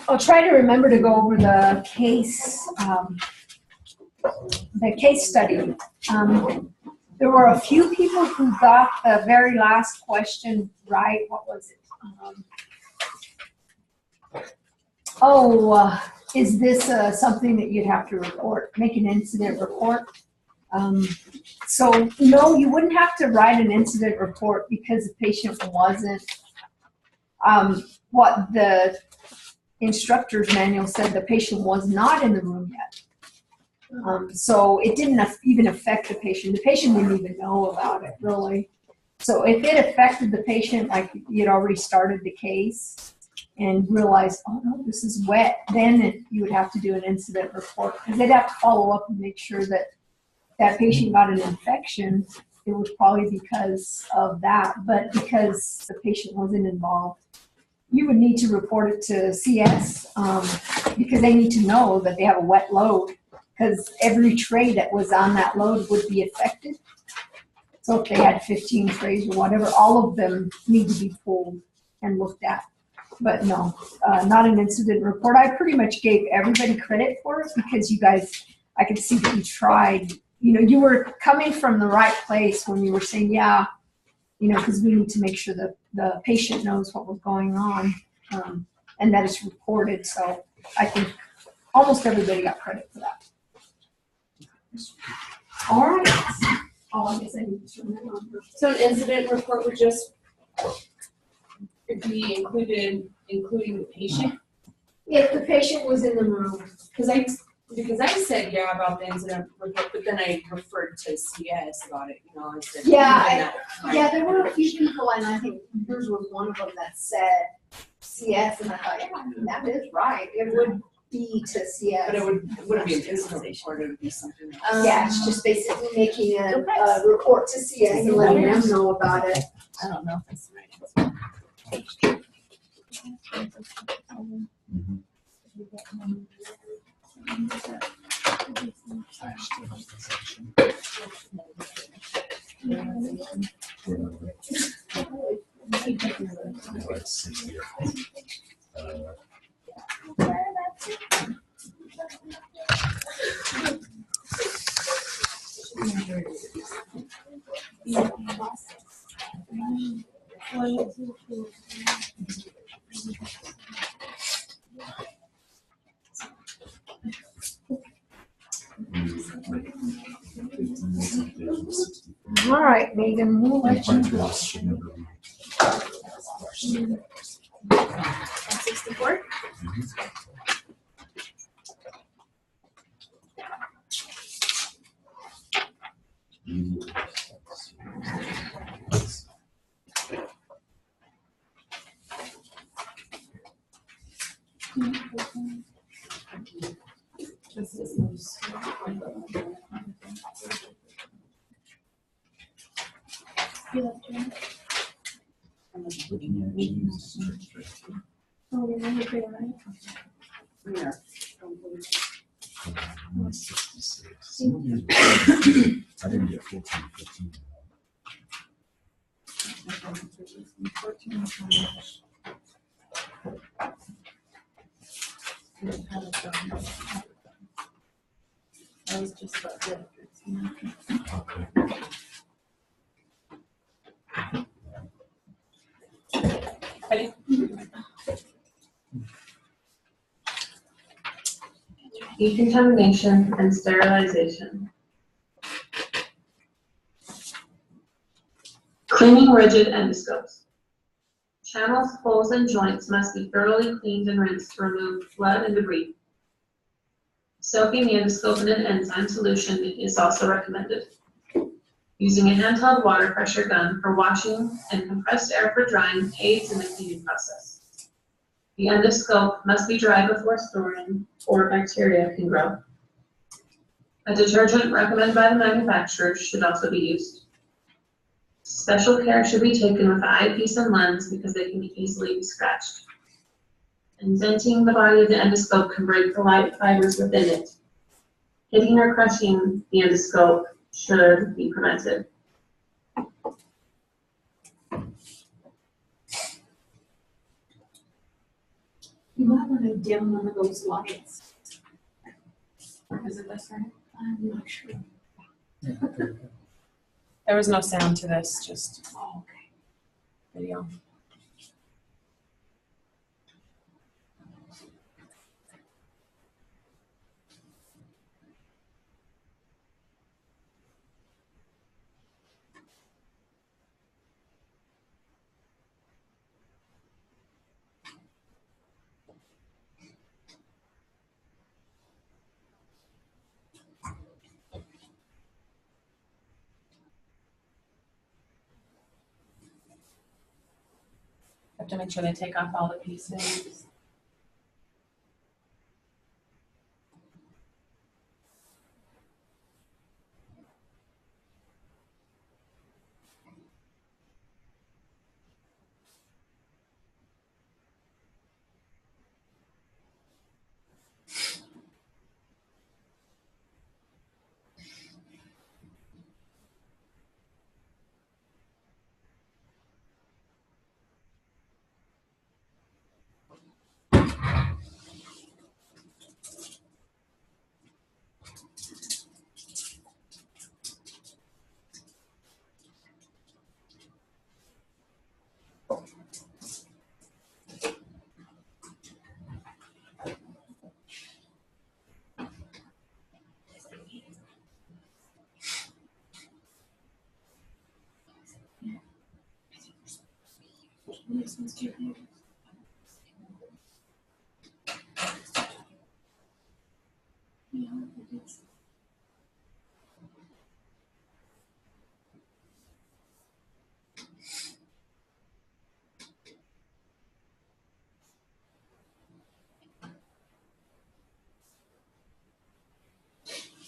I'll try to remember to go over the case study. There were a few people who got the very last question right. What was it? Is this something that you'd have to report, make an incident report? So no, you wouldn't have to write an incident report because the patient wasn't, what the instructor's manual said, the patient was not in the room yet. So it didn't even affect the patient. The patient didn't even know about it, really. So if it affected the patient, like you'd already started the case and realized, oh no, this is wet, then you would have to do an incident report because they'd have to follow up and make sure that that patient got an infection. It was probably because of that, but because the patient wasn't involved, you would need to report it to CS because they need to know that they have a wet load, because every tray that was on that load would be affected. So if they had 15 trays or whatever, all of them need to be pulled and looked at. But no, not an incident report. I pretty much gave everybody credit for it because you guys, I could see that you tried. You know, you were coming from the right place when you were saying, yeah, you know, because we need to make sure that the patient knows what was going on and that it's reported. So I think almost everybody got credit for that. All right. Oh, I guess I need to turn that on. So an incident report would just be including the patient? If the patient was in the room. Because I said yeah about the incident report, but then I referred to CS about it. You know, I said Yeah, there were a few people, and I think yours was one of them that said CS, and I thought, yeah, that is right. It would be to CS. But it wouldn't be an incident report. It would be something else. Yeah, it's just basically making a report to CS and letting them know about it. I don't know if it's right. All right, Megan, we'll let you go. 64? Yeah. 166. I didn't get 14, 15. I was just about to. Okay. Decontamination and sterilization. Cleaning rigid endoscopes. Channels, holes, and joints must be thoroughly cleaned and rinsed to remove blood and debris. Soaking the endoscope in an enzyme solution is also recommended. Using a handheld water pressure gun for washing and compressed air for drying aids in the cleaning process. The endoscope must be dry before storing, or bacteria can grow. A detergent recommended by the manufacturer should also be used. Special care should be taken with the eyepiece and lens because they can be easily scratched. Indenting the body of the endoscope can break the light fibers within it. Hitting or crushing the endoscope should be prevented. You might want to dim one of those lights. Is it this one? I'm not sure. There was no sound to this, just Oh, okay. video. Have to make sure they take off all the pieces.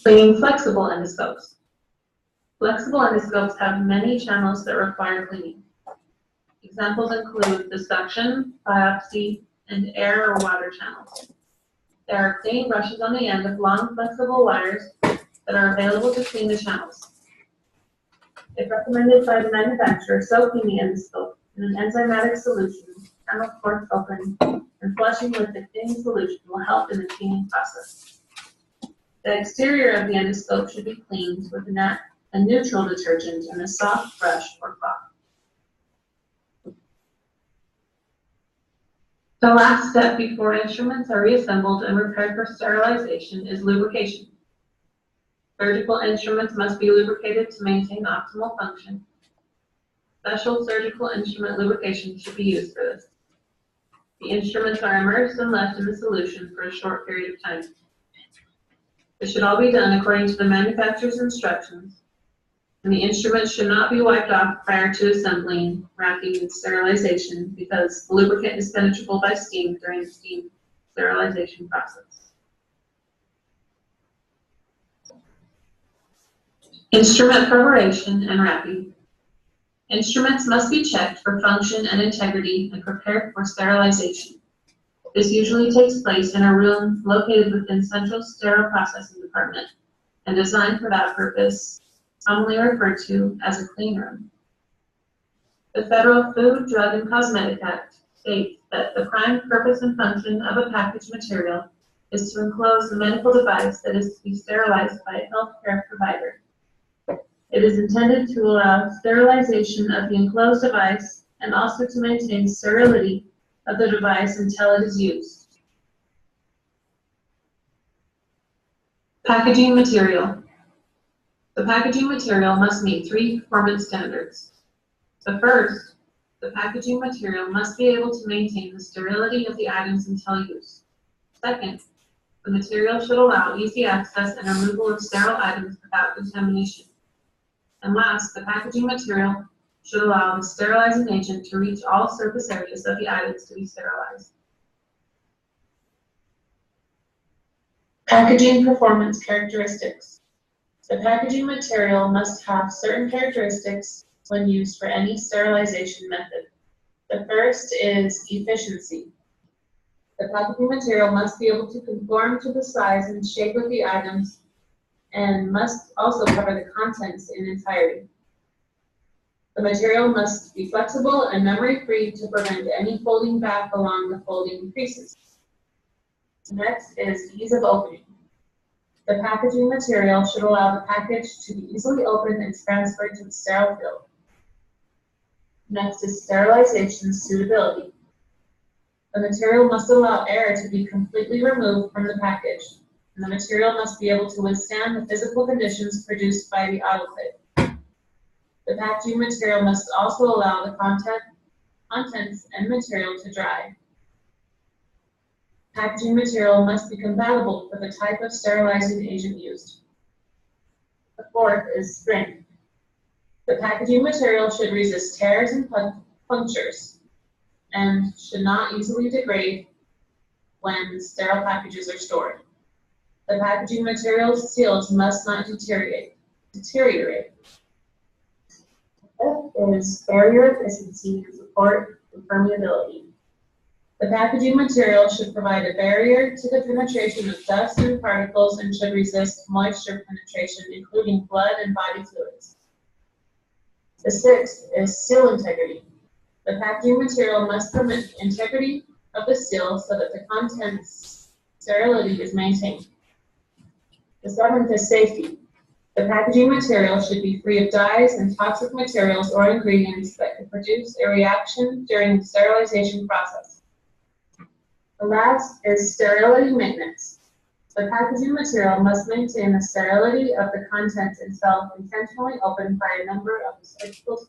Cleaning flexible endoscopes. Flexible endoscopes have many channels that require cleaning. Examples include the suction, biopsy, and air or water channels. There are cleaning brushes on the end of long flexible wires that are available to clean the channels. If recommended by the manufacturer, soaking the endoscope in an enzymatic solution, channel cork open, and flushing with the cleaning solution will help in the cleaning process. The exterior of the endoscope should be cleaned with a neutral detergent and a soft brush or cloth. The last step before instruments are reassembled and prepared for sterilization is lubrication. Surgical instruments must be lubricated to maintain optimal function. Special surgical instrument lubrication should be used for this. The instruments are immersed and left in the solution for a short period of time. This should all be done according to the manufacturer's instructions, and the instruments should not be wiped off prior to assembling, wrapping, and sterilization because the lubricant is penetrable by steam during the steam sterilization process. Instrument preparation and wrapping. Instruments must be checked for function and integrity and prepared for sterilization. This usually takes place in a room located within Central Sterile Processing Department and designed for that purpose, commonly referred to as a clean room. The Federal Food, Drug, and Cosmetic Act states that the prime purpose and function of a packaged material is to enclose the medical device that is to be sterilized by a healthcare provider. It is intended to allow sterilization of the enclosed device and also to maintain sterility of the device until it is used. Packaging material. The packaging material must meet 3 performance standards. The first, the packaging material must be able to maintain the sterility of the items until use. Second, the material should allow easy access and removal of sterile items without contamination. And last, the packaging material should allow the sterilizing agent to reach all surface areas of the items to be sterilized. Packaging performance characteristics. The packaging material must have certain characteristics when used for any sterilization method. The first is efficiency. The packaging material must be able to conform to the size and shape of the items and must also cover the contents in entirety. The material must be flexible and memory-free to prevent any folding back along the folding creases. Next is ease of opening. The packaging material should allow the package to be easily opened and transferred to the sterile field. Next is sterilization suitability. The material must allow air to be completely removed from the package, and the material must be able to withstand the physical conditions produced by the autoclave. The packaging material must also allow the contents and material to dry. Packaging material must be compatible with the type of sterilizing agent used. The fourth is strength. The packaging material should resist tears and punctures and should not easily degrade when sterile packages are stored. The packaging material's seals must not deteriorate. Fifth is barrier efficiency and support and permeability. The packaging material should provide a barrier to the penetration of dust and particles and should resist moisture penetration, including blood and body fluids. The sixth is seal integrity. The packaging material must permit the integrity of the seal so that the contents sterility is maintained. The seventh is safety. The packaging material should be free of dyes and toxic materials or ingredients that could produce a reaction during the sterilization process. The last is sterility maintenance. The packaging material must maintain the sterility of the content until intentionally opened by a member of the surgical team.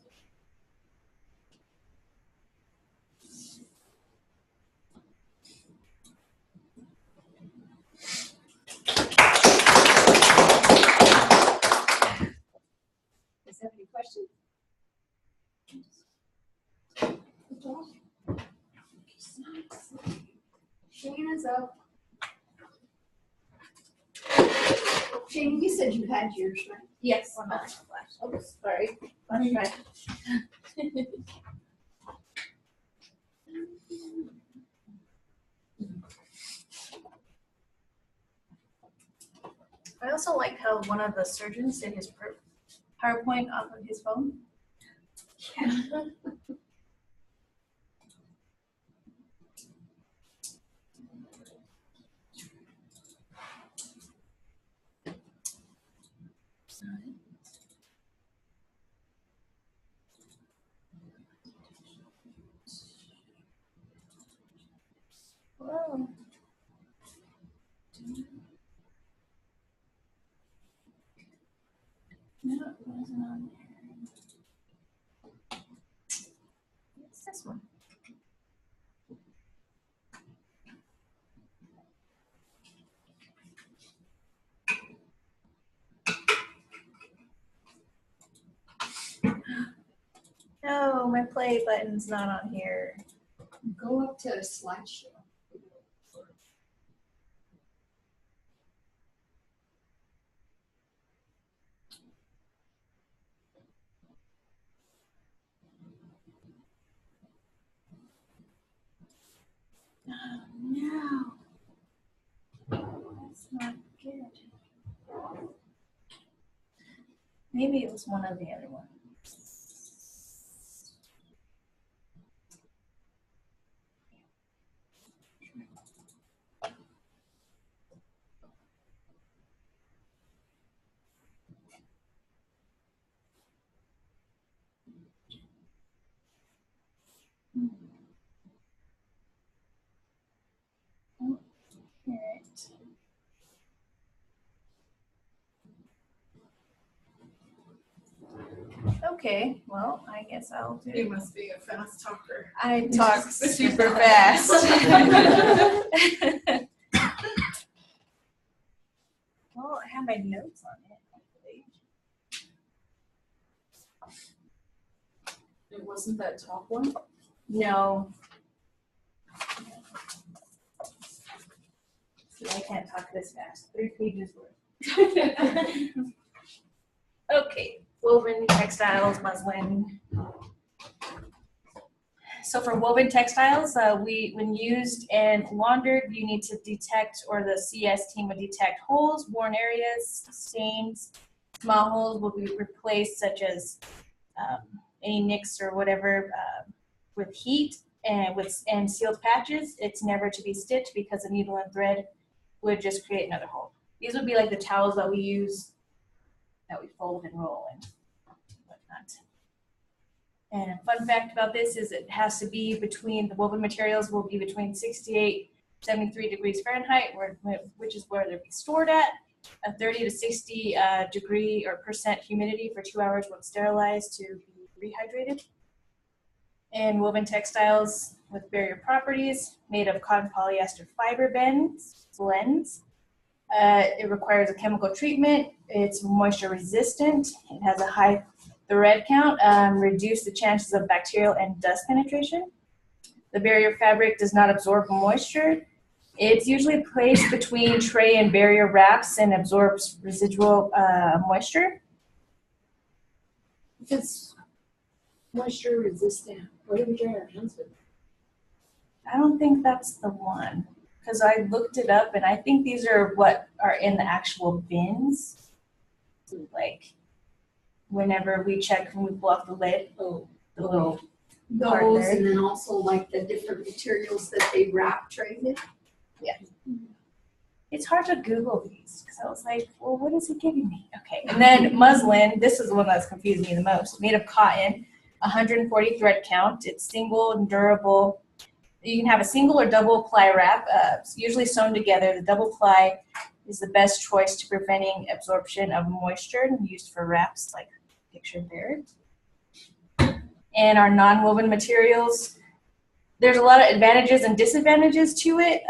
Does that have any questions? Shana's up. Shane, you said you had yours, right? Yes. Oh, sorry. That's right. I also liked how one of the surgeons did his PowerPoint off of his phone. Whoa. No, it wasn't on there. What's this one? No, my play button's not on here. Go up to slideshow. No. That's not good. Maybe it was one of the other ones. Oh, hear it. Okay, well, I guess I'll do You it. must be a fast talker. I talk super fast. Well, I have my notes on it. Hopefully. It wasn't that top one? No. See, I can't talk this fast. 3 pages worth. Okay, woven textiles, muslin. So for woven textiles, when used and laundered, you need to detect, or the CS team would detect holes, worn areas, stains. Small holes will be replaced, such as any nicks or whatever, with heat. and sealed patches, it's never to be stitched because the needle and thread would just create another hole. These would be like the towels that we use, that we fold and roll and whatnot. And a fun fact about this is it has to be between, the woven materials will be between 68, 73 degrees Fahrenheit, which is where they'll be stored at. A 30 to 60 degree or percent humidity for 2 hours when sterilized to be rehydrated. And woven textiles with barrier properties made of cotton polyester fiber blends. It requires a chemical treatment. It's moisture resistant. It has a high thread count, reduce the chances of bacterial and dust penetration. The barrier fabric does not absorb moisture. It's usually placed between tray and barrier wraps and absorbs residual moisture. If it's moisture resistant, what do we dry our hands with? I don't think that's the one, because I looked it up and I think these are what are in the actual bins. Like whenever we check, when we pull off the lid, Oh, the little part those, there. and then also like the different materials that they wrap trays in. It's hard to Google these because I was like, well, what is he giving me? Okay, and then muslin, this is the one that's confusing me the most. Made of cotton, 140 thread count. It's single and durable. You can have a single or double ply wrap, usually sewn together. The double ply is the best choice to preventing absorption of moisture and used for wraps like pictured there. And our non-woven materials, there's a lot of advantages and disadvantages to it.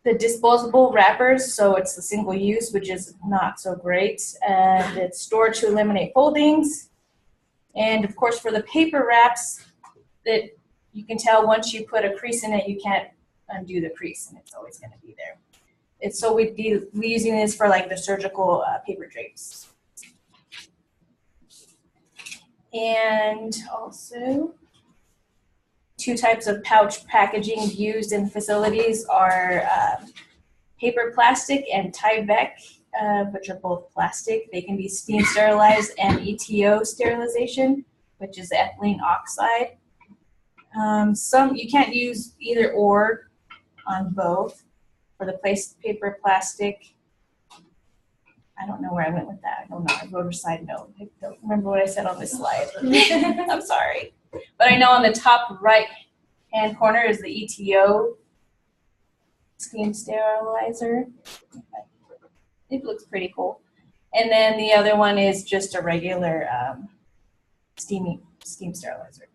The disposable wrappers, so it's the single use, which is not so great. And it's stored to eliminate foldings. And of course, for the paper wraps, that you can tell once you put a crease in it, you can't undo the crease, and it's always going to be there. It's so we're using this for like the surgical paper drapes. And also, 2 types of pouch packaging used in facilities are paper plastic and Tyvek, which are both plastic. They can be steam sterilized, and ETO sterilization, which is ethylene oxide. Some you can't use either or on both. For the paper plastic, I don't know where I went with that. I don't know. I wrote a side note. I don't remember what I said on this slide. I'm sorry. But I know on the top right hand corner is the ETO steam sterilizer. It looks pretty cool. And then the other one is just a regular steam sterilizer.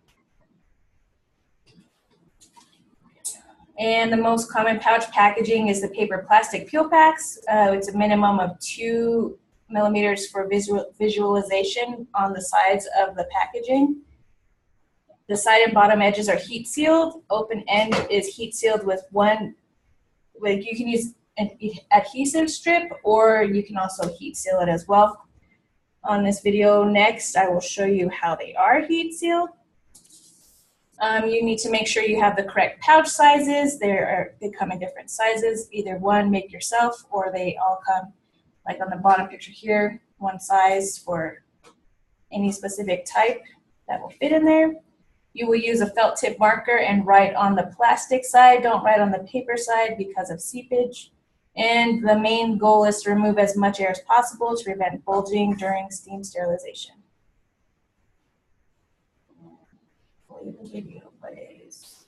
And the most common pouch packaging is the paper plastic peel packs. It's a minimum of 2 millimeters for visualization on the sides of the packaging. The side and bottom edges are heat sealed. Open end is heat sealed with you can use an adhesive strip, or you can also heat seal it as well. On this video next, I will show you how they are heat sealed. You need to make sure you have the correct pouch sizes. They come in different sizes, either one make yourself, or they all come like on the bottom picture here, one size for any specific type that will fit in there. You will use a felt tip marker and write on the plastic side. Don't write on the paper side because of seepage. And the main goal is to remove as much air as possible to prevent bulging during steam sterilization. Hopefully the video plays.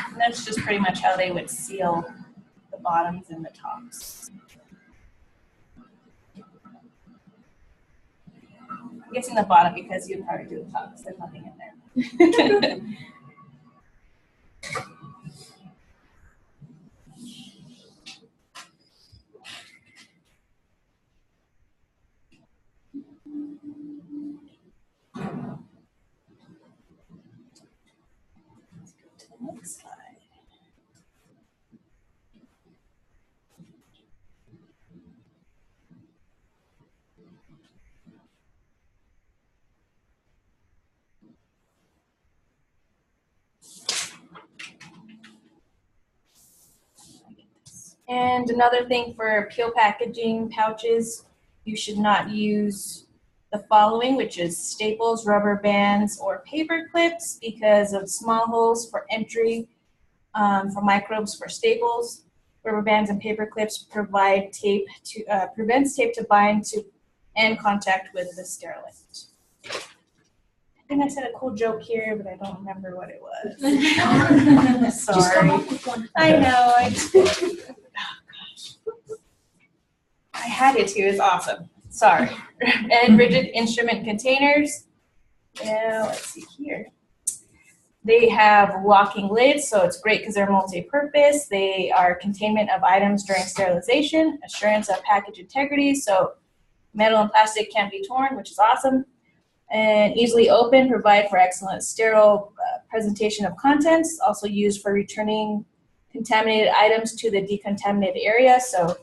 And that's just pretty much how they would seal the bottoms and the tops. I'm guessing the bottom because you'd probably do the top because there's nothing in there. Let's go to the next slide. And another thing for peel packaging pouches, you should not use the following, which is staples, rubber bands, or paper clips because of small holes for entry for microbes for staples. Rubber bands and paper clips provide tape to prevents tape to bind to and contact with the sterilant. I think I said a cool joke here, but I don't remember what it was. Just come Sorry. up with one. I know. I had it too. It's awesome. Sorry. And rigid instrument containers. Yeah, let's see here. They have locking lids, so it's great because they're multi-purpose. They are containment of items during sterilization, assurance of package integrity, so metal and plastic can't be torn, which is awesome. And easily open, provide for excellent sterile presentation of contents, also used for returning contaminated items to the decontaminated area. So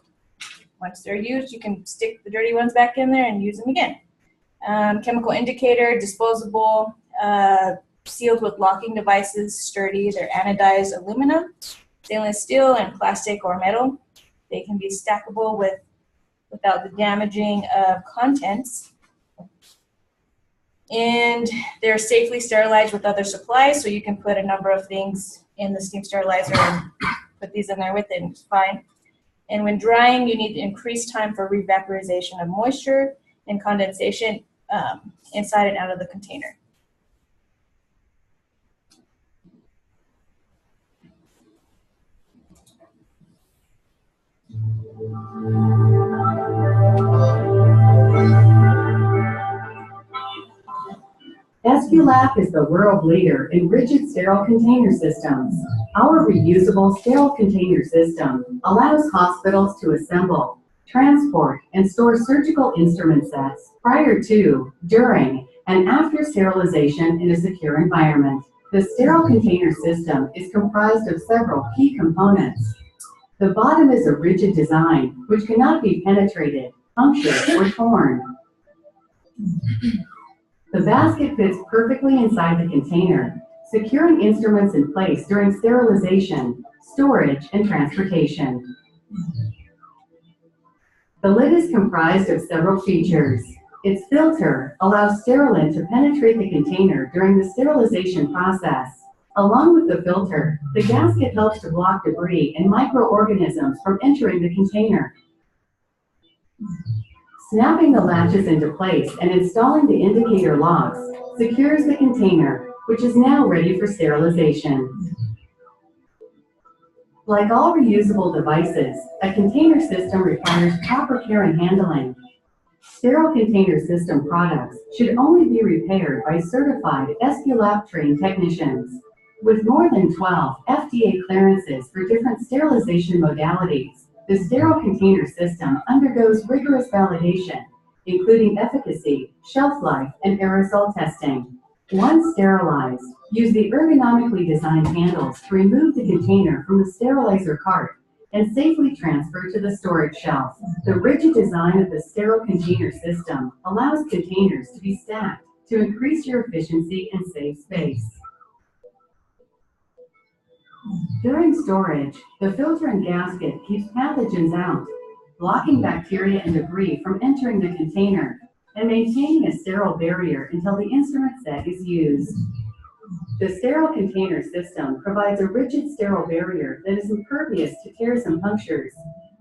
once they're used, you can stick the dirty ones back in there and use them again. Chemical indicator, disposable, sealed with locking devices, sturdy. They're anodized aluminum, stainless steel, and plastic or metal. They can be stackable without the damaging of contents. And they're safely sterilized with other supplies, so you can put a number of things in the steam sterilizer and put these in there with it, and it's fine. And when drying, you need increased time for revaporization of moisture and condensation inside and out of the container. Esculap is the world leader in rigid sterile container systems. Our reusable sterile container system allows hospitals to assemble, transport, and store surgical instrument sets prior to, during, and after sterilization in a secure environment. The sterile container system is comprised of several key components. The bottom is a rigid design, which cannot be penetrated, punctured, or torn. The basket fits perfectly inside the container, securing instruments in place during sterilization, storage, and transportation. The lid is comprised of several features. Its filter allows sterilant to penetrate the container during the sterilization process. Along with the filter, the gasket helps to block debris and microorganisms from entering the container. Snapping the latches into place and installing the indicator locks secures the container, which is now ready for sterilization. Like all reusable devices, a container system requires proper care and handling. Sterile container system products should only be repaired by certified Esculap trained technicians. With more than 12 FDA clearances for different sterilization modalities, the sterile container system undergoes rigorous validation, including efficacy, shelf life, and aerosol testing. Once sterilized, use the ergonomically designed handles to remove the container from the sterilizer cart and safely transfer to the storage shelf. The rigid design of the sterile container system allows containers to be stacked to increase your efficiency and save space. During storage, the filter and gasket keeps pathogens out, blocking bacteria and debris from entering the container and maintaining a sterile barrier until the instrument set is used. The sterile container system provides a rigid sterile barrier that is impervious to tears and punctures,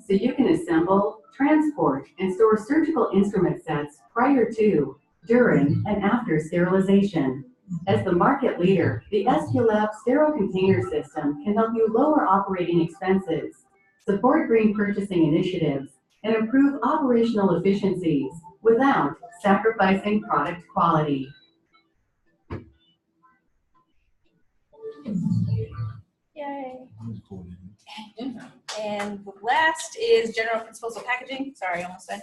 so you can assemble, transport, and store surgical instrument sets prior to, during, and after sterilization. As the market leader, the Esculap sterile container system can help you lower operating expenses, support green purchasing initiatives, and improve operational efficiencies without sacrificing product quality. Yay. And the last is general principles of packaging. Sorry, almost done.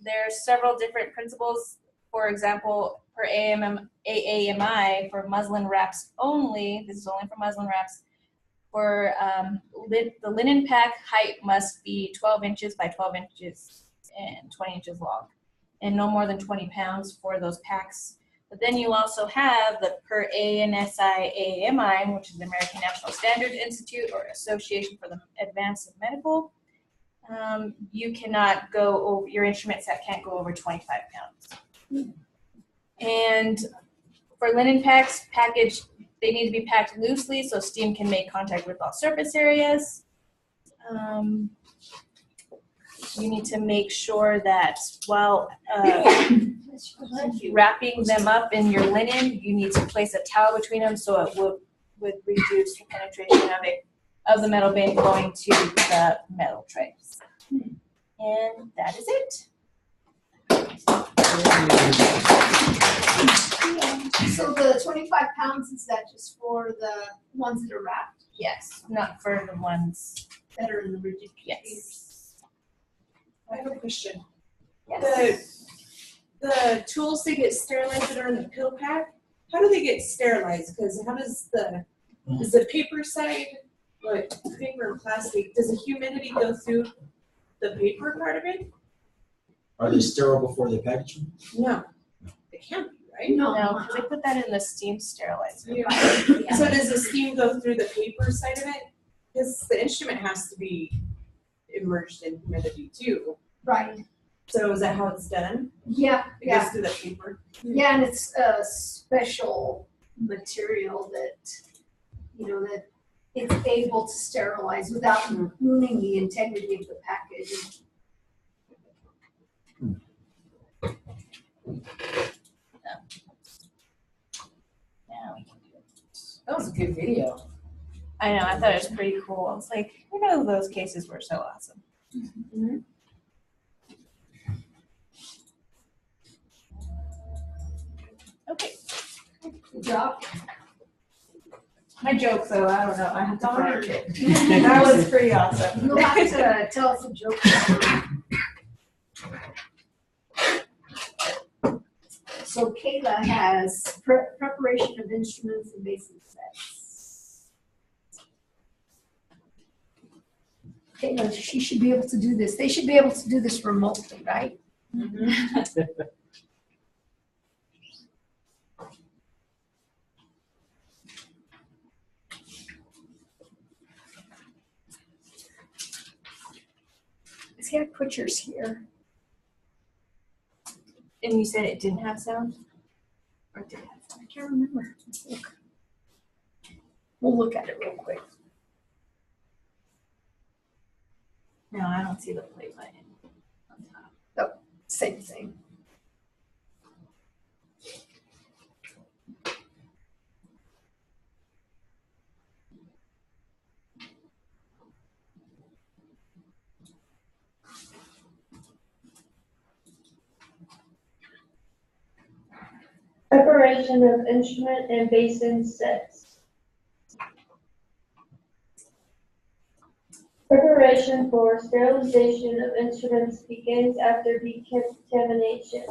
There are several different principles. For example, per AAMI for muslin wraps only, this is only for muslin wraps, for the linen pack height must be 12 inches by 12 inches and 20 inches long, and no more than 20 pounds for those packs But then you also have the per ANSI AAMI, which is the American National Standards Institute or Association for the Advanced of Medical. You cannot go over, your instrument set can't go over 25 pounds. And for linen packs, they need to be packed loosely so steam can make contact with all surface areas. You need to make sure that while wrapping them up in your linen, you need to place a towel between them so it would reduce the penetration of the metal bin going to the metal trays. And that is it. So the 25 pounds, is that just for the ones that are wrapped, Yes, not for the ones, that are in the rigid containers? yes. I have a question. Yes. The tools they get sterilized that are in the pill pack, how do they get sterilized? Because how does is the paper side, like paper and plastic, does the humidity go through the paper part of it? Are they sterile before they package them? No, it can't be, right? No. No, they put that in the steam sterilizer. So does the steam go through the paper side of it? Because the instrument has to be immersed in humidity too. Right. So is that how it's done? Yeah, It yeah. goes through the paper? Yeah, and it's a special material that, that it's able to sterilize without ruining the integrity of the package. Now we can do it. That was a good video. I know, I thought it was pretty cool. I was like, those cases were so awesome. Okay. Good job. My joke though, I don't know, I have to Darn. correct it. That was pretty awesome. You'll have to tell us a joke. So Kayla has preparation of instruments and basic sets. Kayla, she should be able to do this. They should be able to do this remotely, right? See, I put yours here. And you said it didn't have sound? Or did it have sound? I can't remember. Let's look. We'll look at it real quick. No, I don't see the play button on top. Same thing. Preparation of instrument and basin sets. Preparation for sterilization of instruments begins after decontamination.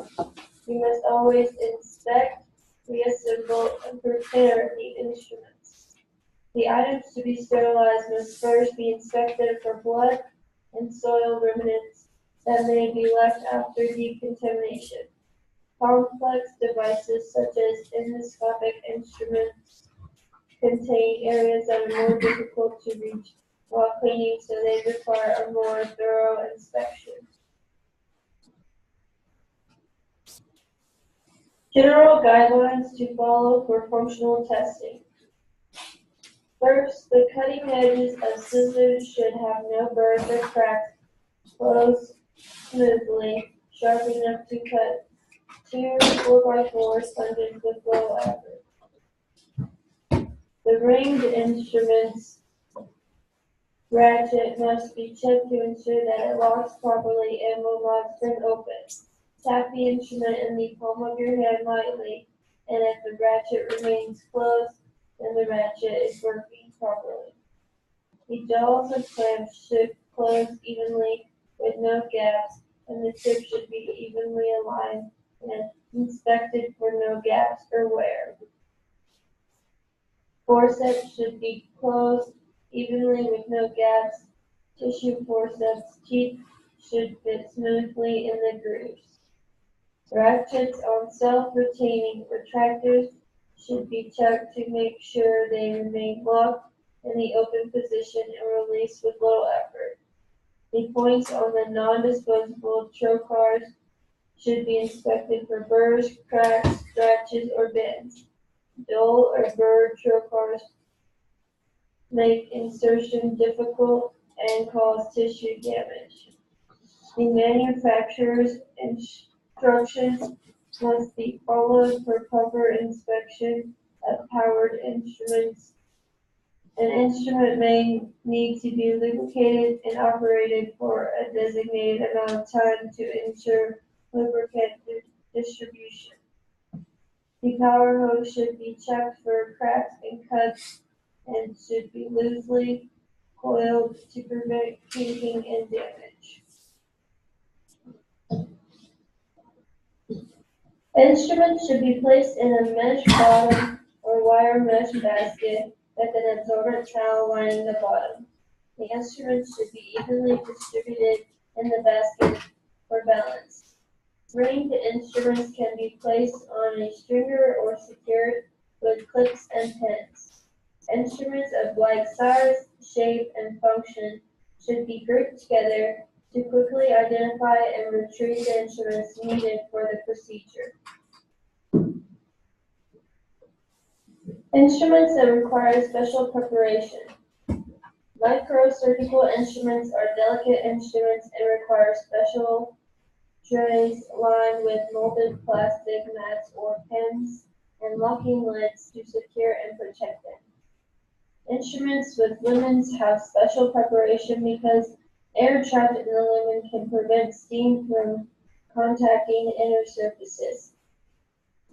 You must always inspect, reassemble, and prepare the instruments. The items to be sterilized must first be inspected for blood and soil remnants that may be left after decontamination. Complex devices such as endoscopic instruments contain areas that are more difficult to reach while cleaning, so they require a more thorough inspection. General guidelines to follow for functional testing. First, the cutting edges of scissors should have no burrs or cracks, close smoothly, sharp enough to cut 2 4x4 sponges with low average. The ringed instrument's ratchet must be checked to ensure that it locks properly and will not spring open. Tap the instrument in the palm of your hand lightly, and if the ratchet remains closed, then the ratchet is working properly. The jaws of clamps should close evenly with no gaps, and the tip should be evenly aligned and inspected for no gaps or wear. Forceps should be closed evenly with no gaps. Tissue forceps teeth should fit smoothly in the grooves. Ratchets on self-retaining retractors should be checked to make sure they remain locked in the open position and release with little effort. The points on the non-disposable trocars should be inspected for burrs, cracks, scratches, or bends. Dull or burred trocars make insertion difficult and cause tissue damage. The manufacturer's instructions must be followed for proper inspection of powered instruments. An instrument may need to be lubricated and operated for a designated amount of time to ensure lubricant distribution. The power hose should be checked for cracks and cuts and should be loosely coiled to prevent kinking and damage. Instruments should be placed in a mesh bottom or wire mesh basket with an absorbent towel lining the bottom. The instruments should be evenly distributed in the basket for balance. Ringed instruments can be placed on a stringer or secured with clips and pins. Instruments of like size, shape, and function should be grouped together to quickly identify and retrieve the instruments needed for the procedure. Instruments that require special preparation. Microsurgical instruments are delicate instruments and require special trays lined with molded plastic mats or pins and locking lids to secure and protect them. Instruments with lumens have special preparation because air trapped in the lumen can prevent steam from contacting inner surfaces.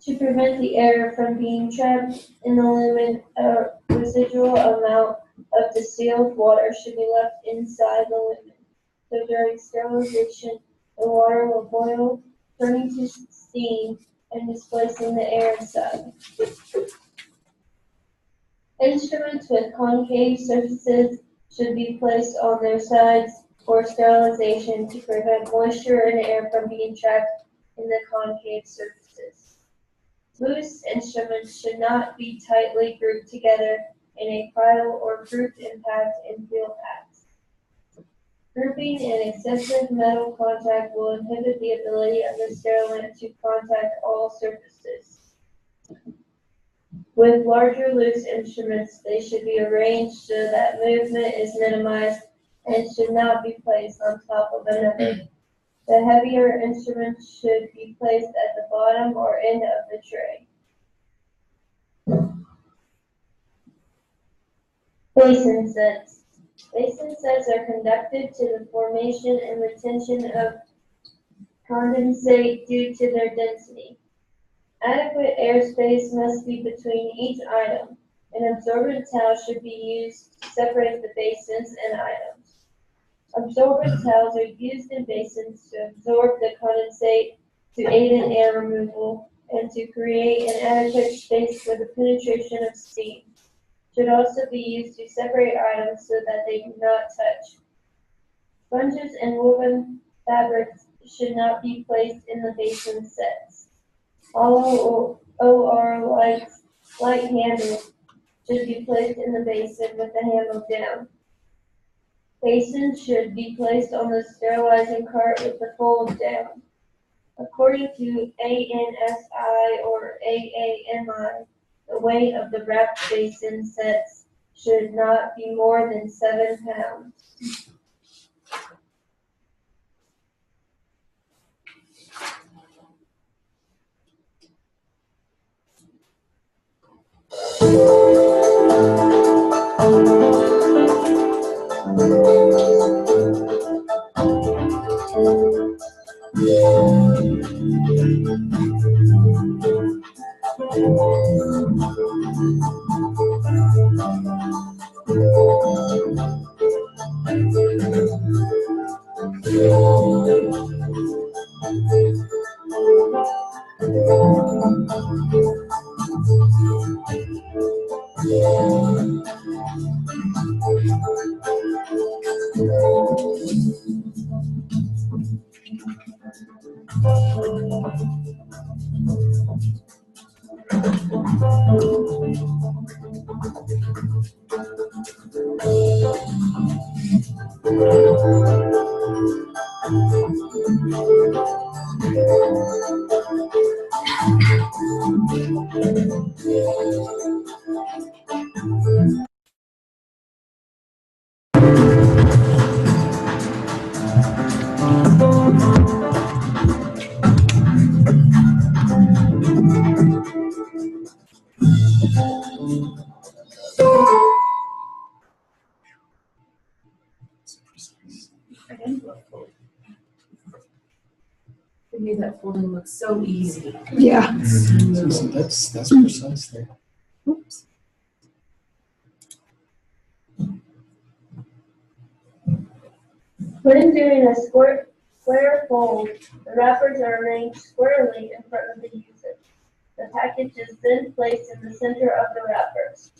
To prevent the air from being trapped in the lumen, a residual amount of distilled water should be left inside the lumen. So during sterilization, the water will boil, turning to steam and displacing the air inside. Instruments with concave surfaces should be placed on their sides for sterilization to prevent moisture and air from being trapped in the concave surfaces. Loose instruments should not be tightly grouped together in a pile or grouped in packs and field packs. Grouping and excessive metal contact will inhibit the ability of the sterilant to contact all surfaces. With larger loose instruments, they should be arranged so that movement is minimized and should not be placed on top of another. The heavier instruments should be placed at the bottom or end of the tray. Basin sets. Basin sets are conducted to the formation and retention of condensate due to their density. Adequate airspace must be between each item. An absorbent towel should be used to separate the basins and items. Absorbent towels are used in basins to absorb the condensate, to aid in air removal, and to create an adequate space for the penetration of steam. Should also be used to separate items so that they do not touch. Sponges and woven fabrics should not be placed in the basin sets. Hollow or light handles should be placed in the basin with the handle down. Basins should be placed on the sterilizing cart with the fold down. According to ANSI or AAMI, the weight of the wrapped basin sets should not be more than 7 pounds. They made that folding look so easy. Yeah. That's precise there. Oops. When doing a square fold, the wrappers are arranged squarely in front of the user. The package is then placed in the center of the wrappers.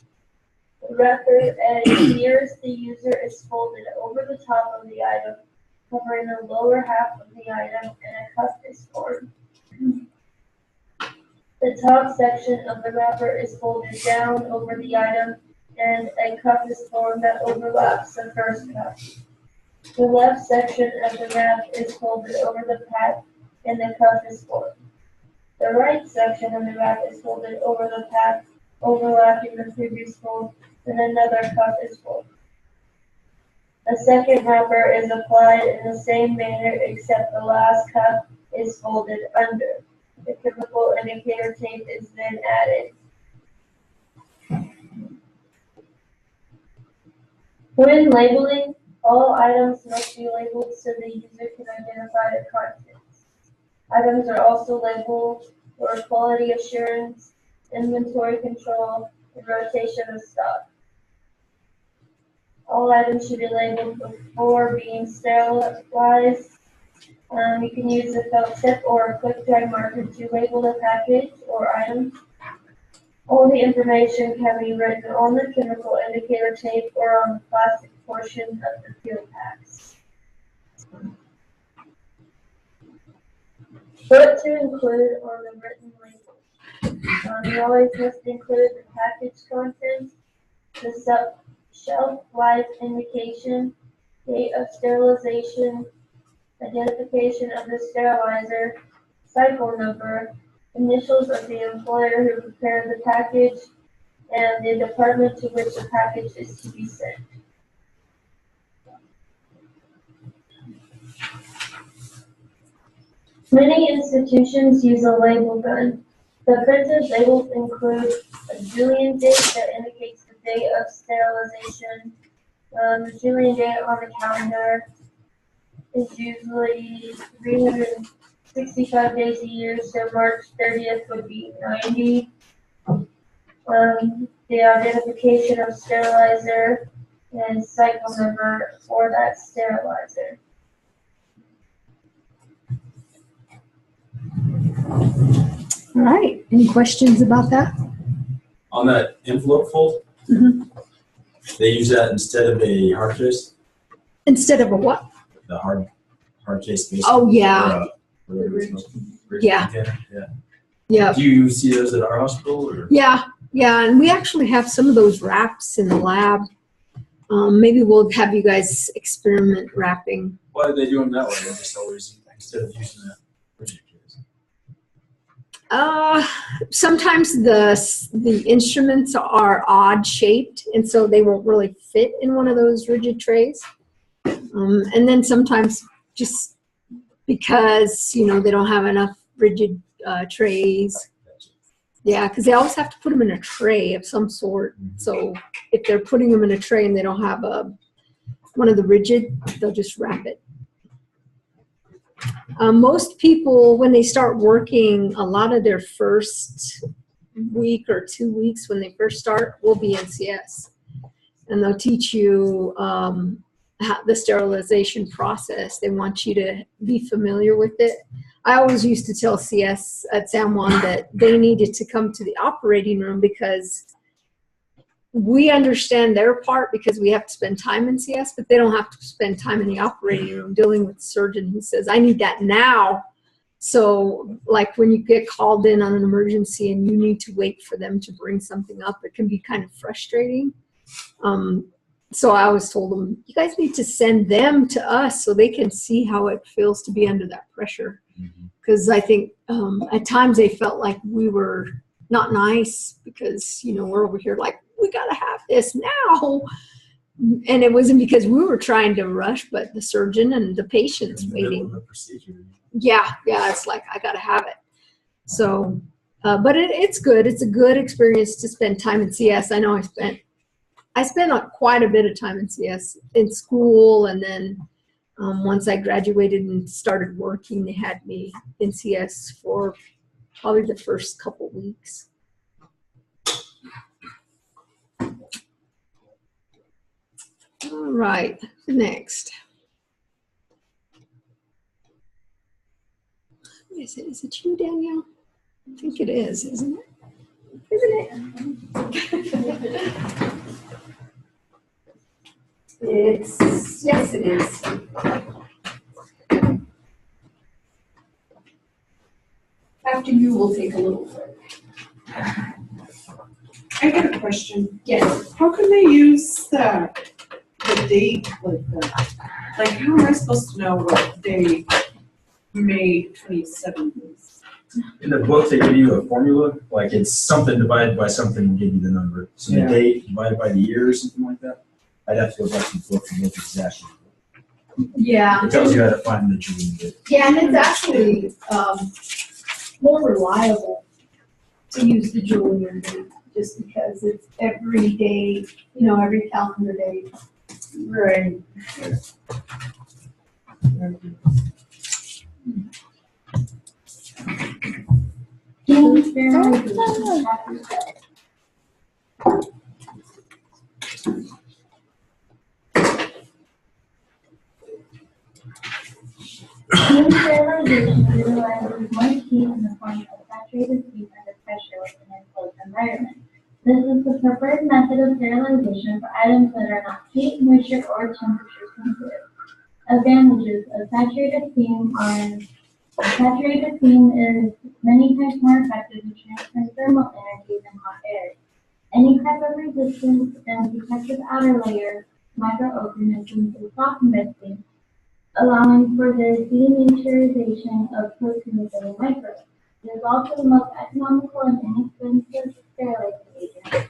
The wrapper as nearest the user is folded over the top of the item, covering the lower half of the item, and a cuff is formed. The top section of the wrapper is folded down over the item, and a cuff is formed that overlaps the first cuff. The left section of the wrap is folded over the pack, and the cuff is formed. The right section of the wrap is folded over the pack, overlapping the previous fold, and another cuff is formed. A second wrapper is applied in the same manner, except the last cuff is folded under. The chemical indicator tape is then added. When labeling, all items must be labeled so the user can identify the contents. Items are also labeled for quality assurance, inventory control, and rotation of stock. All items should be labeled before being sterilized. You can use a felt tip or a quick dry marker to label the package or item. All the information can be written on the chemical indicator tape or on the plastic portion of the peel packs. What to include on the written label. You always must include the package contents, the shelf life indication, date of sterilization, identification of the sterilizer, cycle number, initials of the employer who prepared the package, and the department to which the package is to be sent. Many institutions use a label gun. The printed labels include a Julian date that indicates the date of sterilization. The Julian date on the calendar is usually 365 days a year, so March 30th would be 90. The identification of sterilizer and cycle number for that sterilizer. All right. Any questions about that? On that envelope fold, they use that instead of a hard case, Instead of a what? the hard case base. Oh, yeah. Yeah. Yeah. Yeah. Do you see those at our hospital or? Yeah. Yeah. And we actually have some of those wraps in the lab. Maybe we'll have you guys experiment wrapping. Why do they do them that way? They just always, instead of using that rigid case. Sometimes the instruments are odd shaped, and so they won't really fit in one of those rigid trays. And then sometimes just because, they don't have enough rigid trays. Yeah, because they always have to put them in a tray of some sort. So if they're putting them in a tray and they don't have one of the rigid, they'll just wrap it. Most people, when they start working, a lot of their first week or 2 weeks when they first start will be NCS. And they'll teach you the sterilization process. They want you to be familiar with it. I always used to tell CS at San Juan that they needed to come to the operating room because we understand their part because we have to spend time in CS, but they don't have to spend time in the operating room dealing with the surgeon who says, I need that now. So like when you get called in on an emergency and you need to wait for them to bring something up, it can be kind of frustrating. So I always told them, you guys need to send them to us so they can see how it feels to be under that pressure. Because I think at times they felt like we were not nice because, we're over here like, we got to have this now. And it wasn't because we were trying to rush, but the surgeon and the patient's In the middle waiting. of the procedure. Yeah, it's like, I got to have it. So, but it's good. It's a good experience to spend time in CS. I know I spent quite a bit of time in CS in school, and then once I graduated and started working, they had me in CS for probably the first couple weeks. All right, next. Is it you, Danielle? I think it is, isn't it? Yes, it is. After you, we'll take a little break. I got a question. Yes. How can they use the date like that? Like, how am I supposed to know what day May 27th is? In the book, they give you a formula, like it's something divided by something and give you the number. So the Yeah. date divided by the year or something like that. I'd have to go back to the book and look exactly. Yeah. It tells you how to find the Julian date. Yeah, and it's actually more reliable to use the Julian date just because it's every day, every calendar day. Right. Steam sterilization utilizes moist heat in the form of saturated heat under pressure within an enclosed environment. This is the preferred method of sterilization for items that are not heat, moisture, or temperature sensitive. Advantages of saturated steam are saturated steam is many times more effective in transferring thermal energy than hot air. Any type of resistance and protective outer layer microorganisms is softened by steam, allowing for the denaturization of proteins within microbes. It is also the most economical and inexpensive sterilizing agent.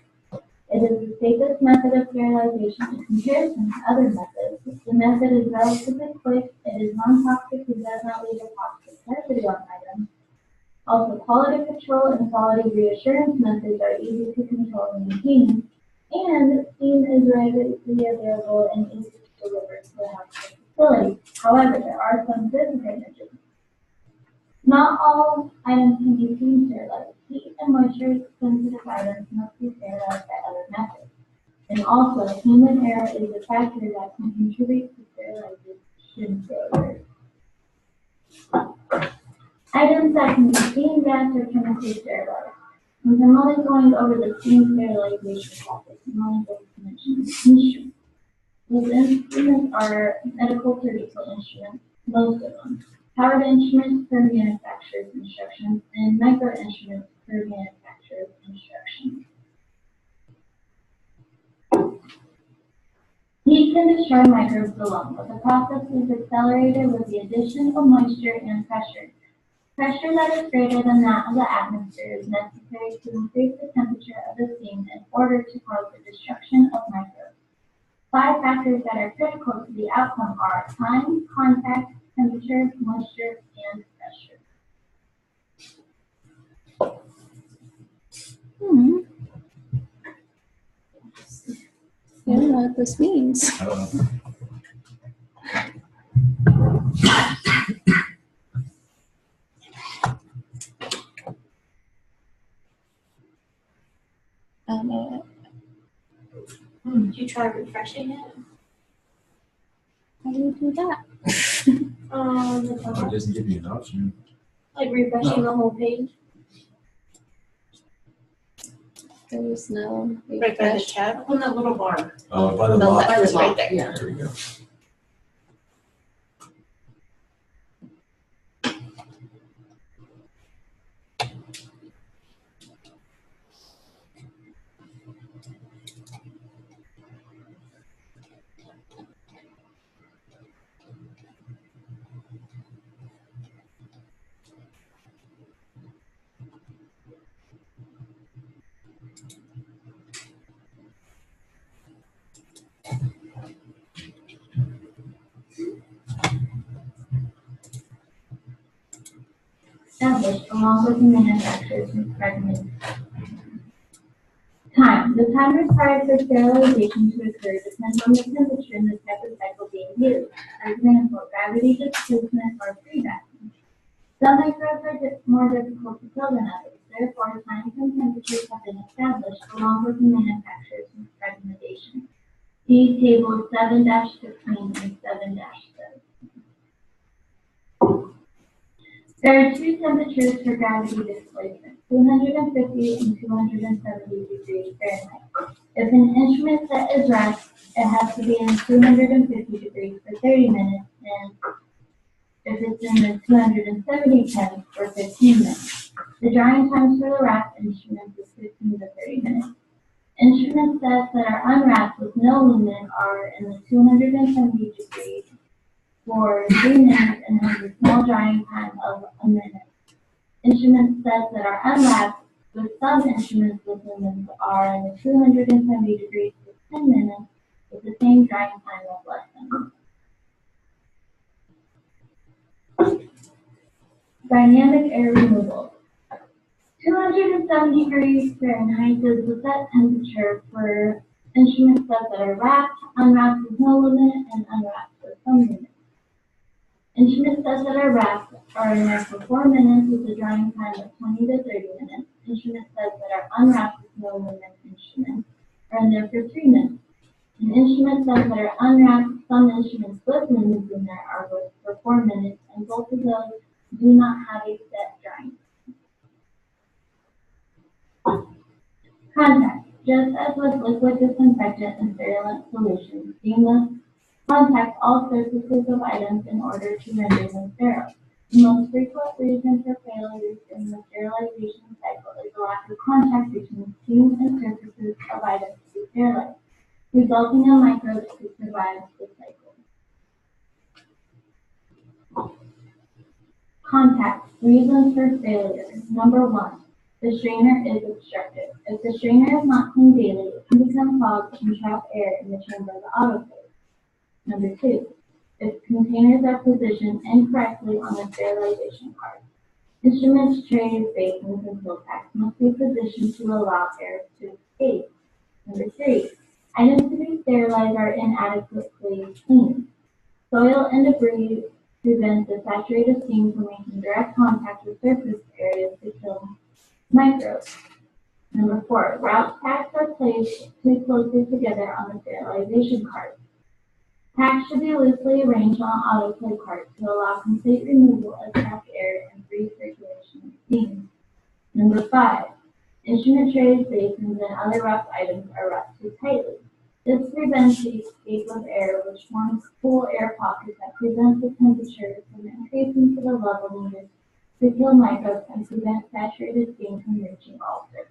It is the safest method of sterilization in comparison to other methods. The method is relatively quick, it is non-toxic, and does not leave a toxic residue on items. Also, quality control and quality reassurance methods are easy to control and maintain, and steam is readily available and easy to deliver to the hospital facility. However, there are some disadvantages. Not all items can be steam sterilized. Heat and moisture sensitive items must be sterilized by other methods. And also, human error is a factor that can contribute to sterilization failure. Items that can be steam, gas, or chemically sterilized. Since I'm only going over the steam sterilization topic, I'm only going to mention instruments. These instruments are medical surgical instruments, most of them. Powered instruments per manufacturer's instructions, and micro instruments per manufacturer's instructions. Heat can destroy microbes alone, but the process is accelerated with the addition of moisture and pressure. Pressure that is greater than that of the atmosphere is necessary to increase the temperature of the steam in order to cause the destruction of microbes. 5 factors that are critical to the outcome are time, contact, temperature, moisture, and pressure. I don't know what this means. I don't know. I don't know. Did you try refreshing it? How do you do that? It doesn't give you an option. Like refreshing the whole page. There's no Right by the tab? On that little bar. Oh, by the The lock. left is right there. Yeah. There we go. established along with the manufacturer's recommendation. Time. The time required for sterilization to occur depends on the temperature and the type of cycle being used. For example, gravity displacement or free vacuum. Some microbes are more difficult to kill than others. Therefore, times and temperatures have been established along with the manufacturer's recommendation. See tables 7-15 and 7-7. There are two temperatures for gravity displacement, 250 and 270 degrees Fahrenheit. If an instrument set is racked, it has to be in 250 degrees for 30 minutes, and if it's in the 270 temps for 15 minutes. The drying times for the wrapped instruments is 15 to 30 minutes. Instrument sets that are unwrapped with no lumen are in the 270 degrees for 3 minutes and have a small drying time of a minute. Instrument sets that are unwrapped with some instruments with lumens are in the 270 degrees for 10 minutes with the same drying time of less than a minute. Dynamic air removal. 270 degrees Fahrenheit is the set temperature for instrument sets that are wrapped, unwrapped with no lumen, and unwrapped with some lumen. Instrument sets that are wrapped are in there for 4 minutes with a drying time of 20 to 30 minutes. Instrument sets that are unwrapped with no lumen instruments are in there for 3 minutes. And instrument sets that are unwrapped, some instruments with lumens in there are for 4 minutes, and both of those do not have a set drying. Contact. Just as with liquid disinfectant and sterilant solutions, you must contact all surfaces of items in order to render them sterile. The most frequent reason for failures in the sterilization cycle is a lack of contact between steam and surfaces of items to be sterilized, resulting in microbes to survive the cycle. Contact. Reasons for failure. Number 1. The strainer is obstructed. If the strainer is not cleaned daily, it can become clogged and trap air in the chamber of the autoclave. Number 2. If containers are positioned incorrectly on the sterilization cart. Instruments, trays, basins, and fill packs must be positioned to allow air to escape. Number 3. Items to be sterilized are inadequately cleaned. Soil and debris prevent the saturated steam from making direct contact with surface areas to kill microbes. Number 4. Route packs are placed too closely together on the sterilization cart. Packs should be loosely arranged on autoclave carts to allow complete removal of trapped air and free circulation of steam. Number 5. Instrument trays, basins, and other wrapped items are wrapped too tightly. This prevents the escape of air, which forms cool air pockets that prevent the temperature from increasing to the level needed to kill microbes and prevent saturated steam from reaching all surfaces.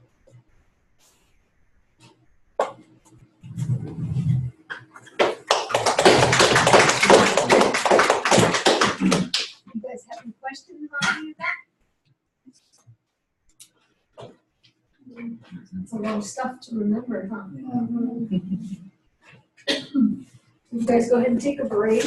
You guys have any questions on any of that? That's a lot of stuff to remember, huh? You guys go ahead and take a break.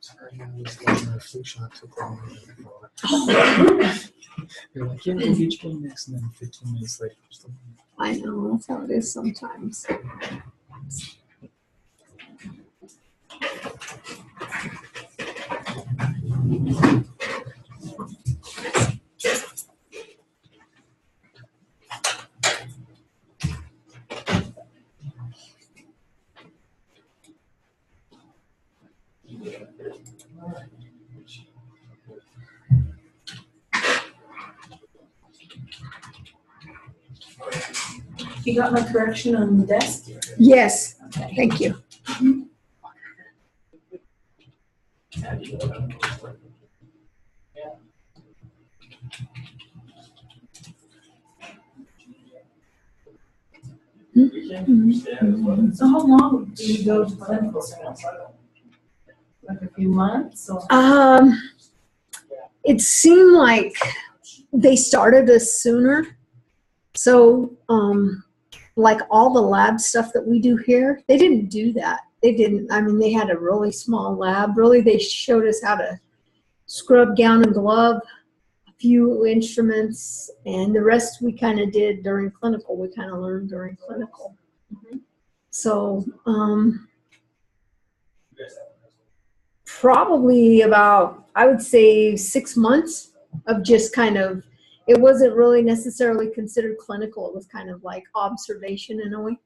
Sorry, I was getting a flu shot took longer than I thought. You're like, yeah, we'll get you going next, and then 15 minutes later, we're still. I know, that's how it is sometimes. You got my correction on the desk? Yes, thank you. So how long do you go to clinical school? Like a few months or? It seemed like they started us sooner. So, like all the lab stuff that we do here, they didn't do that. They didn't. I mean, they had a really small lab. Really, they showed us how to scrub, gown, and glove, a few instruments, and the rest we kind of did during clinical. We kind of learned during clinical. So, probably about, I would say, 6 months of just kind of, it wasn't really necessarily considered clinical. It was kind of like observation in a way.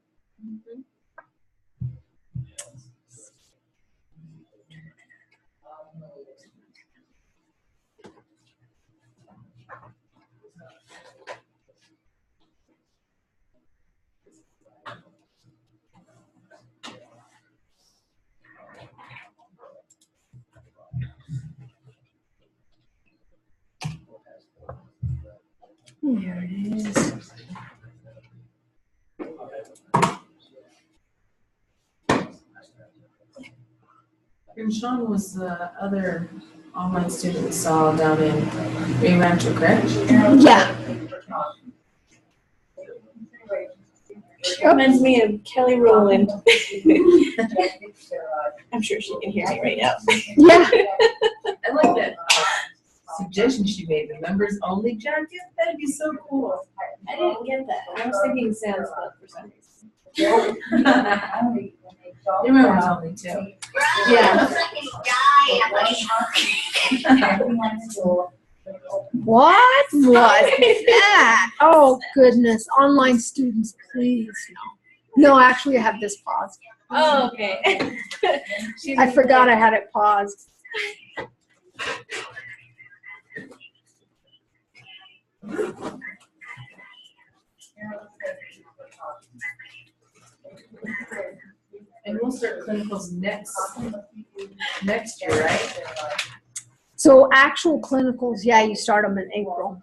There it is. And Sean was the other online student we saw down in Rio Rancho, correct? Yeah. Reminds me of Kelly Rowland. I'm sure she can hear me right now. Yeah. I like that suggestion she made, the members only jacket. That'd be so cool. I didn't get that. I was thinking Sam's Club for some reason. Your members only too. Yeah. What was that? Oh, goodness. Online students, please, no. No, actually, I have this paused. Oh, okay. I forgot I had it paused. And we'll start clinicals next year, right? So actual clinicals, yeah, you start them in April.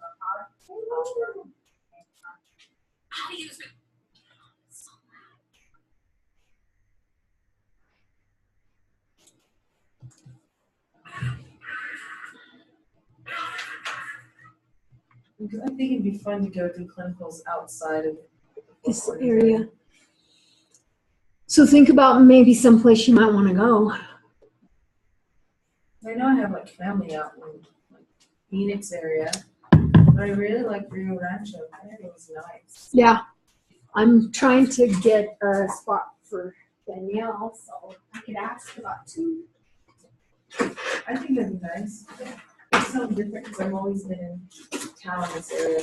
Because I think it'd be fun to go do clinicals outside of This area. So think about maybe someplace you might want to go. I know I have like family out in like Phoenix area, but I really like Rio Rancho. I think it was nice. Yeah. I'm trying to get a spot for Danielle, so I could ask about 2. I think that'd be nice. It's so different because I've always been in town in this area.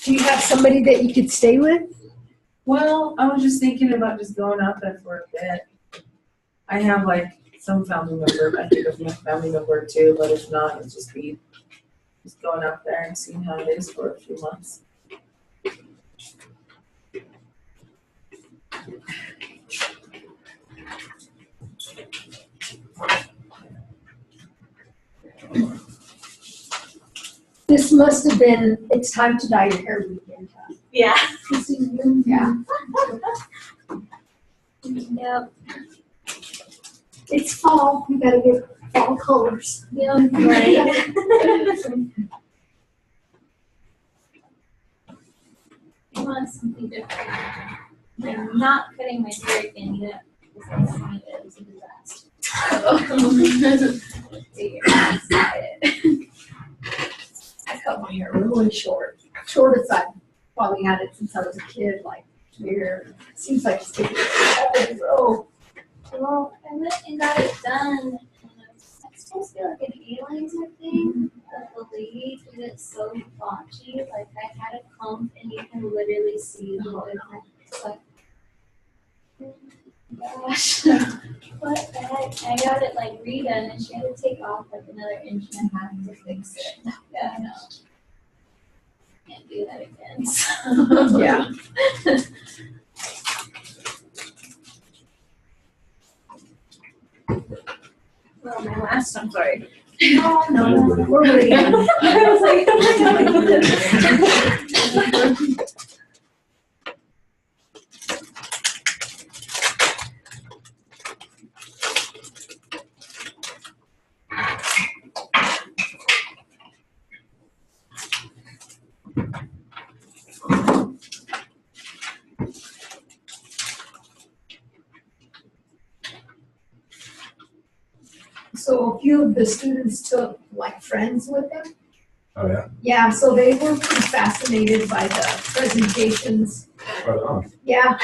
Do you have somebody that you could stay with? Well, I was just thinking about just going out there for a bit. I have like some family member, I think of my family member too, but if not, it'll just be just going out there and seeing how it is for a few months. This must have been, it's time to dye your hair weekend. Huh? Yeah. Yeah. Yep, It's fall. We gotta get fall colors. yep, right. I want something different. I'm not cutting my hair again yet, because I find it was a disaster. Figure out it. I cut my hair really short. Short as I've probably had it since I was a kid, like here. Seems like it's taking all the way to grow. Well, I went and got it done, and it's supposed to be like an A-laser thing, but the lady did it so blotchy, like I had a clump and you can literally see the difference. Like, gosh, what the heck? I got it like redone and she had to take off like another 1.5 inches to fix it. Yeah, no. Can't do that again. So. Yeah. Well, my last, I'm sorry. No, we're waiting. I was like, oh my God. So a few of the students took like friends with them. Oh, yeah? Yeah, so they were pretty fascinated by the presentations. Right on. Yeah,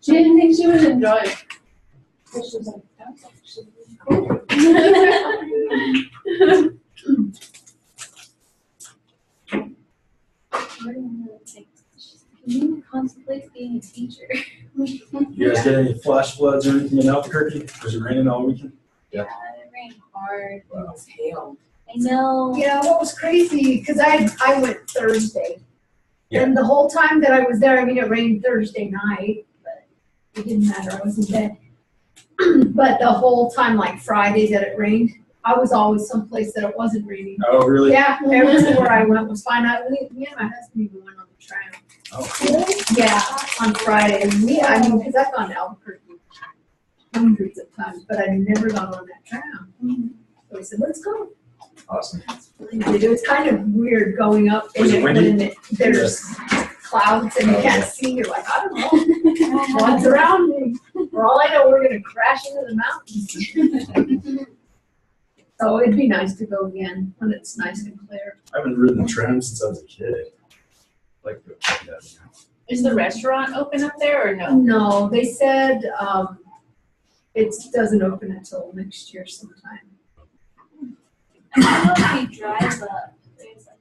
She didn't think she would enjoy it. But she was like, that's actually really cool. Can you contemplate being a teacher? You guys get any flash floods or anything in Albuquerque? Was it raining all weekend? Yeah, it rained hard. Wow. It's hail. I know. yeah, what was crazy, because I went Thursday. Yeah. And the whole time that I was there, I mean, it rained Thursday night, but it didn't matter, I was in bed. But the whole time, like Friday that it rained, I was always someplace that it wasn't raining. Oh, really? Yeah, everywhere I went was fine. Me and my husband even went on the tram. Oh, Yeah, on Friday. I mean, because I've gone to Albuquerque hundreds of times, but I've never gone on that tram. So we said, let's go. awesome. It was kind of weird going up Was it windy? when there's clouds and you can't see. You're like, I don't know what's around me. For all I know, we're gonna crash into the mountains. So it'd be nice to go again when it's nice and clear. I haven't ridden the tram since I was a kid. Like, yeah. Is the restaurant open up there or no? No, they said, it doesn't open until next year sometime. I don't know if you drive up, there's like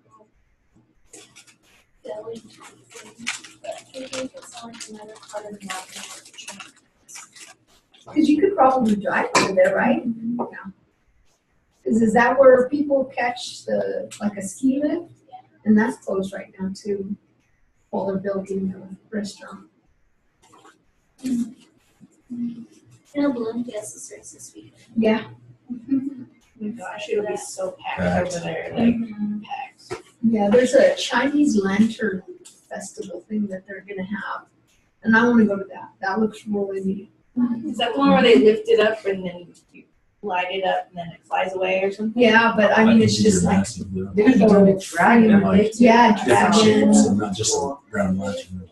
a deli type thing, but I think it's on another part of the mountain. Cause you could probably drive over there, right? Yeah. Is that where people catch like a ski lift? And that's closed right now too, while they're building the restaurant. I know Balloon Fiesta starts this week. Yeah. Oh my gosh, it'll be so packed Packed. over there, like packed. Yeah, there's a Chinese lantern festival thing that they're gonna have. And I wanna go to that. That looks really neat. Is that the one where they lift it up and then you light it up and then it flies away or something? Yeah, but I mean, it's think these just are like, massive, yeah. They're gonna do a dragon. Like, yeah, different dragon. shapes and not just a round lantern.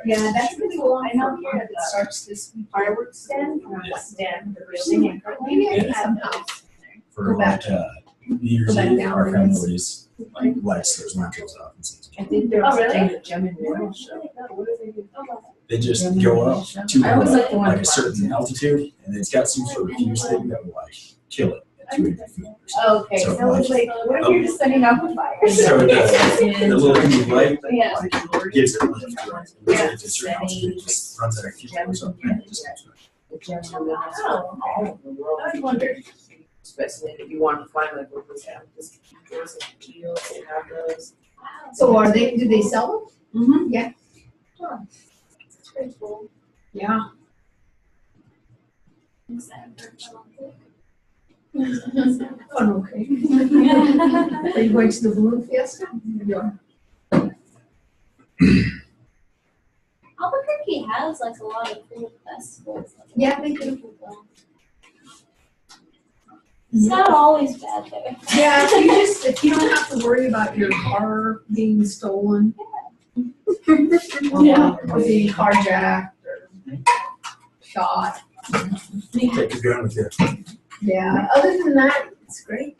Yeah, that's really cool. I know here here at it the starts this week. Fireworks stand? Stand, the building. Maybe I can Yeah. somehow. For Go back. like, New Year's Go back Eve, down our there. family always like lights those lanterns off and stuff. I think there Oh, was really? a gem in there. They just go up to I always like the one like a at certain altitude, and it's got some sort of fuse thing that will like kill it at 200 feet. Okay, So, so it's like, what if you're just setting off a fire? So the little thing of light Yeah. like gives it lift. Right? It's a certain altitude, it just runs at a few or something. And it just comes back. The gems are really Oh, all over the world. I wondered. Especially if you want to find like what was out, this cathedrals and deals, they have those. So do they sell them? Mm-hmm. Yeah. It's pretty cool. Yeah. Is that virtual? Oh, okay. Are you going to the balloon fiesta? Yeah. Albuquerque has like a lot of cool festivals. Yeah, they do. It's not always bad there. Yeah, if you don't have to worry about your car being stolen. Yeah. Or being carjacked or shot. Take your gun with you. Yeah, other than that, it's great.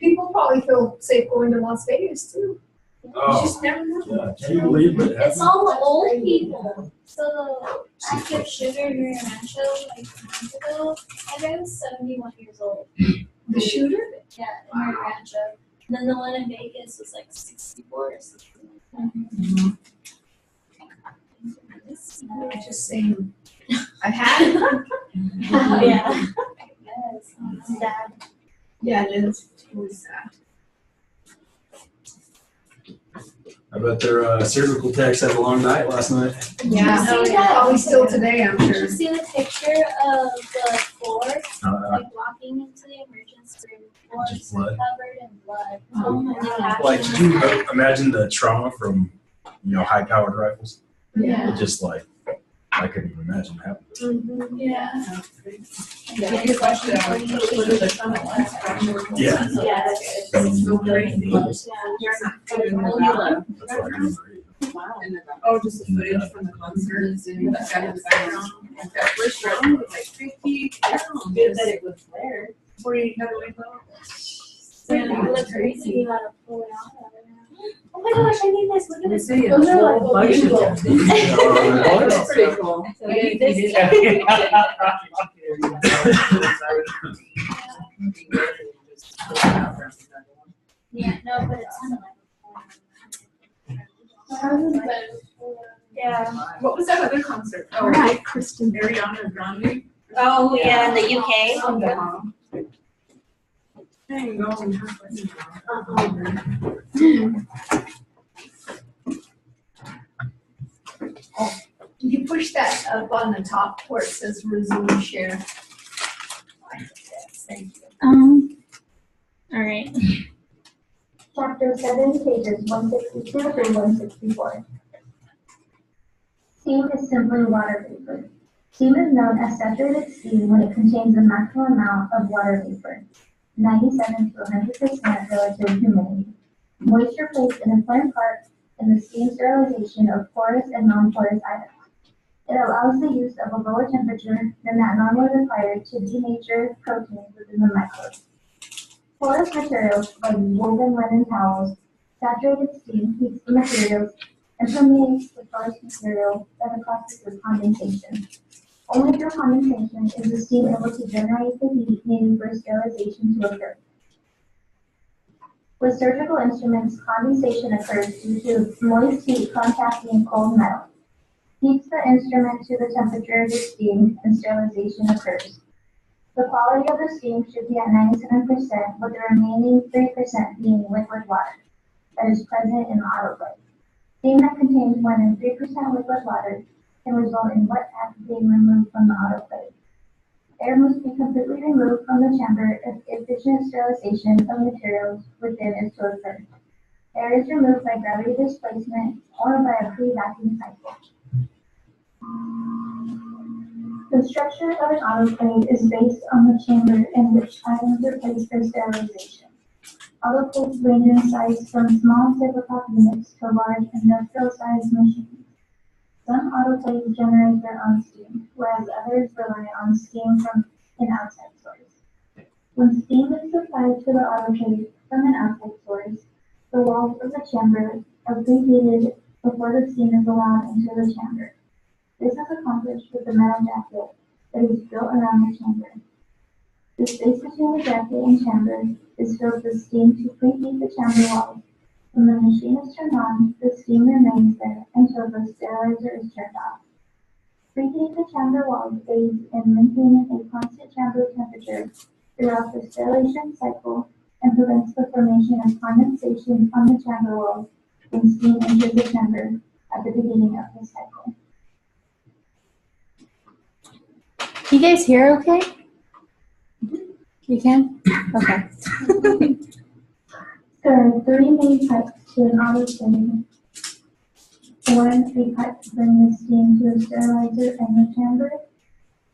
People probably feel safe going to Las Vegas too. You Oh, just never know. yeah. Can you believe it? It's all the old people. So active shooter in Rio Rancho like 2 months ago, that guy was 71 years old. The shooter? Yeah, in Rio Rancho. And then the one in Vegas was like 64 or something. I'm just saying, I've had it. Yeah. Yes, it's sad. Yeah, it is. It's really sad. I bet their surgical techs had a long night last night. Yeah, Oh, yeah. probably still today, I'm Did you sure. see the picture of the floor, like walking into the emergency room, floor Just is blood. covered in blood? Oh my God. Like, can you imagine the trauma from, high-powered rifles? Yeah. It just like, I couldn't even imagine happening. Yeah. Give you a question, what are the tunnel lines? Yeah. Yeah. It's so great. That's what I remember. Oh, just the footage from the concert and that guy in the background. That first round was like 50 pounds. Good that it was there. Before you got away from It looks crazy. You gotta pull it out of it now. Oh my gosh, I need this. Look at this. See, Those are like a bunch of little- them. That's pretty cool. So I need this. Yeah, no, but it's kind of like. Yeah. What was that other concert? Oh, Right, Kristen. Ariana Grande. Oh, yeah, in the UK. Dang, going halfway. You push that up on the top where it says resume share. Thank you. All right. Chapter 7, pages 162 through 164. Steam is simply water vapor. Steam is known as saturated steam when it contains the maximum amount of water vapor, 97 to 100% relative humidity. Moisture plays an important part in the steam sterilization of porous and non-porous items. It allows the use of a lower temperature than that normally required to denature proteins within the microbes. Porous materials like woven linen towels, saturated steam heats the materials and permeates the porous material by the process of condensation. Only through condensation is the steam able to generate the heat needed for sterilization to occur. With surgical instruments, condensation occurs due to moist heat contacting cold metal. Heats the instrument to the temperature of the steam and sterilization occurs. The quality of the steam should be at 97%, with the remaining 3% being liquid water that is present in the autoclave. Steam that contains more than 3% liquid water can result in wet pack being removed from the autoclave. Air must be completely removed from the chamber if efficient sterilization of materials within is to occur. Air is removed by gravity displacement or by a pre-vacuum cycle. The structure of an autoclave is based on the chamber in which items are placed for sterilization. Autoclaves range in size from small tabletop units to large industrial-sized machines. Some autoclaves generate their own steam, whereas others rely on steam from an outside source. When steam is supplied to the autoclave from an outside source, the walls of the chamber are preheated before the steam is allowed into the chamber. This is accomplished with a metal jacket that is built around the chamber. The space between the jacket and chamber is filled with steam to preheat the chamber walls. When the machine is turned on, the steam remains there until the sterilizer is turned off. Preheating the chamber walls aids in maintaining a constant chamber temperature throughout the sterilization cycle and prevents the formation of condensation on the chamber walls when steam enters the chamber at the beginning of the cycle. You guys hear okay? You can? Okay. There are 3 main pipes to an autoclave. 1, a pipe to bring the steam to the sterilizer and the chamber.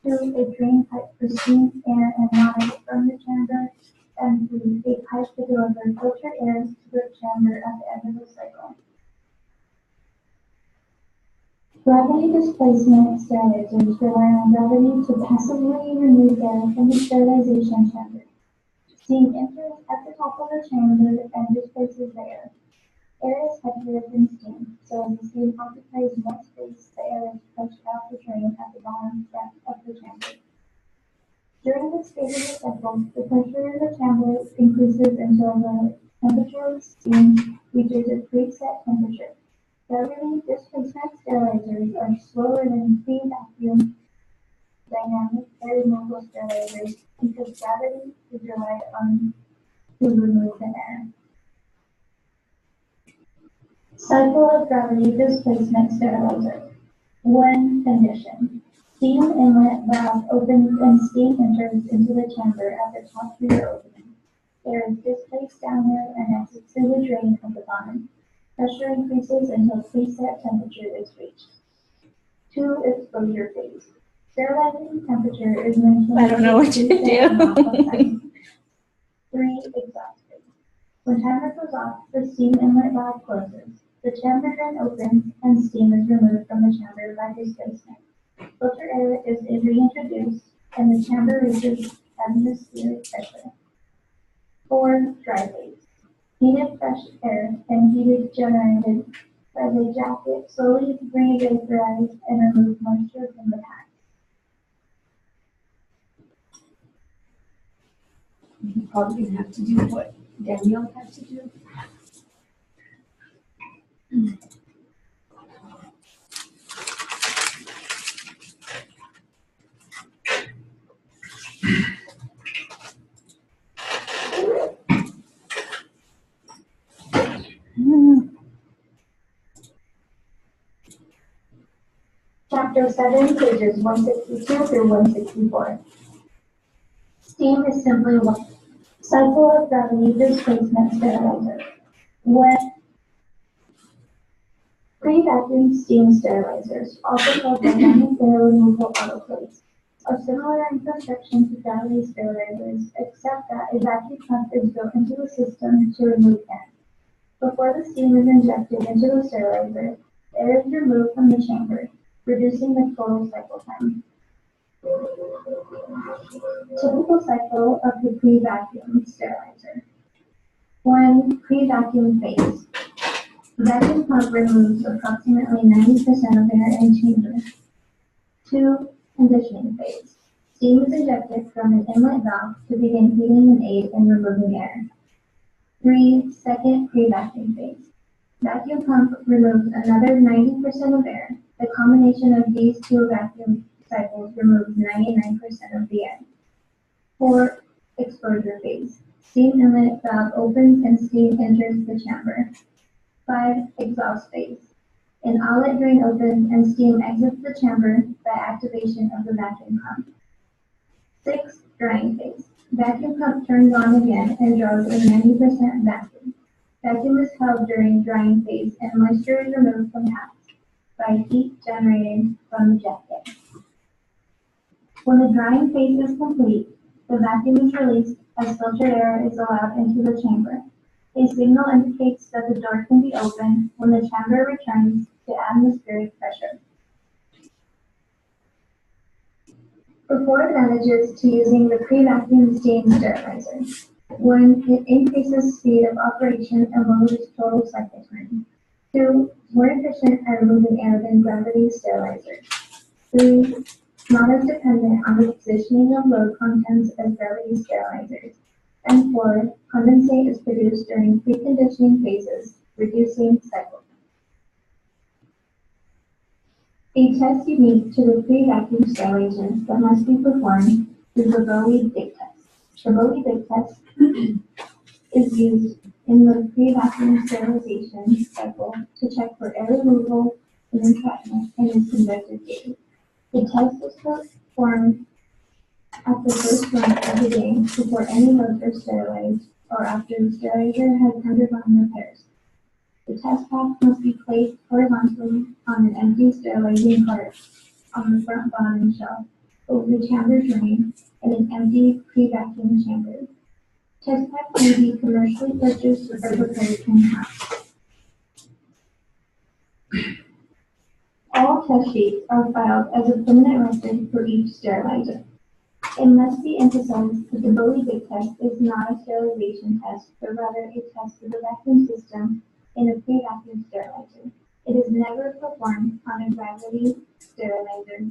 2, a drain pipe for steam, air, and water from the chamber. And 3, a pipe to deliver filtered air to the chamber at the end of the cycle. Gravity displacement sterilizers rely on gravity to passively remove air from the sterilization chamber. Steam enters at the top of the chamber and displaces the air. Air is heavier than steam, so as the steam occupies more space, the air is pushed out the drain at the bottom depth of the chamber. During this stage of the cycle, the pressure in the chamber increases until the temperature of the steam reaches a preset temperature. Gravity displacement sterilizers are slower than pre-vacuum dynamic air removal sterilizers because gravity is relied on to remove the air. Cycle of gravity displacement sterilizer. 1 condition. Steam inlet valve opens and steam enters into the chamber at the top rear opening. Air is displaced downward and exits through the drain at the bottom. Pressure increases until preset temperature is reached. 2 exposure phase. Sterilizing temperature is maintained. I don't know what to do. 3 exhaust phase. When timer goes off, the steam inlet valve closes. The chamber drain opens and steam is removed from the chamber by displacement. Filter air is reintroduced and the chamber reaches atmospheric pressure. 4. Dry phase. Heated fresh air and heated generated by the jacket slowly revaporize and remove moisture from the pack. You're probably gonna have to do what Danielle had to do. Chapter 7, pages 162 through 164. Steam is simply one cycle of gravity displacement sterilizer. When pre-vacuum steam sterilizers, also called dynamic air removal autoclaves, are similar in construction to gravity sterilizers, except that a vacuum pump is built into the system to remove air. Before the steam is injected into the sterilizer, air is removed from the chamber, reducing the total cycle time. Typical cycle of the pre-vacuum sterilizer. 1. Pre-vacuum phase. Vacuum pump removes approximately 90% of air in chamber. 2. Conditioning phase. Steam is ejected from an inlet valve to begin heating and aid in removing air. 3. Second pre-vacuum phase. Vacuum pump removes another 90% of air. The combination of these two vacuum cycles removes 99% of the air. 4. Exposure phase. Steam inlet valve opens and steam enters the chamber. 5. Exhaust phase. An outlet drain opens and steam exits the chamber by activation of the vacuum pump. 6. Drying phase. Vacuum pump turns on again and draws a 90% vacuum. Vacuum is held during drying phase and moisture is removed from packs by heat generated from the jacket. When the drying phase is complete, the vacuum is released as filtered air is allowed into the chamber. A signal indicates that the door can be opened when the chamber returns to atmospheric pressure. The 4 advantages to using the pre-vacuum steam sterilizer. 1. It increases speed of operation and lowers total cycle time. 2. More efficient at removing air than gravity sterilizers. 3. Not as dependent on the positioning of load contents as gravity sterilizers. And 4. Condensate is produced during preconditioning phases, reducing cycle time. A test unique to the pre-vacuum sterilizer that must be performed is the Bowie-Dick test. The Bowie-Dick test is used in the pre-vacuum sterilization cycle to check for air removal and entrapment and is conducted daily. The test is performed at the first run of the day before any loads are sterilized or after the sterilizer has undergone repairs. The test pack must be placed horizontally on an empty sterilizing cart on the front bottom shelf over the chamber drain in an empty pre-vacuum chamber. Test packs may be commercially purchased or prepared in-house. All test sheets are filed as a permanent record for each sterilizer. It must be emphasized that the Bowie-Dick test is not a sterilization test, but rather a test of the vacuum system in a pre-vacuum sterilizer. It is never performed on a gravity sterilizer,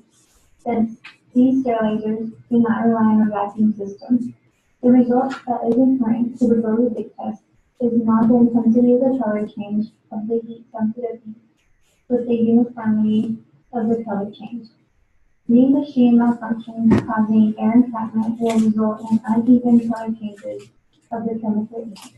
since these sterilizers do not rely on a vacuum system. The result that is occurring to the Bowie-Dick test is not the intensity of the color change of the heat-sensitive heat, but the uniformity of the color change. Lean machine malfunctions causing air entrapment will result in uneven color changes of the chemical heat.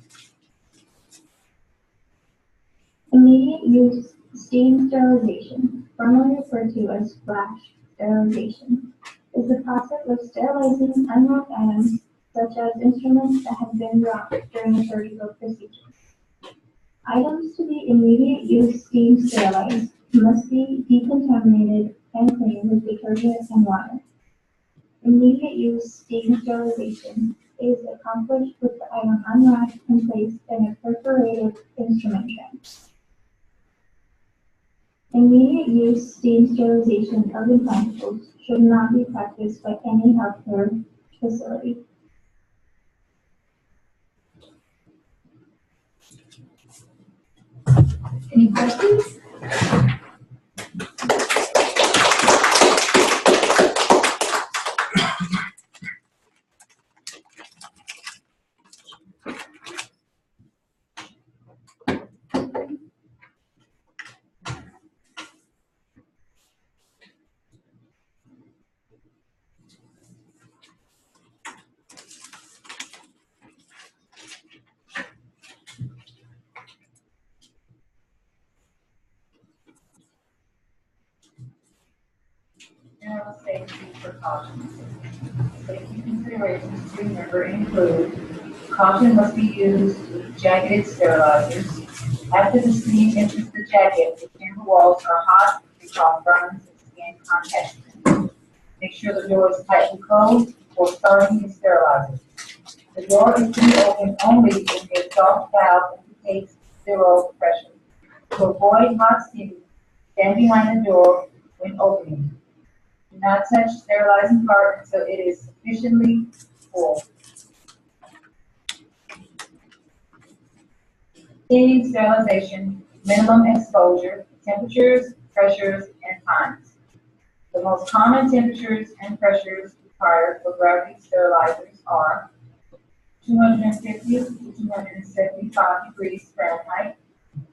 Immediate use steam sterilization, formerly referred to as flash sterilization, is the process of sterilizing unwrapped items such as instruments that have been wrapped during a surgical procedure. Items to be immediate use steam sterilized must be decontaminated and cleaned with detergent and water. Immediate use steam sterilization is accomplished with the item unwrapped and placed in a perforated instrument tray. Immediate use steam sterilization of implantables should not be practiced by any healthcare facility. Any questions? General safety precautions. Safety considerations to remember include caution must be used with jacketed sterilizers. After the steam enters the jacket, the chamber walls are hot and cause burns and skin contact. Make sure the door is tightly closed before starting the sterilizer. The door is to be opened only when the exhaust valve indicates zero pressure. To avoid hot steam, stand behind the door when opening. Do not touch sterilizing part until it is sufficiently full. Steam sterilization, minimum exposure, temperatures, pressures, and times. The most common temperatures and pressures required for gravity sterilizers are 250 to 275 degrees Fahrenheit,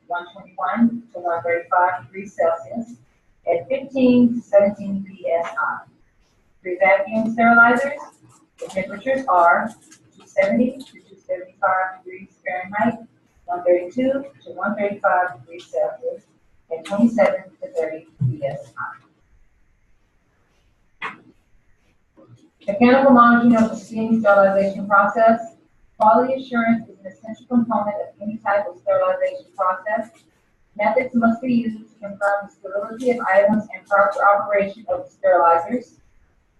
121 to 135 degrees Celsius, at 15 to 17 psi. For vacuum sterilizers, the temperatures are 270 to 275 degrees Fahrenheit, 132 to 135 degrees Celsius, and 27 to 30 psi. Mechanical monitoring of the steam sterilization process. Quality assurance is an essential component of any type of sterilization process. Methods must be used to confirm the sterility of items and proper operation of the sterilizers.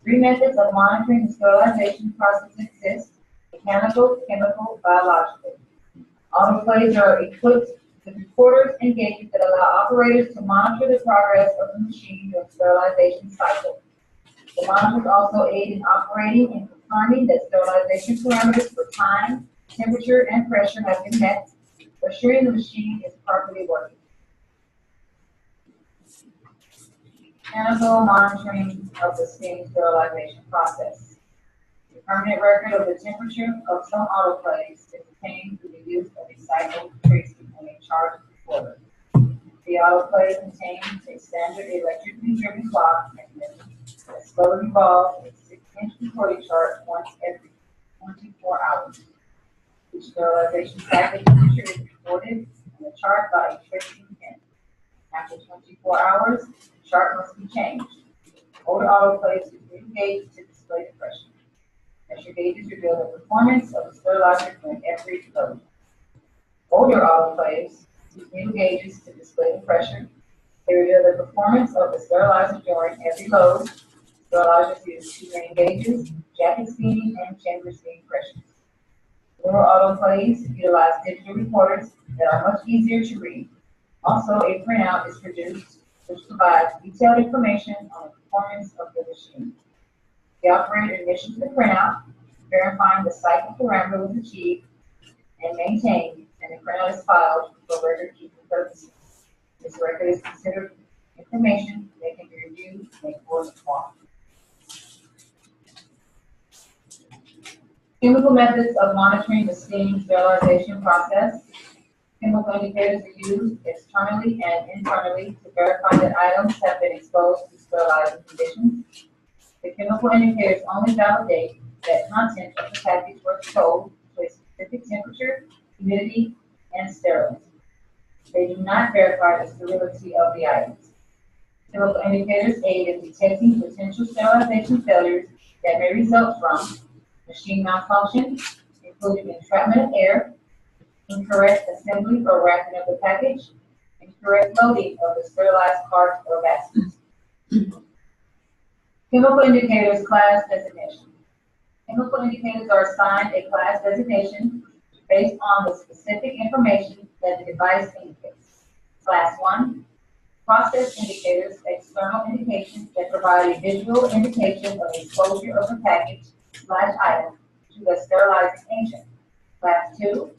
3 methods of monitoring the sterilization process exist: mechanical, chemical, biological. Autoclaves are equipped with recorders and gauges that allow operators to monitor the progress of the machine during the sterilization cycle. The monitors also aid in operating and confirming that sterilization parameters for time, temperature, and pressure have been met, assuring the machine is properly working. Mechanical monitoring of the steam sterilization process. The permanent record of the temperature of some autoclaves is obtained through the use of a cycle tracer and a charge recorder. The autoclave contains a standard electrically driven clock mechanism that slowly revolves a 6-inch recording chart once every 24 hours. Each sterilization cycle temperature is recorded and the chart by a tracing pin. After 24 hours, the chart must be changed. Older autoclaves use new gauges to display the pressure. Pressure gauges reveal the performance of the sterilizer during every load. Older autoclaves use new gauges to display the pressure. They reveal the performance of the sterilizer during every load. Sterilizers use 2 main gauges, jacket steam, and chamber steam pressures. Newer autoclaves utilize digital recorders that are much easier to read. Also, a printout is produced which provides detailed information on the performance of the machine. The operator initials the printout, verifying the cycle parameter was achieved and maintained, and the printout is filed for record-keeping purposes. This record is considered information that can be reviewed and a course of law. Chemical methods of monitoring the steam sterilization process. Chemical indicators are used externally and internally to verify that items have been exposed to sterilizing conditions. The chemical indicators only validate that content of the package was exposed to a specific temperature, humidity, and sterility. They do not verify the sterility of the items. Chemical indicators aid in detecting potential sterilization failures that may result from machine malfunction, including entrapment of air, incorrect assembly or wrapping of the package, incorrect loading of the sterilized parts or baskets. Chemical indicators class designation. Chemical indicators are assigned a class designation based on the specific information that the device indicates. Class 1, Process indicators, external indications that provide a visual indication of exposure of the package/item to the sterilizing agent. Class 2,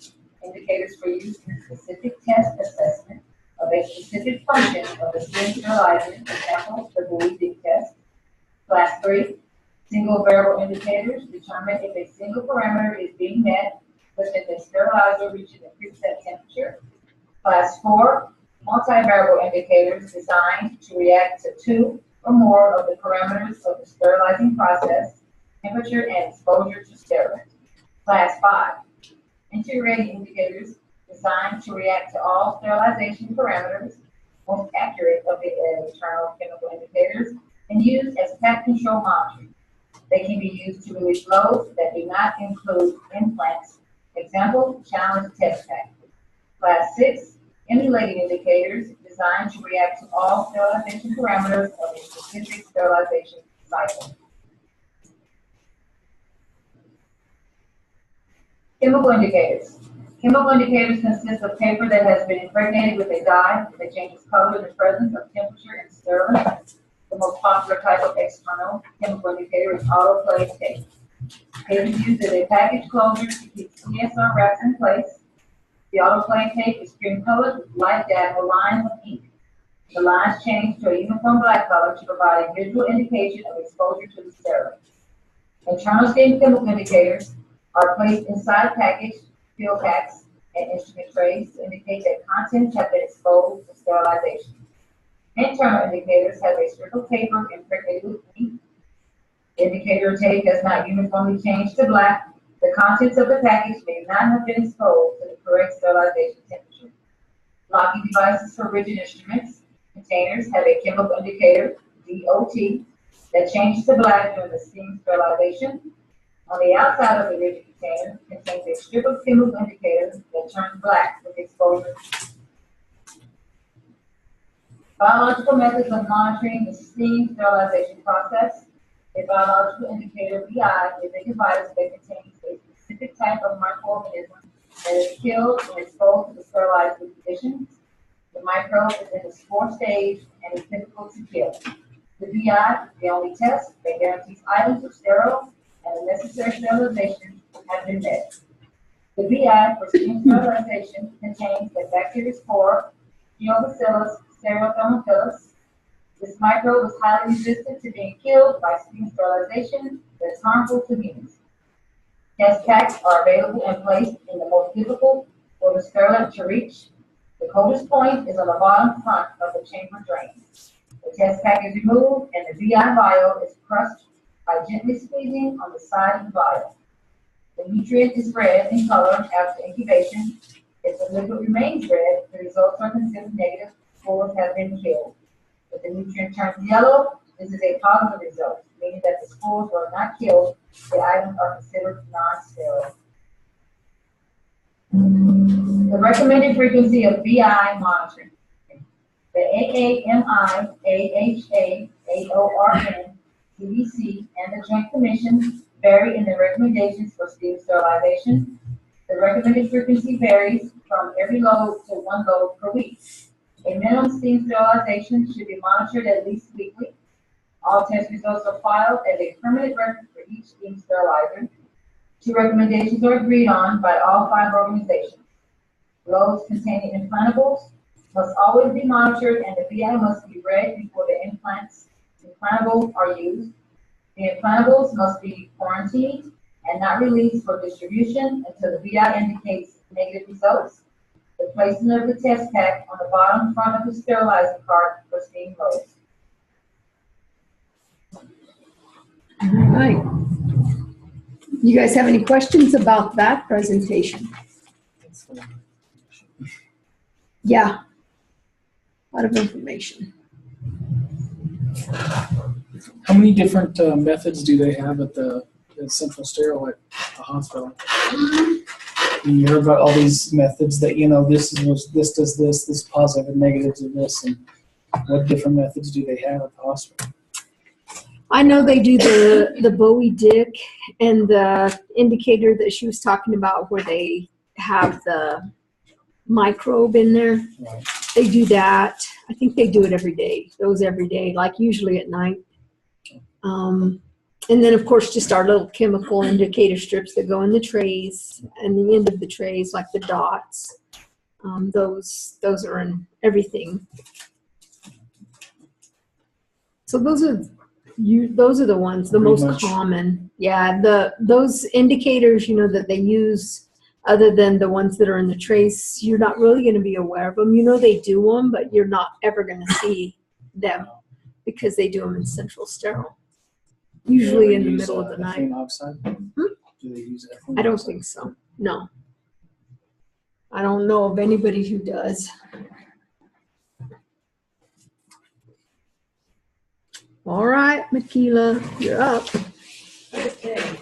indicators for use in specific test assessment of a specific function of the steam sterilizer, for example, the Bowie-Dick test. Class 3, single variable indicators determine if a single parameter is being met within the sterilizer reaching a preset temperature. Class 4, multivariable indicators designed to react to 2 or more of the parameters of the sterilizing process, temperature and exposure to sterilant. Class 5, integrating indicators designed to react to all sterilization parameters, most accurate of the internal chemical indicators, and used as pack control monitoring. They can be used to release loads that do not include implants. Example, challenge test pack. Class 6, emulating indicators designed to react to all sterilization parameters of a specific sterilization cycle. Chemical indicators. Chemical indicators consist of paper that has been impregnated with a dye that changes color in the presence of temperature and sterilant. The most popular type of external chemical indicator is autoclave tape. Tape is used as a package closure to keep CSR wraps in place. The autoclave tape is cream colored with light diagonal lines of ink. The lines change to a uniform black color to provide a visual indication of exposure to the sterilant. Internal steam chemical indicators are placed inside package, fill packs, and instrument trays to indicate that contents have been exposed to sterilization. Internal indicators have a strip of paper impregnated with ink. The indicator tape has not uniformly changed to black. The contents of the package may not have been exposed to the correct sterilization temperature. Locking devices for rigid instruments. Containers have a chemical indicator, DOT, that changes to black during the steam sterilization. On the outside of the rigid container contains a strip of chemical indicator that turns black with exposure. Biological methods of monitoring the steam sterilization process. A biological indicator, BI, is a device that contains a specific type of microorganism that is killed when exposed to the sterilizing conditions. The microbe is in the spore stage and is difficult to kill. The BI is the only test that guarantees items are sterile and the necessary sterilization have been met. The BI for steam sterilization contains the Bacteriospora, Geobacillus stereothermophilus. This microbe is highly resistant to being killed by steam sterilization that's harmful to humans. Test packs are available and placed in the most difficult for the sterilant to reach. The coldest point is on the bottom front of the chamber drain. The test pack is removed and the BI vial is crushed by gently squeezing on the side of the vial. The nutrient is red in color after incubation. If the liquid remains red, the results are considered negative. Spores have been killed. If the nutrient turns yellow, this is a positive result, meaning that the spores were not killed. The items are considered non-sterile. The recommended frequency of BI monitoring. The AAMI, AHA, AORN, CDC, and the Joint Commission vary in the recommendations for steam sterilization. The recommended frequency varies from every load to 1 load per week. A minimum steam sterilization should be monitored at least weekly. All test results are filed as a permanent record for each steam sterilizer. 2 recommendations are agreed on by all 5 organizations. Loads containing implantables must always be monitored and the BI must be read before the implantables are used. The implantables must be quarantined and not released for distribution until the BI indicates negative results. The placement of the test pack on the bottom front of the sterilizing cart for steam loads. All right. You guys have any questions about that presentation? Yeah. A lot of information. How many different methods do they have at the central sterile at the hospital? You hear about all these methods that, this does this positive and negatives of this, and what different methods do they have at the hospital? I know they do the Bowie-Dick and the indicator that she was talking about where they have the microbe in there. Right. They do that. I think they do it every day, those every day, like usually at night. And then, of course, just our little chemical indicator strips that go in the trays and the end of the trays, like the dots. Those are in everything. So those are the ones, the Pretty most much. common. Yeah, those indicators, that they use, other than the ones that are in the trays, you're not really going to be aware of them. They do them, but you're not ever going to see them because they do them in central sterile. Usually in the middle of the night. Ethylene oxide? Do they use ethylene I don't oxide? think so. No. I don't know of anybody who does. All right, Makila, you're up. Okay.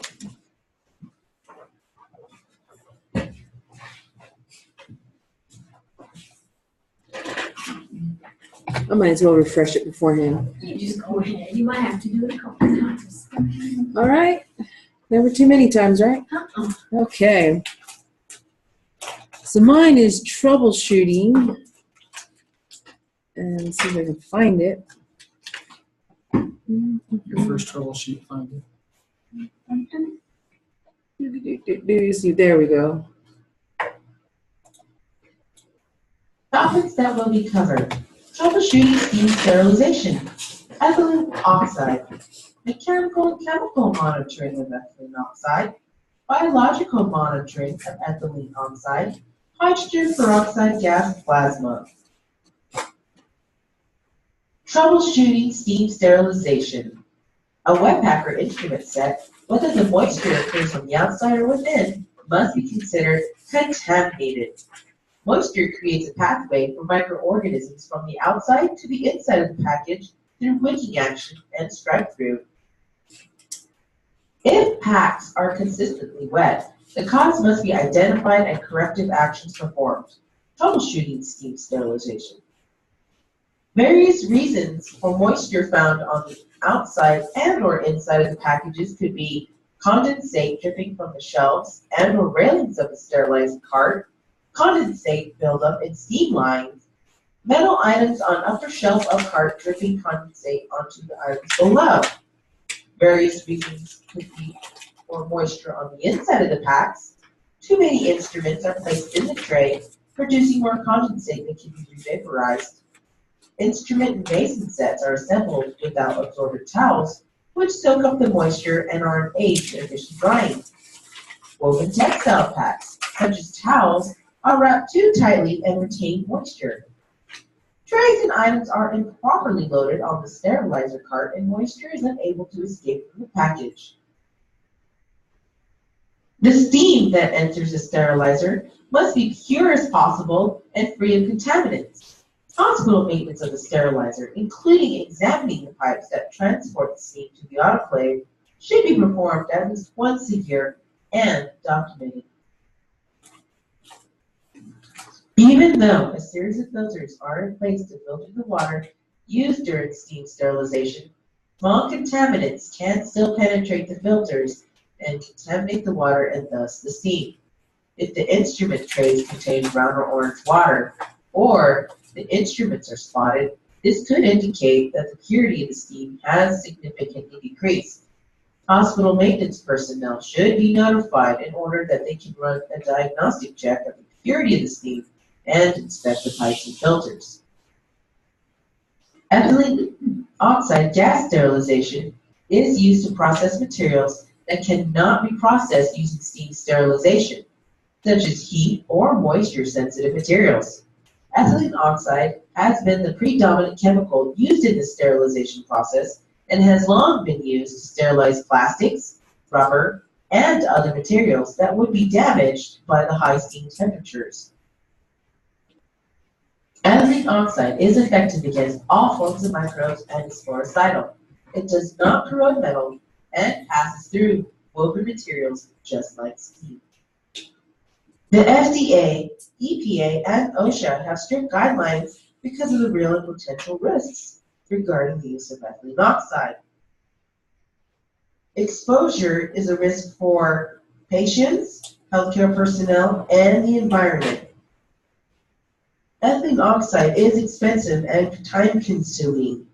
I might as well refresh it beforehand. You just go ahead. You might have to do it a couple times. All right. Never too many times, right? Okay. So mine is troubleshooting. And see if I can find it. Your first troubleshoot find it. There we go. Topics that will be covered: troubleshooting steam sterilization, ethylene oxide, mechanical and chemical monitoring of ethylene oxide, biological monitoring of ethylene oxide, hydrogen peroxide gas plasma. Troubleshooting steam sterilization. A wet packer instrument set, whether the moisture occurs from the outside or within, must be considered contaminated. Moisture creates a pathway for microorganisms from the outside to the inside of the package through wicking action and strike-through. If packs are consistently wet, the cause must be identified and corrective actions performed. Troubleshooting steam sterilization. Various reasons for moisture found on the outside and or inside of the packages could be condensate dripping from the shelves and or railings of the sterilized cart, condensate buildup in steam lines, metal items on upper shelf of cart dripping condensate onto the items below. Various reasons could be for moisture on the inside of the packs. Too many instruments are placed in the tray, producing more condensate that can be revaporized. Instrument and basin sets are assembled without absorbent towels, which soak up the moisture and are an aid to efficient drying. Woven textile packs, such as towels, are wrapped too tightly and retain moisture. Trays and items are improperly loaded on the sterilizer cart and moisture is unable to escape from the package. The steam that enters the sterilizer must be pure as possible and free of contaminants. Hospital maintenance of the sterilizer, including examining the pipes that transport the steam to the autoclave, should be performed at least once a year and documented. Even though a series of filters are in place to filter the water used during steam sterilization, small contaminants can still penetrate the filters and contaminate the water and thus the steam. If the instrument trays contain brown or orange water, or the instruments are spotted, this could indicate that the purity of the steam has significantly decreased. Hospital maintenance personnel should be notified in order that they can run a diagnostic check of the purity of the steam and inspect the pipes and filters. Ethylene oxide gas sterilization is used to process materials that cannot be processed using steam sterilization, such as heat or moisture-sensitive materials. Ethylene oxide has been the predominant chemical used in the sterilization process and has long been used to sterilize plastics, rubber, and other materials that would be damaged by the high steam temperatures. Ethylene oxide is effective against all forms of microbes and is sporicidal. It does not corrode metal and passes through woven materials just like steam. The FDA, EPA, and OSHA have strict guidelines because of the real and potential risks regarding the use of ethylene oxide. Exposure is a risk for patients, healthcare personnel, and the environment. Ethylene oxide is expensive and time-consuming.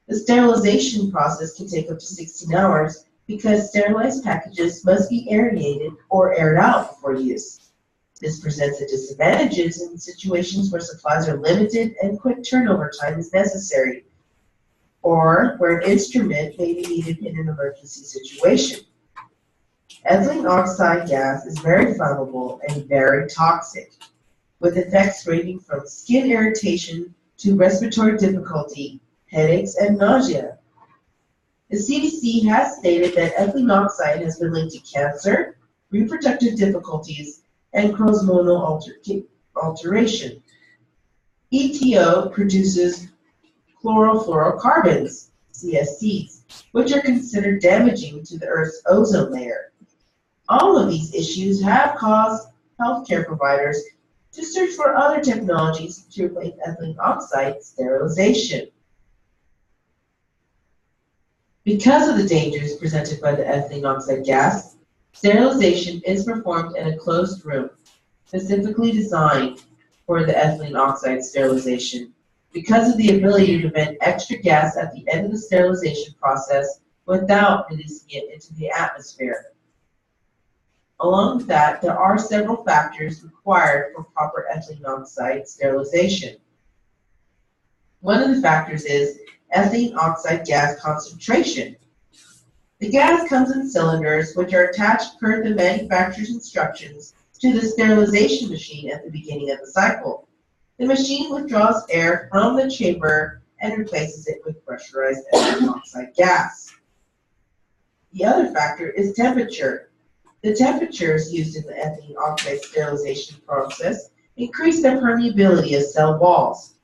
The sterilization process can take up to 16 hours because sterilized packages must be aerated or aired out before use. This presents a disadvantage in situations where supplies are limited and quick turnover time is necessary, or where an instrument may be needed in an emergency situation. Ethylene oxide gas is very flammable and very toxic, with effects ranging from skin irritation to respiratory difficulty, headaches, and nausea. The CDC has stated that ethylene oxide has been linked to cancer, reproductive difficulties, and chromosomal alteration. ETO produces chlorofluorocarbons, CFCs, which are considered damaging to the Earth's ozone layer. All of these issues have caused healthcare providers to search for other technologies to replace ethylene oxide sterilization. Because of the dangers presented by the ethylene oxide gas, sterilization is performed in a closed room, specifically designed for the ethylene oxide sterilization, because of the ability to vent extra gas at the end of the sterilization process without releasing it into the atmosphere. Along with that, there are several factors required for proper ethylene oxide sterilization. One of the factors is ethylene oxide gas concentration. The gas comes in cylinders which are attached per the manufacturer's instructions to the sterilization machine at the beginning of the cycle. The machine withdraws air from the chamber and replaces it with pressurized ethylene oxide gas. The other factor is temperature. The temperatures used in the ethylene oxide sterilization process increase the permeability of cell walls.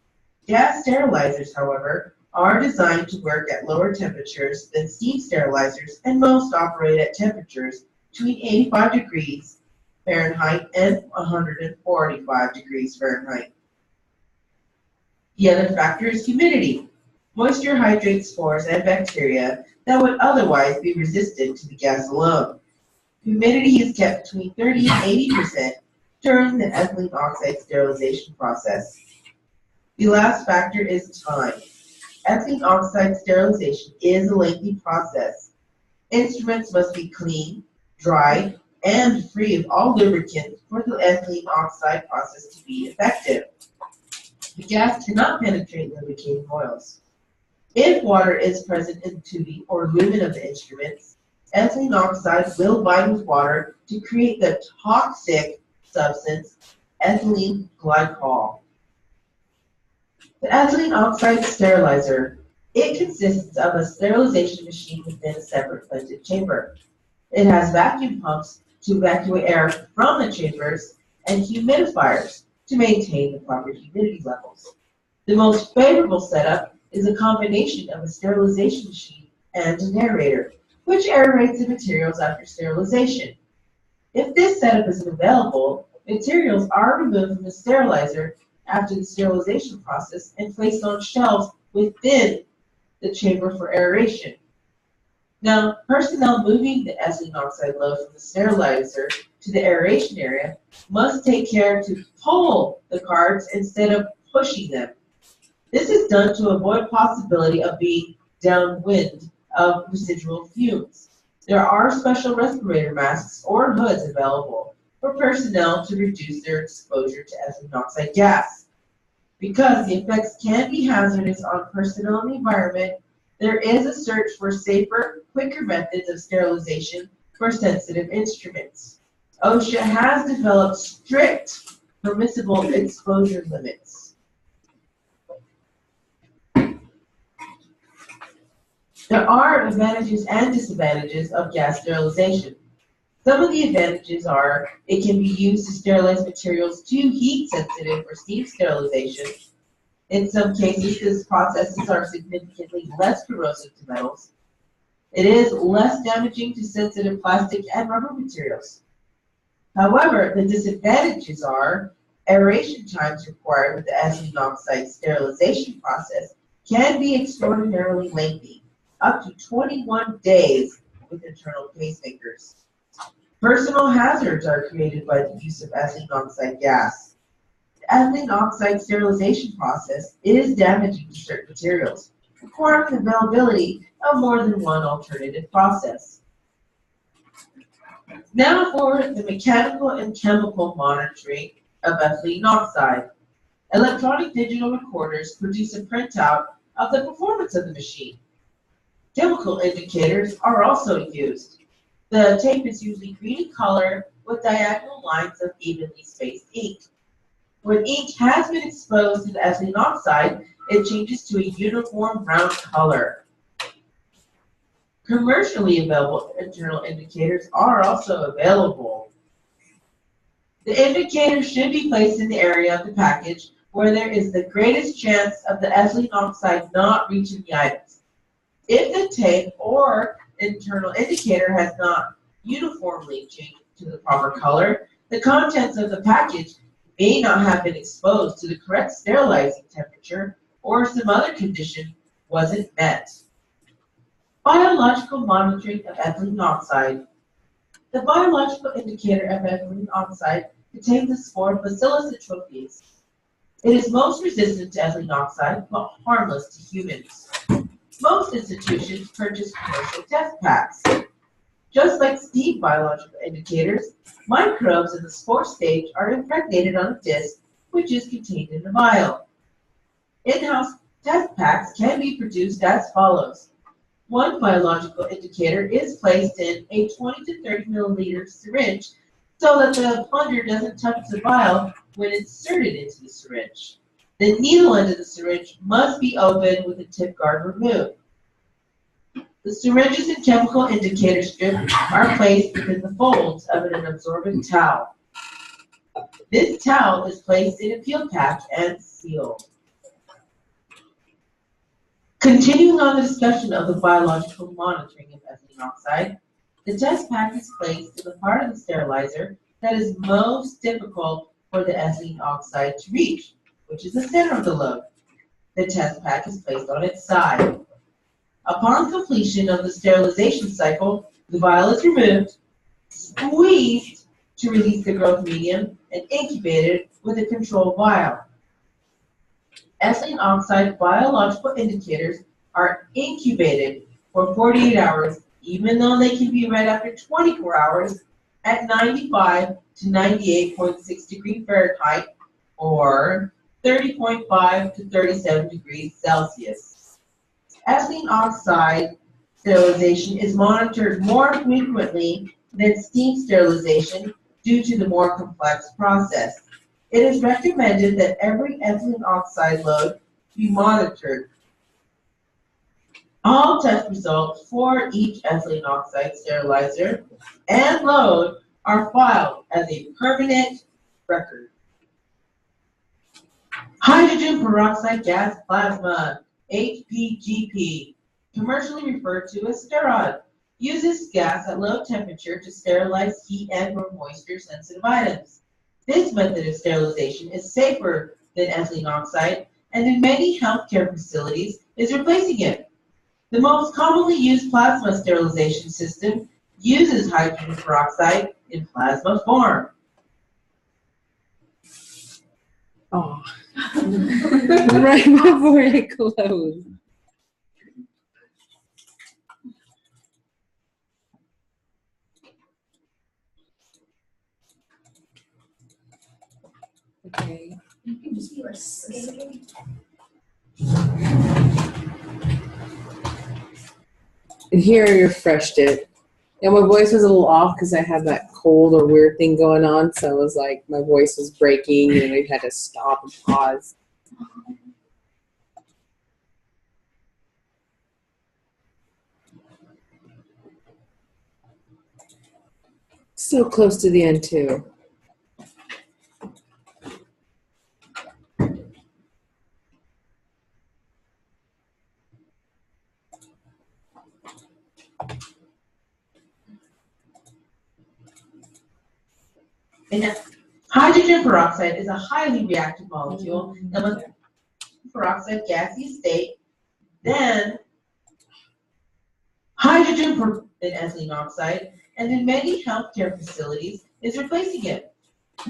Gas sterilizers, however, are designed to work at lower temperatures than steam sterilizers, and most operate at temperatures between 85 degrees Fahrenheit and 145 degrees Fahrenheit. The other factor is humidity. Moisture hydrates spores and bacteria that would otherwise be resistant to the gas alone. Humidity is kept between 30 and 80% during the ethylene oxide sterilization process. The last factor is time. Ethylene oxide sterilization is a lengthy process. Instruments must be clean, dry, and free of all lubricant for the ethylene oxide process to be effective. The gas cannot penetrate lubricating oils. If water is present in the tubing or lumen of the instruments, ethylene oxide will bind with water to create the toxic substance ethylene glycol. The ethylene oxide sterilizer, it consists of a sterilization machine within a separate vented chamber. It has vacuum pumps to evacuate air from the chambers and humidifiers to maintain the proper humidity levels. The most favorable setup is a combination of a sterilization machine and an aerator, which aerates the materials after sterilization. If this setup isn't available, materials are removed from the sterilizer after the sterilization process and placed on shelves within the chamber for aeration. Now, personnel moving the ethylene oxide load from the sterilizer to the aeration area must take care to pull the carts instead of pushing them. This is done to avoid possibility of being downwind of residual fumes. There are special respirator masks or hoods available for personnel to reduce their exposure to ethylene oxide gas. Because the effects can be hazardous on personnel and the environment, there is a search for safer, quicker methods of sterilization for sensitive instruments. OSHA has developed strict permissible exposure limits. There are advantages and disadvantages of gas sterilization. Some of the advantages are it can be used to sterilize materials too heat sensitive for steam sterilization. In some cases, these processes are significantly less corrosive to metals. It is less damaging to sensitive plastic and rubber materials. However, the disadvantages are aeration times required with the ethylene oxide sterilization process can be extraordinarily lengthy, up to 21 days with internal pacemakers. Personal hazards are created by the use of ethylene oxide gas. The ethylene oxide sterilization process is damaging to certain materials, requiring the availability of more than one alternative process. Now for the mechanical and chemical monitoring of ethylene oxide. Electronic digital recorders produce a printout of the performance of the machine. Chemical indicators are also used. The tape is usually green in color with diagonal lines of evenly spaced ink. When ink has been exposed to the ethylene oxide, it changes to a uniform brown color. Commercially available internal indicators are also available. The indicator should be placed in the area of the package where there is the greatest chance of the ethylene oxide not reaching the items. If the tape or internal indicator has not uniformly changed to the proper color, the contents of the package may not have been exposed to the correct sterilizing temperature, or some other condition wasn't met. Biological monitoring of ethylene oxide. The biological indicator of ethylene oxide contains the spore Bacillus atrophius. It is most resistant to ethylene oxide, but harmless to humans. Most institutions purchase commercial test packs. Just like steam biological indicators, microbes in the spore stage are impregnated on a disc, which is contained in the vial. In-house test packs can be produced as follows. One biological indicator is placed in a 20 to 30 milliliter syringe so that the plunger doesn't touch the vial when inserted into the syringe. The needle end of the syringe must be opened with the tip guard removed. The syringes and chemical indicator strip are placed within the folds of an absorbent towel. This towel is placed in a peel pack and sealed. Continuing on the discussion of the biological monitoring of ethylene oxide, the test pack is placed in the part of the sterilizer that is most difficult for the ethylene oxide to reach, which is the center of the lobe. The test pack is placed on its side. Upon completion of the sterilization cycle, the vial is removed, squeezed to release the growth medium, and incubated with a control vial. Ethylene oxide biological indicators are incubated for 48 hours, even though they can be read after 24 hours at 95 to 98.6 degrees Fahrenheit or 30.5 to 37 degrees Celsius. Ethylene oxide sterilization is monitored more frequently than steam sterilization due to the more complex process. It is recommended that every ethylene oxide load be monitored. All test results for each ethylene oxide sterilizer and load are filed as a permanent record. Hydrogen peroxide gas plasma, HPGP, commercially referred to as Sterod, uses gas at low temperature to sterilize heat and or moisture sensitive items. This method of sterilization is safer than ethylene oxide and in many healthcare facilities is replacing it. The most commonly used plasma sterilization system uses hydrogen peroxide in plasma form. Oh. Right before it closed. Okay. You can just be skating. And here I refreshed it. And my voice was a little off because I had that cold or weird thing going on. So it was like my voice was breaking and I had to stop and pause. So close to the end too. And hydrogen peroxide is a highly reactive molecule that was peroxide gaseous state, then hydrogen in ethylene oxide, and in many healthcare facilities is replacing it.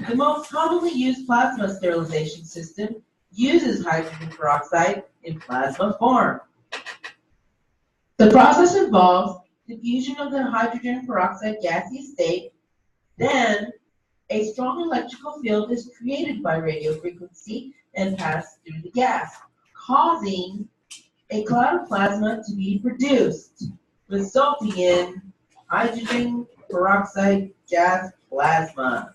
The most commonly used plasma sterilization system uses hydrogen peroxide in plasma form. The process involves diffusion of the hydrogen peroxide gaseous state, then a strong electrical field is created by radio frequency and passed through the gas, causing a cloud of plasma to be produced, resulting in hydrogen peroxide gas plasma.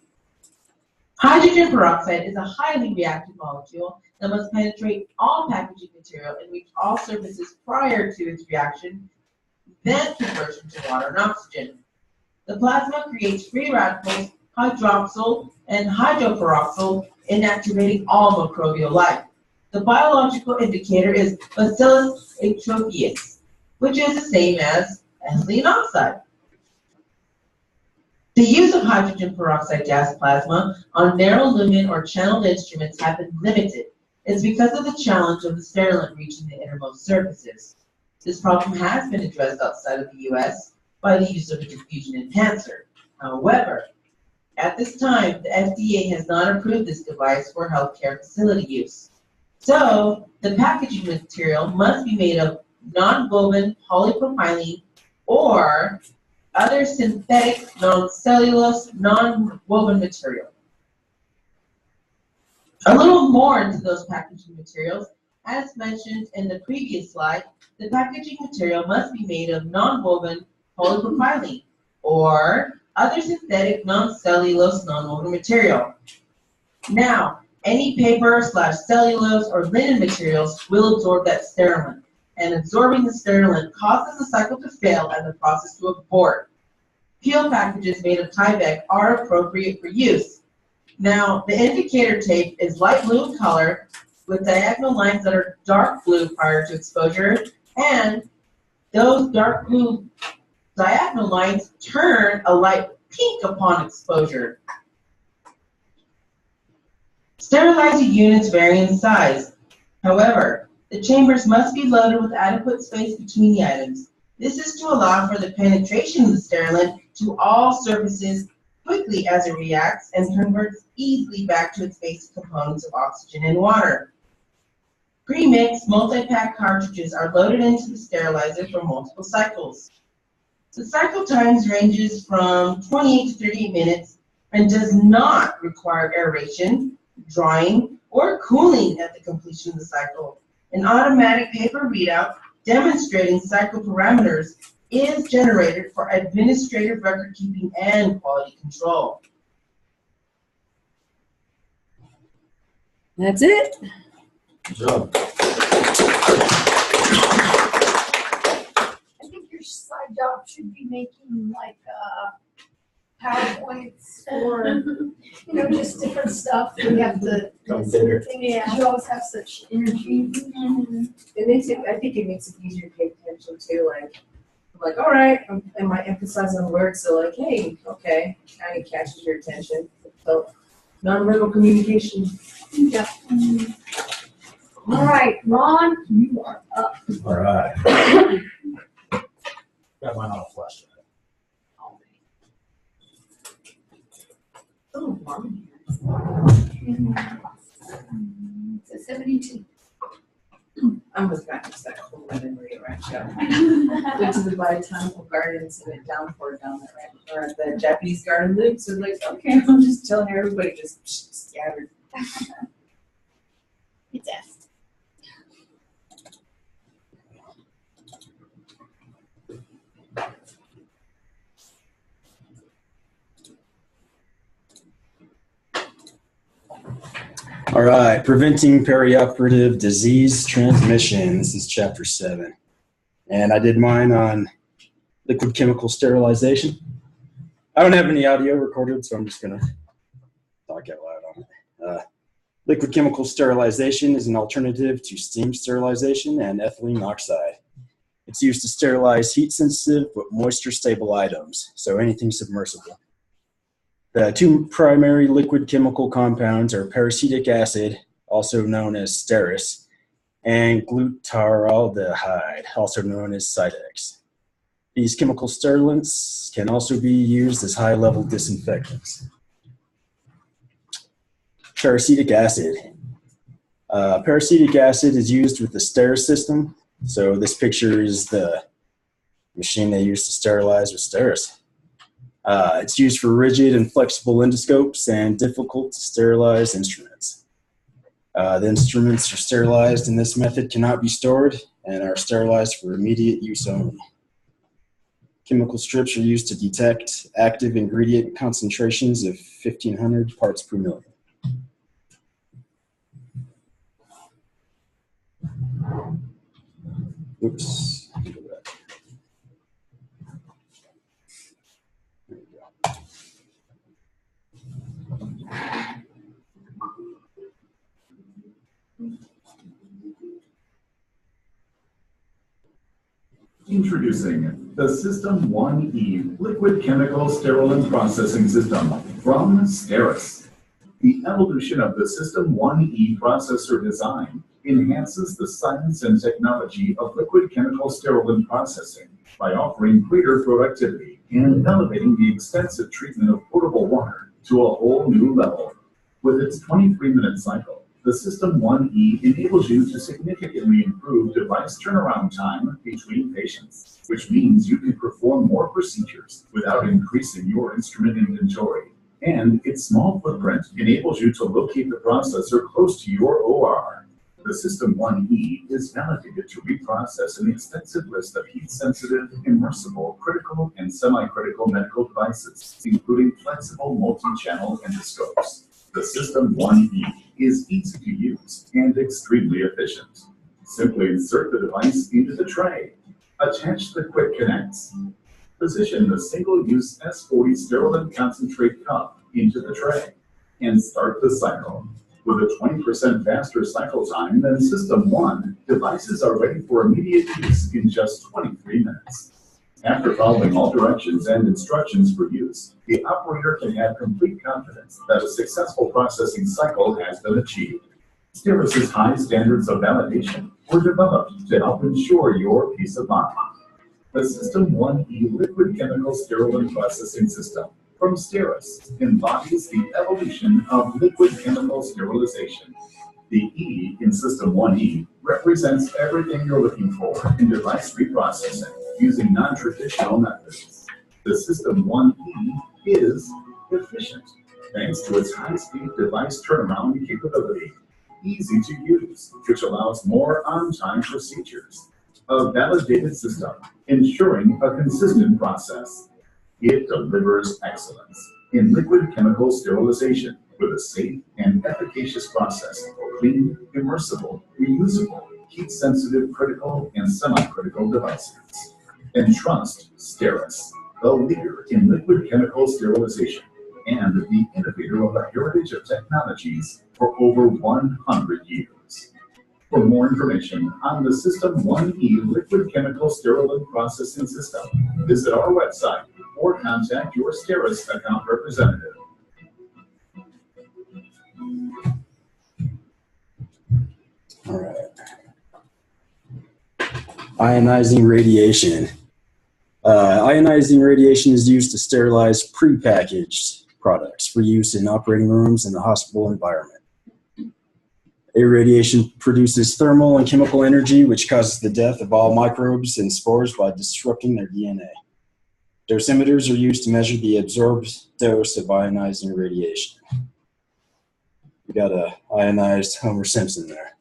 Hydrogen peroxide is a highly reactive molecule that must penetrate all packaging material and reach all surfaces prior to its reaction, then conversion to water and oxygen. The plasma creates free radicals, hydroxyl and hydroperoxyl, inactivating all microbial life. The biological indicator is Bacillus atrophus, which is the same as ethylene oxide. The use of hydrogen peroxide gas plasma on narrow lumen or channeled instruments have been limited. It's because of the challenge of the sterilant reaching the innermost surfaces. This problem has been addressed outside of the U.S. by the use of a diffusion enhancer. However, at this time, the FDA has not approved this device for healthcare facility use. So, the packaging material must be made of non-woven polypropylene or other synthetic, non-cellulose, non-woven material. A little more into those packaging materials. As mentioned in the previous slide, the packaging material must be made of non-woven polypropylene or other synthetic, non-cellulose, non-woven material. Now, any paper / cellulose or linen materials will absorb that sterilant, and absorbing the sterilant causes the cycle to fail and the process to abort. Peel packages made of Tyvek are appropriate for use. Now, the indicator tape is light blue in color with diagonal lines that are dark blue prior to exposure, and those dark blue diagonal lines turn a light pink upon exposure. Sterilizer units vary in size. However, the chambers must be loaded with adequate space between the items. This is to allow for the penetration of the sterilant to all surfaces quickly as it reacts and converts easily back to its basic components of oxygen and water. Pre-mixed multi-pack cartridges are loaded into the sterilizer for multiple cycles. The cycle times ranges from 28 to 38 minutes and does not require aeration, drying, or cooling at the completion of the cycle. An automatic paper readout demonstrating cycle parameters is generated for administrative record keeping and quality control. That's it. Good job. I think your side job should be making like PowerPoints or, just different stuff. We have the Yeah. you always have such energy. It makes it, I think it makes it easier to pay attention to, like, I'm like, all right, am I emphasizing on words? So like, hey, okay, kind of catches your attention. So nonverbal communication. Yep. All right, Ron, you are up. All right. Got mine on a flash. Oh, mom. It's a 72. I almost got just that cool memory right now. Went to the Botanical Gardens and it downpoured down that ranch, or at the Japanese garden loop. So like, okay, I'm just telling everybody just scattered. It's F. All right, preventing perioperative disease transmission. This is chapter 7. And I did mine on liquid chemical sterilization. I don't have any audio recorded, so I'm just going to talk out loud on it. Liquid chemical sterilization is an alternative to steam sterilization and ethylene oxide. It's used to sterilize heat-sensitive but moisture-stable items, so anything submersible. The two primary liquid chemical compounds are peracetic acid, also known as Steris, and glutaraldehyde, also known as Cidex. These chemical sterilants can also be used as high-level disinfectants. Peracetic acid. Peracetic acid is used with the Steris system. So this picture is the machine they use to sterilize with Steris. It's used for rigid and flexible endoscopes and difficult to sterilize instruments. The instruments are sterilized in this method cannot be stored and are sterilized for immediate use only. Chemical strips are used to detect active ingredient concentrations of 1,500 parts per million. Oops. Introducing the System 1E Liquid Chemical Sterilant Processing System from Steris. The evolution of the System 1E processor design enhances the science and technology of liquid chemical sterilant processing by offering greater productivity and elevating the extensive treatment of potable water to a whole new level. With its 23-minute cycle, the System 1E enables you to significantly improve device turnaround time between patients, which means you can perform more procedures without increasing your instrument inventory. And its small footprint enables you to locate the processor close to your OR. The System 1E is validated to reprocess an extensive list of heat-sensitive, immersible, critical, and semi-critical medical devices, including flexible multi-channel endoscopes. The System 1E is easy to use and extremely efficient. Simply insert the device into the tray. Attach the quick connects. Position the single-use S40 sterilant concentrate cup into the tray and start the cycle. With a 20% faster cycle time than System 1, devices are ready for immediate use in just 23 minutes. After following all directions and instructions for use, the operator can have complete confidence that a successful processing cycle has been achieved. Steris's high standards of validation were developed to help ensure your peace of mind. The System 1E Liquid Chemical Sterilant Processing System from Steris embodies the evolution of liquid chemical sterilization. The E in System 1E represents everything you're looking for in device reprocessing using non-traditional methods. The System 1E is efficient thanks to its high-speed device turnaround capability, easy to use, which allows more on-time procedures, a validated system ensuring a consistent process. It delivers excellence in liquid chemical sterilization with a safe and efficacious process for clean, immersible, reusable, heat-sensitive, critical, and semi-critical devices. Entrust Steris, the leader in liquid chemical sterilization and the innovator of a heritage of technologies for over 100 years. For more information on the System 1E Liquid Chemical Sterilant Processing System, visit our website or contact your Steris account representative. All right. Ionizing radiation. Ionizing radiation is used to sterilize prepackaged products for use in operating rooms in the hospital environment. Irradiation produces thermal and chemical energy, which causes the death of all microbes and spores by disrupting their DNA. Dosimeters are used to measure the absorbed dose of ionizing radiation. We got a ionized Homer Simpson there.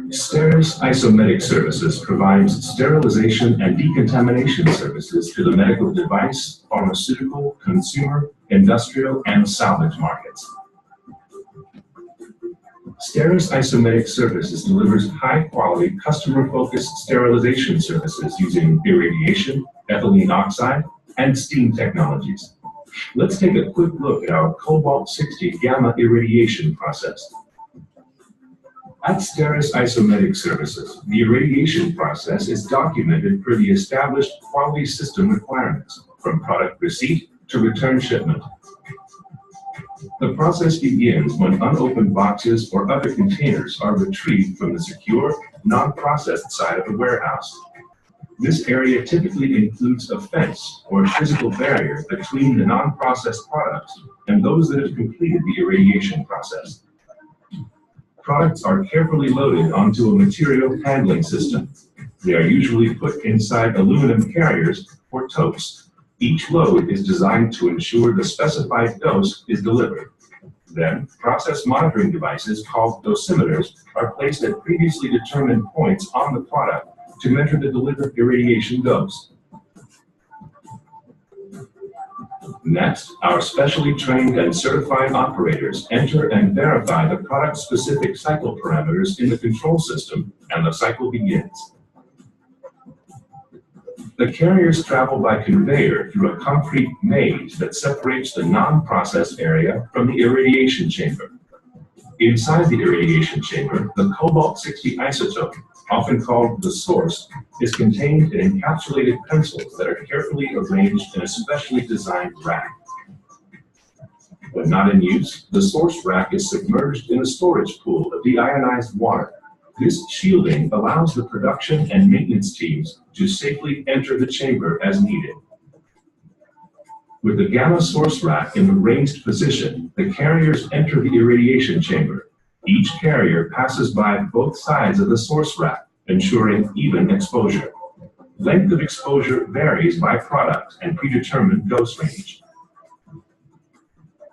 Steris Isomedic Services provides sterilization and decontamination services to the medical device, pharmaceutical, consumer, industrial, and salvage markets. Steris Isomedic Services delivers high-quality, customer-focused sterilization services using irradiation, ethylene oxide, and steam technologies. Let's take a quick look at our Cobalt-60 gamma irradiation process. At Steris Isomedic Services, the irradiation process is documented per the established quality system requirements, from product receipt to return shipment. The process begins when unopened boxes or other containers are retrieved from the secure, non-processed side of the warehouse. This area typically includes a fence or physical barrier between the non-processed products and those that have completed the irradiation process. Products are carefully loaded onto a material handling system. They are usually put inside aluminum carriers or totes. Each load is designed to ensure the specified dose is delivered. Then, process monitoring devices called dosimeters are placed at previously determined points on the product to measure the delivered irradiation dose. Next, our specially trained and certified operators enter and verify the product-specific cycle parameters in the control system, and the cycle begins. The carriers travel by conveyor through a concrete maze that separates the non-processed area from the irradiation chamber. Inside the irradiation chamber, the cobalt-60 isotope, often called the source, is contained in encapsulated pencils that are carefully arranged in a specially designed rack. When not in use, the source rack is submerged in a storage pool of deionized water. This shielding allows the production and maintenance teams to safely enter the chamber as needed. With the gamma source rack in the raised position, the carriers enter the irradiation chamber. Each carrier passes by both sides of the source rack, ensuring even exposure. Length of exposure varies by product and predetermined dose range.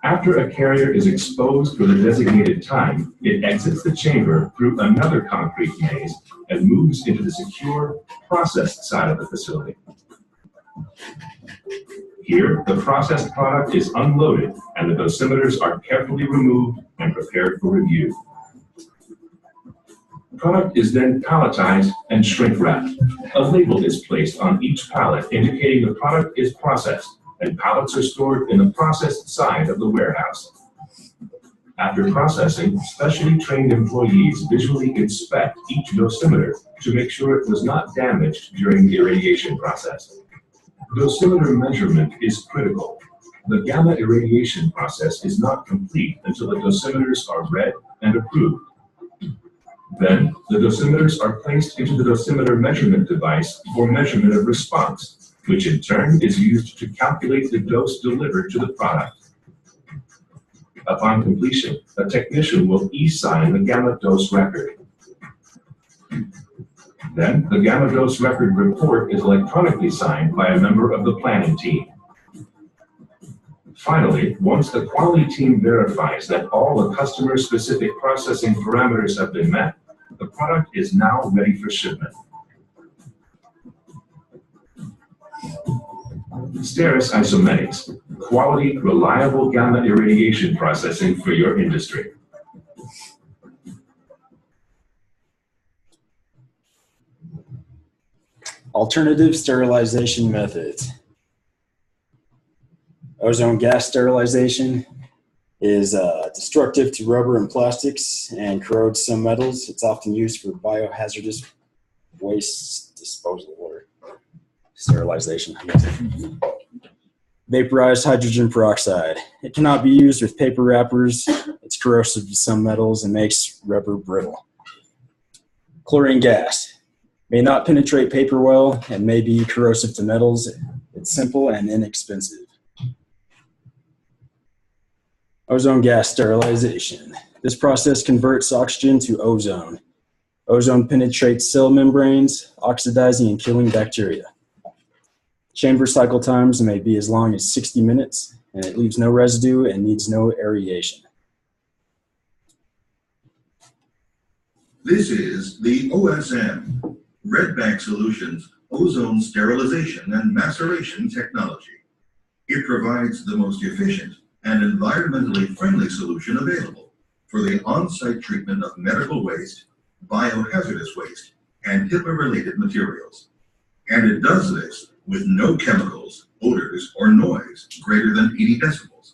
After a carrier is exposed for the designated time, it exits the chamber through another concrete maze and moves into the secure, processed side of the facility. Here, the processed product is unloaded and the dosimeters are carefully removed and prepared for review. The product is then palletized and shrink wrapped. A label is placed on each pallet indicating the product is processed, and pallets are stored in the processed side of the warehouse. After processing, specially trained employees visually inspect each dosimeter to make sure it was not damaged during the irradiation process. Dosimeter measurement is critical. The gamma irradiation process is not complete until the dosimeters are read and approved. Then, the dosimeters are placed into the dosimeter measurement device for measurement of response, which in turn is used to calculate the dose delivered to the product. Upon completion, a technician will e-sign the gamma dose record. Then, the gamma dose record report is electronically signed by a member of the planning team. Finally, once the quality team verifies that all the customer-specific processing parameters have been met, the product is now ready for shipment. STERIS Isometics, quality, reliable gamma irradiation processing for your industry. Alternative sterilization methods. Ozone gas sterilization is destructive to rubber and plastics and corrodes some metals. It's often used for biohazardous waste disposal or sterilization. Vaporized hydrogen peroxide. It cannot be used with paper wrappers. It's corrosive to some metals and makes rubber brittle. Chlorine gas. May not penetrate paper well and may be corrosive to metals. It's simple and inexpensive. Ozone gas sterilization. This process converts oxygen to ozone. Ozone penetrates cell membranes, oxidizing and killing bacteria. Chamber cycle times may be as long as 60 minutes, and it leaves no residue and needs no aeration. This is the OSM, Redback Solutions Ozone Sterilization and Maceration Technology. It provides the most efficient and environmentally friendly solution available for the on-site treatment of medical waste, biohazardous waste, and HIPAA-related materials. And it does this with no chemicals, odors, or noise greater than 80 decibels.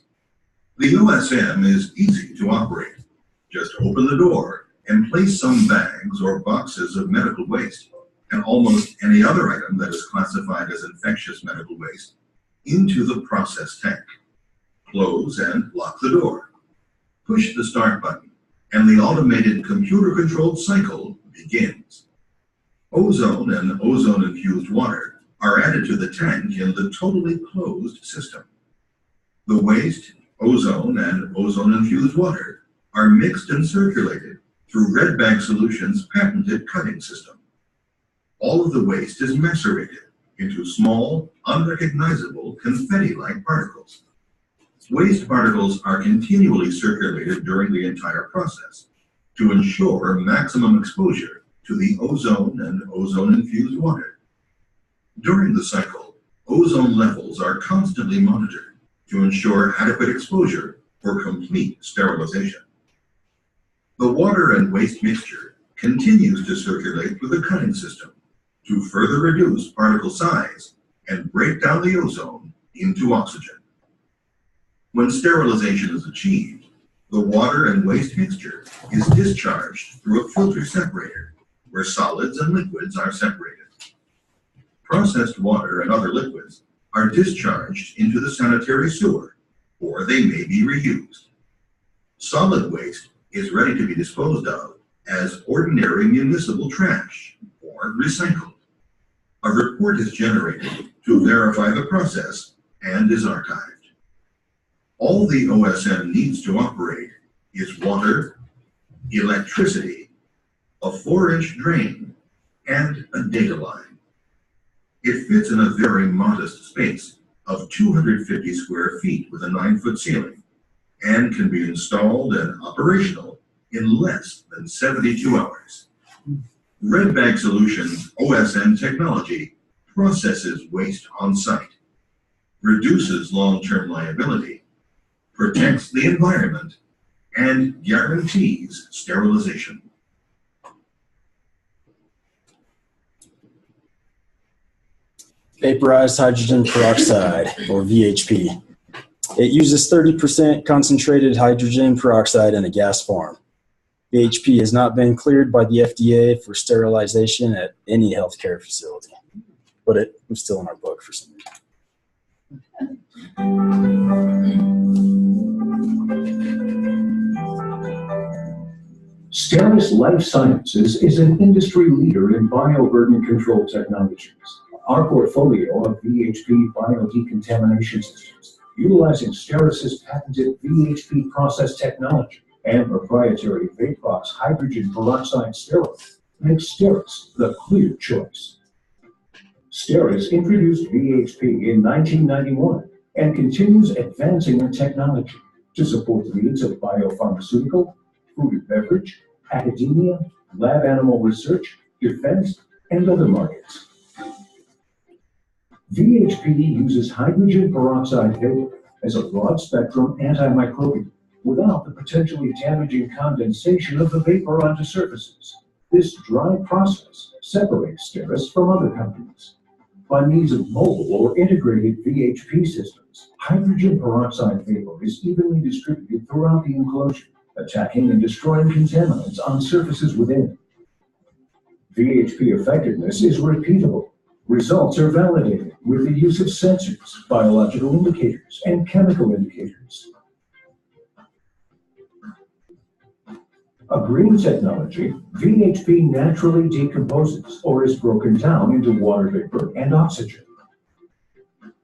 The OSM is easy to operate. Just open the door and place some bags or boxes of medical waste and almost any other item that is classified as infectious medical waste into the process tank. Close and lock the door. Push the start button, and the automated computer-controlled cycle begins. Ozone and ozone-infused water are added to the tank in the totally closed system. The waste, ozone, and ozone-infused water are mixed and circulated through Redbank Solutions' patented cutting system. All of the waste is macerated into small, unrecognizable confetti-like particles. Waste particles are continually circulated during the entire process to ensure maximum exposure to the ozone and ozone-infused water. During the cycle, ozone levels are constantly monitored to ensure adequate exposure for complete sterilization. The water and waste mixture continues to circulate through the cutting system to further reduce particle size and break down the ozone into oxygen. When sterilization is achieved, the water and waste mixture is discharged through a filter separator where solids and liquids are separated. Processed water and other liquids are discharged into the sanitary sewer, or they may be reused. Solid waste is ready to be disposed of as ordinary municipal trash or recycled. A report is generated to verify the process and is archived. All the OSM needs to operate is water, electricity, a 4-inch drain, and a data line. It fits in a very modest space of 250 square feet with a 9-foot ceiling and can be installed and operational in less than 72 hours. Redbank Solutions OSM technology processes waste on site, reduces long-term liability, protects the environment, and guarantees sterilization. Vaporized hydrogen peroxide, or VHP. It uses 30% concentrated hydrogen peroxide in a gas form. VHP has not been cleared by the FDA for sterilization at any healthcare facility, but it was still in our book for some reason. STERIS Life Sciences is an industry leader in bioburden control technologies. Our portfolio of VHP biodecontamination systems, utilizing STERIS's patented VHP process technology and proprietary Vaprox hydrogen peroxide sterile, makes STERIS the clear choice. STERIS introduced VHP in 1991 and continues advancing their technology to support the needs of biopharmaceutical, food and beverage, academia, lab animal research, defense, and other markets. VHP uses hydrogen peroxide vapor as a broad-spectrum antimicrobial without the potentially damaging condensation of the vapor onto surfaces. This dry process separates STERIS from other companies. By means of mobile or integrated VHP systems, hydrogen peroxide vapor is evenly distributed throughout the enclosure, attacking and destroying contaminants on surfaces within. VHP effectiveness is repeatable. Results are validated with the use of sensors, biological indicators, and chemical indicators. A green technology, VHP naturally decomposes or is broken down into water vapor and oxygen.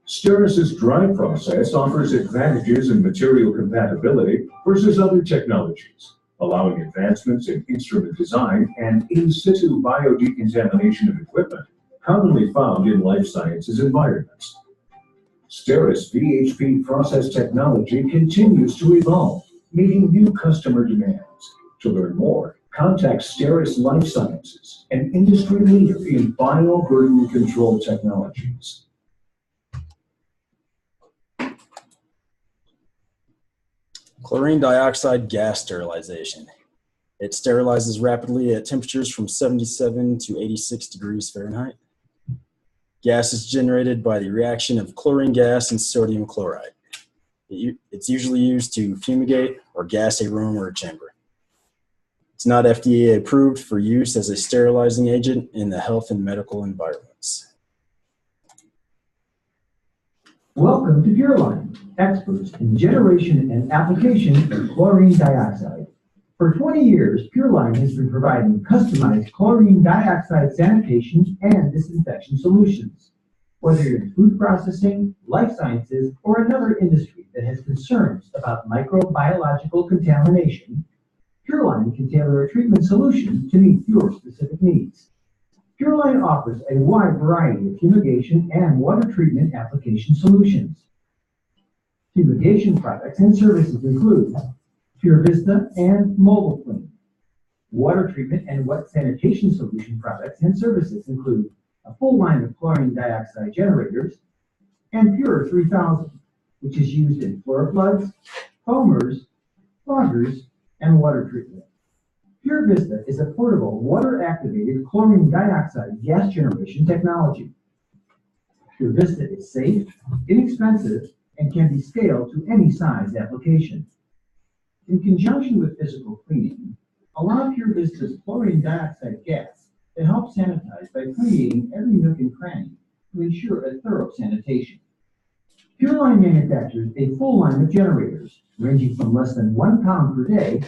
STERIS's dry process offers advantages in material compatibility versus other technologies, allowing advancements in instrument design and in situ biodecontamination of equipment commonly found in life sciences environments. STERIS VHP process technology continues to evolve, meeting new customer demands. To learn more, contact STERIS Life Sciences, an industry leader in bioburden control technologies. Chlorine dioxide gas sterilization. It sterilizes rapidly at temperatures from 77 to 86 degrees Fahrenheit. Gas is generated by the reaction of chlorine gas and sodium chloride. It's usually used to fumigate or gas a room or a chamber. It's not FDA approved for use as a sterilizing agent in the health and medical environments. Welcome to PureLine, experts in generation and application of chlorine dioxide. For 20 years, Pureline has been providing customized chlorine dioxide sanitation and disinfection solutions. Whether you're in food processing, life sciences, or another industry that has concerns about microbiological contamination, Pureline can tailor a treatment solution to meet your specific needs. Pureline offers a wide variety of fumigation and water treatment application solutions. Fumigation products and services include Pure Vista and Mobile Clean. Water treatment and wet sanitation solution products and services include a full line of chlorine dioxide generators and Pure 3000, which is used in floor floods, foamers, foggers, and water treatment. Pure Vista is a portable water-activated chlorine dioxide gas generation technology. Pure Vista is safe, inexpensive, and can be scaled to any size application. In conjunction with physical cleaning, allow Pure Vista's chlorine dioxide gas to help sanitize by permeating every nook and cranny to ensure a thorough sanitation. Pureline manufactures a full line of generators ranging from less than 1 pound per day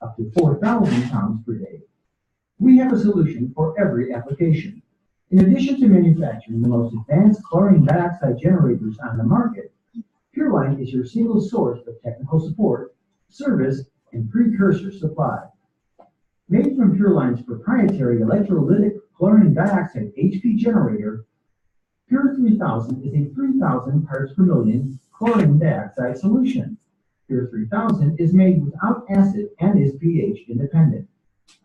up to 4,000 pounds per day. We have a solution for every application. In addition to manufacturing the most advanced chlorine dioxide generators on the market, Pureline is your single source of technical support, service, and precursor supply. Made from Pureline's proprietary electrolytic chlorine dioxide HP generator, Pure 3000 is a 3,000 parts per million chlorine dioxide solution. Pure 3000 is made without acid and is pH independent.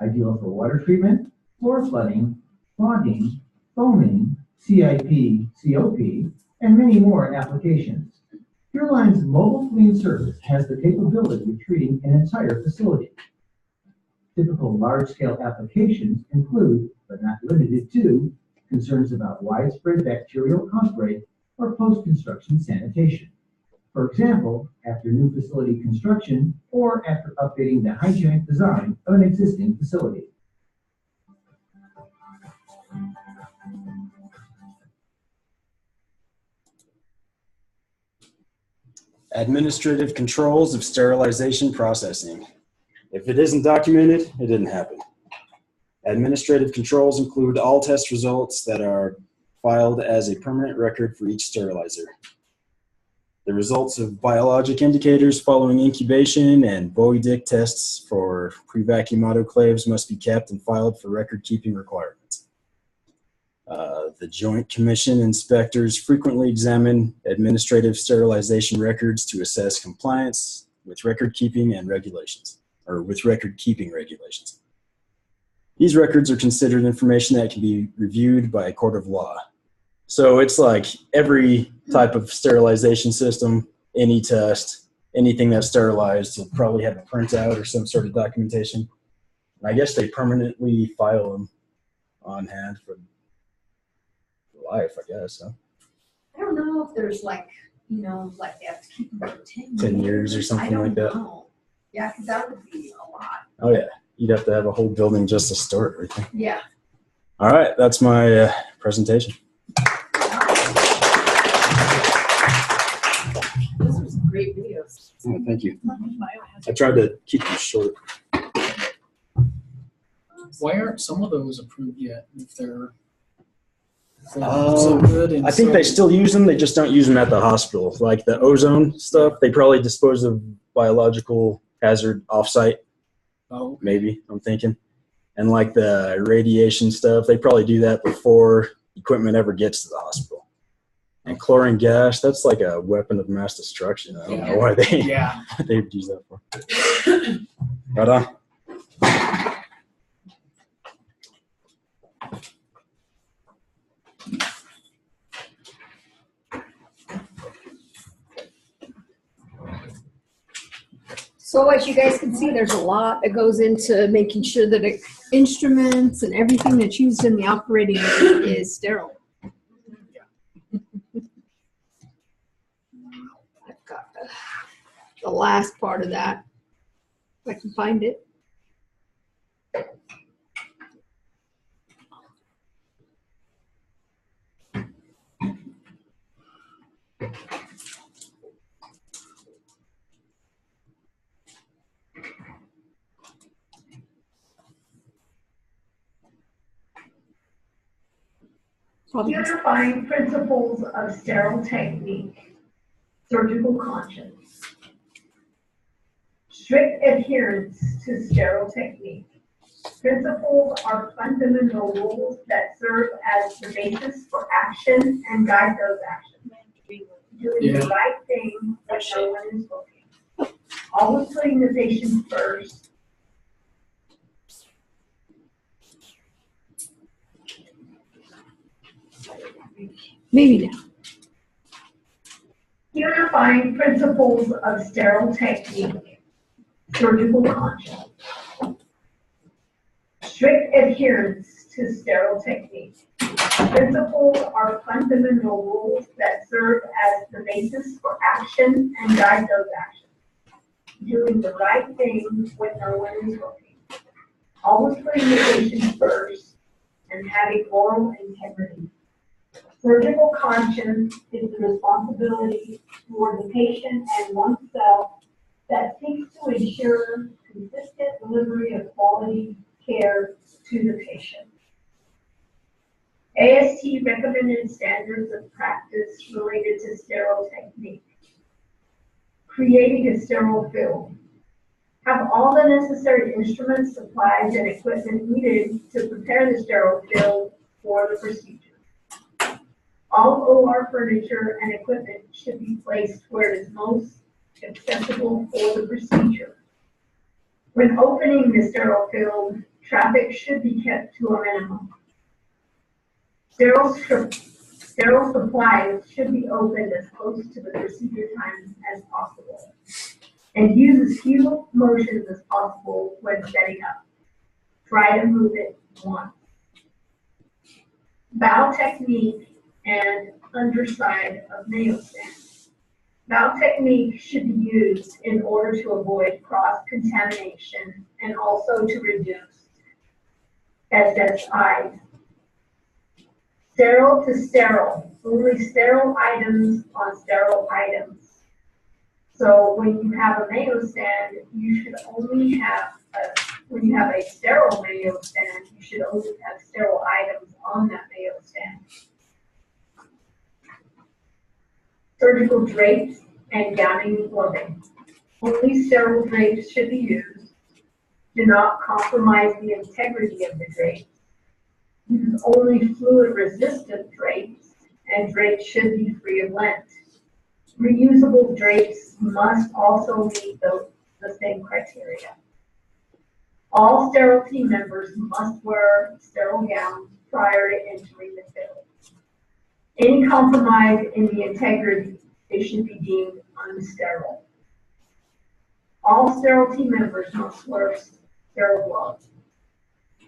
Ideal for water treatment, floor flooding, fogging, foaming, CIP, COP, and many more applications. Pureline's Mobile Clean service has the capability of treating an entire facility. Typical large-scale applications include, but not limited to, concerns about widespread bacterial outbreak or post-construction sanitation. For example, after new facility construction or after updating the hygienic design of an existing facility. Administrative controls of sterilization processing. If it isn't documented, it didn't happen. Administrative controls include all test results that are filed as a permanent record for each sterilizer. The results of biologic indicators following incubation and Bowie-Dick tests for pre-vacuum autoclaves must be kept and filed for record-keeping requirements. The Joint Commission inspectors frequently examine administrative sterilization records to assess compliance with record-keeping and regulations, or with record-keeping regulations. These records are considered information that can be reviewed by a court of law. So it's like every type of sterilization system, any test, anything that's sterilized will probably have a printout or some sort of documentation. And I guess they permanently file them on hand for life, I guess. Huh? I don't know if there's like, you know, like they have to keep them for 10 years. 10 years or something like that. Know. Yeah, because that would be a lot. Oh yeah, you'd have to have a whole building just to store everything. Yeah. All right, that's my presentation. Those are some great videos. Oh, thank you. I tried to keep them short. Why aren't some of those approved yet? If they're so good and I think so- they still use them. They just don't use them at the hospital. Like the ozone stuff, they probably dispose of biological hazard offsite. Oh, maybe I'm thinking. And like the radiation stuff, they probably do that before equipment ever gets to the hospital. And chlorine gas, that's like a weapon of mass destruction. I don't know why they'd use that for. Right on. So as you guys can see, there's a lot that goes into making sure that instruments and everything that's used in the operating room is sterile. I've got the last part of that, if I can find it. Unifying principles of sterile technique, surgical conscience. Strict adherence to sterile technique. Principles are fundamental rules that serve as the basis for action and guide those actions. Doing the right thing when no one is looking. Always putting the patient first. Maybe now. Unifying principles of sterile technique, surgical conscience. Strict adherence to sterile technique. Principles are fundamental rules that serve as the basis for action and guide those actions. Doing the right thing when no one is looking. Always putting the patient first and having moral integrity. Surgical conscience is the responsibility toward the patient and oneself that seeks to ensure consistent delivery of quality care to the patient. AST recommended standards of practice related to sterile technique. Creating a sterile field. Have all the necessary instruments, supplies, and equipment needed to prepare the sterile field for the procedure. All OR furniture and equipment should be placed where it is most accessible for the procedure. When opening the sterile field, traffic should be kept to a minimum. Sterile supplies should be opened as close to the procedure time as possible, and use as few motions as possible when setting up. Try to move it once. Bow technique and underside of Mayo stand. Bow technique should be used in order to avoid cross-contamination and also to reduce SSIs. Sterile to sterile, only sterile items on sterile items. So when you have a Mayo stand, you should only have, when you have a sterile Mayo stand, you should only have sterile items on that Mayo stand. Surgical drapes and gowning clothing. Only sterile drapes should be used. Do not compromise the integrity of the drapes. Use only fluid-resistant drapes, and drapes should be free of lint. Reusable drapes must also meet the same criteria. All sterile team members must wear sterile gowns prior to entering the field. Any compromise in the integrity, they should be deemed unsterile. All sterile team members must wear sterile gloves,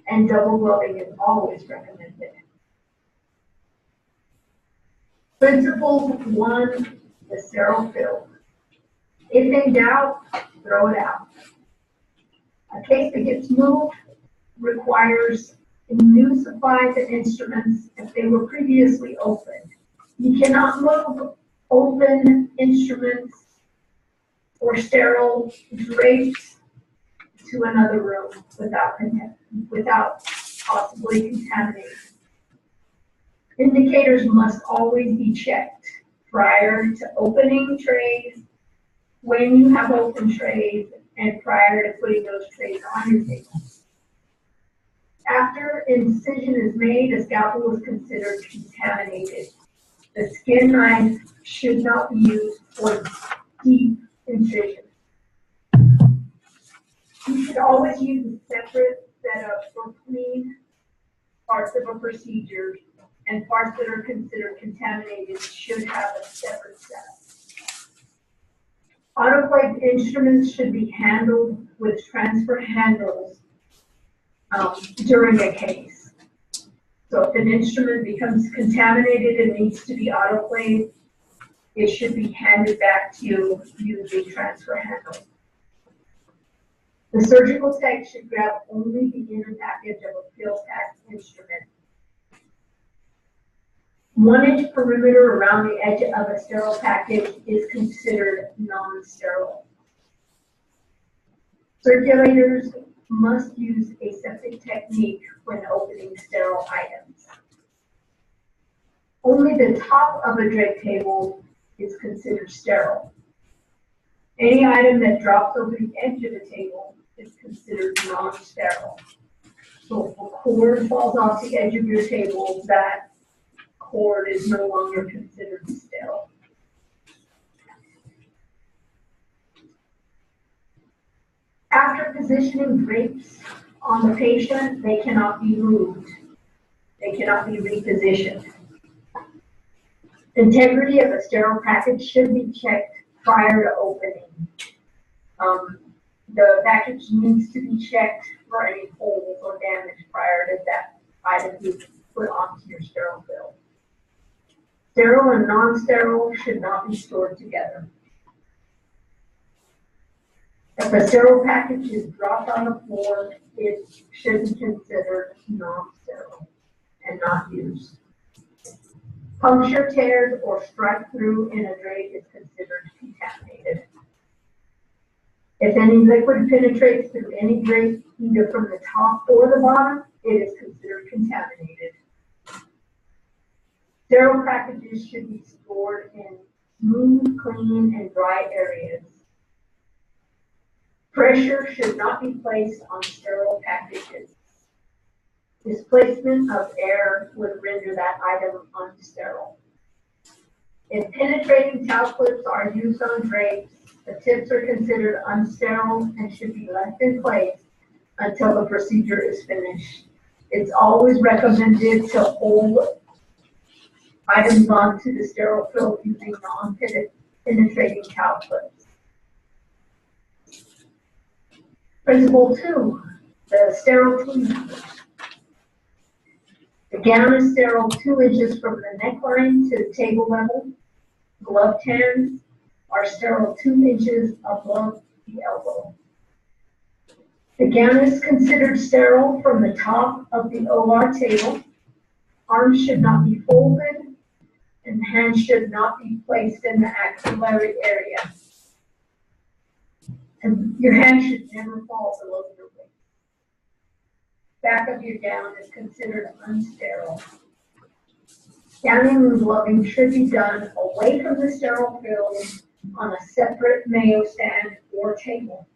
and double gloving is always recommended. Principle 1, the sterile field. If in doubt, throw it out. A case that gets moved requires new supplies and instruments if they were previously opened. You cannot move open instruments or sterile drapes to another room without possibly contaminating. Indicators must always be checked prior to opening trays, when you have open trays, and prior to putting those trays on your table. After incision is made, a scalpel is considered contaminated. The skin knife should not be used for deep incision. You should always use a separate setup for clean parts of a procedure, and parts that are considered contaminated should have a separate setup. Autoclave instruments should be handled with transfer handles during a case. So if an instrument becomes contaminated and needs to be autoclaved, it should be handed back to you using transfer handle. The surgical tech should grab only the inner package of a pill pack instrument. 1-inch perimeter around the edge of a sterile package is considered non-sterile. Circulators must use aseptic technique when opening sterile items. Only the top of a drape table is considered sterile. Any item that drops over the edge of the table is considered non-sterile. So if a cord falls off the edge of your table, that cord is no longer considered sterile. After positioning drapes on the patient, they cannot be moved. They cannot be repositioned. Integrity of a sterile package should be checked prior to opening. The package needs to be checked for any holes or damage prior to that item being put onto your sterile fill. Sterile and non-sterile should not be stored together. If a sterile package is dropped on the floor, it should be considered non-sterile and not used. Puncture, tears, or strike through in a drape is considered contaminated. If any liquid penetrates through any drape, either from the top or the bottom, it is considered contaminated. Sterile packages should be stored in smooth, clean, and dry areas. Pressure should not be placed on sterile packages. Displacement of air would render that item unsterile. If penetrating towel clips are used on drapes, the tips are considered unsterile and should be left in place until the procedure is finished. It's always recommended to hold items onto the sterile fill using non-penetrating towel clips. Principle 2, the sterile team members. The gown is sterile 2 inches from the neckline to the table level. Gloved hands are sterile 2 inches above the elbow. The gown is considered sterile from the top of the OR table. Arms should not be folded, and hands should not be placed in the axillary area. And your hand should never fall below your waist. Back of your gown is considered unsterile. Gowning and gloving should be done away from the sterile fill on a separate Mayo stand or table.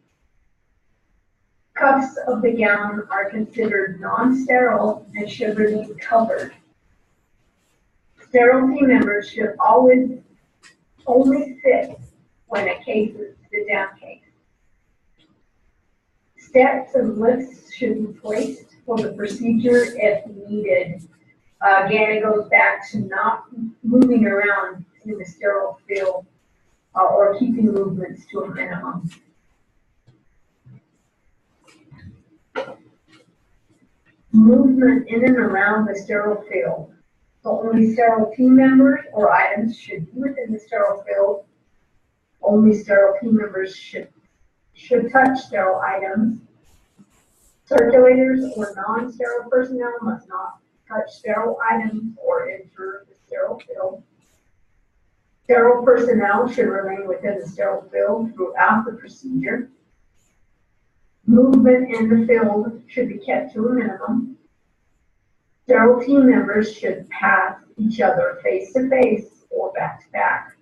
Cuffs of the gown are considered non-sterile and should remain covered. Sterile team members should always only sit when a case is a sit-down case. Steps and lifts should be placed for the procedure if needed. Again, it goes back to not moving around in the sterile field or keeping movements to a minimum. Movement in and around the sterile field. So only sterile team members or items should be within the sterile field. Only sterile team members should touch sterile items. Circulators or non-sterile personnel must not touch sterile items or enter the sterile field. Sterile personnel should remain within the sterile field throughout the procedure. Movement in the field should be kept to a minimum. Sterile team members should pass each other face to face or back to back.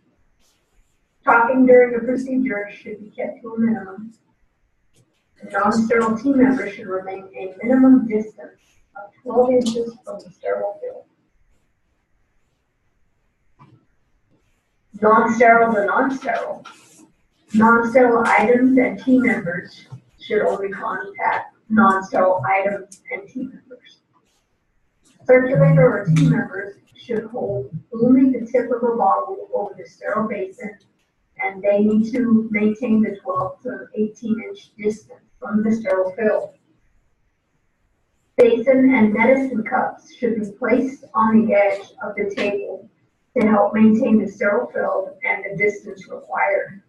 Talking during the procedure should be kept to a minimum. Non-sterile team members should remain a minimum distance of 12 inches from the sterile field. Non-sterile to non-sterile. Non-sterile items and team members should only contact non-sterile items and team members. Circulator or team members should hold only the tip of a bottle over the sterile basin, and they need to maintain the 12 to 18-inch distance from the sterile fill. Basin and medicine cups should be placed on the edge of the table to help maintain the sterile fill and the distance required.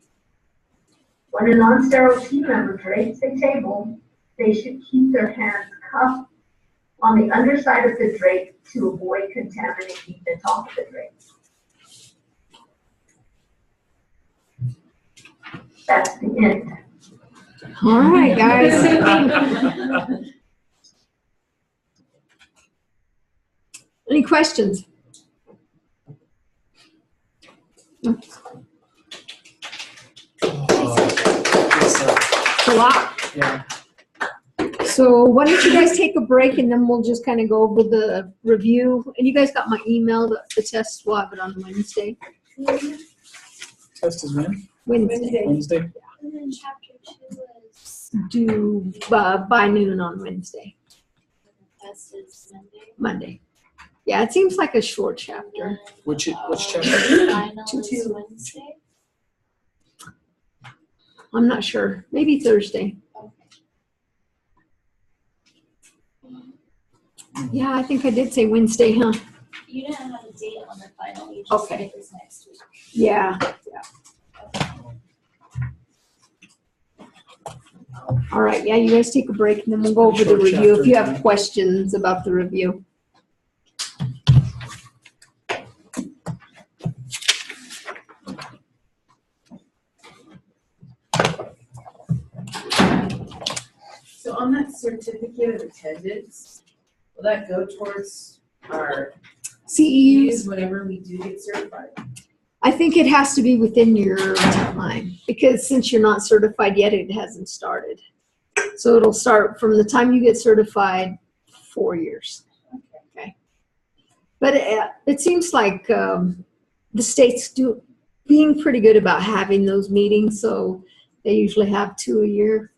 When a non-sterile team member drapes a table, they should keep their hands cupped on the underside of the drape to avoid contaminating the top of the drape. That's the end. All right, guys. Any questions? It's a lot. Yeah. So why don't you guys take a break and then we'll just kind of go over the review. And you guys got my email, the test, we'll have it on Wednesday. Test is when? Wednesday. Wednesday. And then chapter 2 is Due by noon on Wednesday, test is Monday. Monday. Yeah, it seems like a short chapter. Which chapter? Final is Wednesday. I'm not sure. Maybe Thursday. Yeah, I think I did say Wednesday, huh? You didn't have a date on the final, you just Okay. said it was next week. Yeah. All right, yeah, you guys take a break and then we'll go over the Short review if you chapter. have questions about the review. So on that certificate of attendance, will that go towards our CEUs, whenever we do get certified? I think it has to be within your time because since you're not certified yet, it hasn't started. So it'll start from the time you get certified, 4 years. Okay. But it seems like the state's being pretty good about having those meetings, so they usually have 2 a year.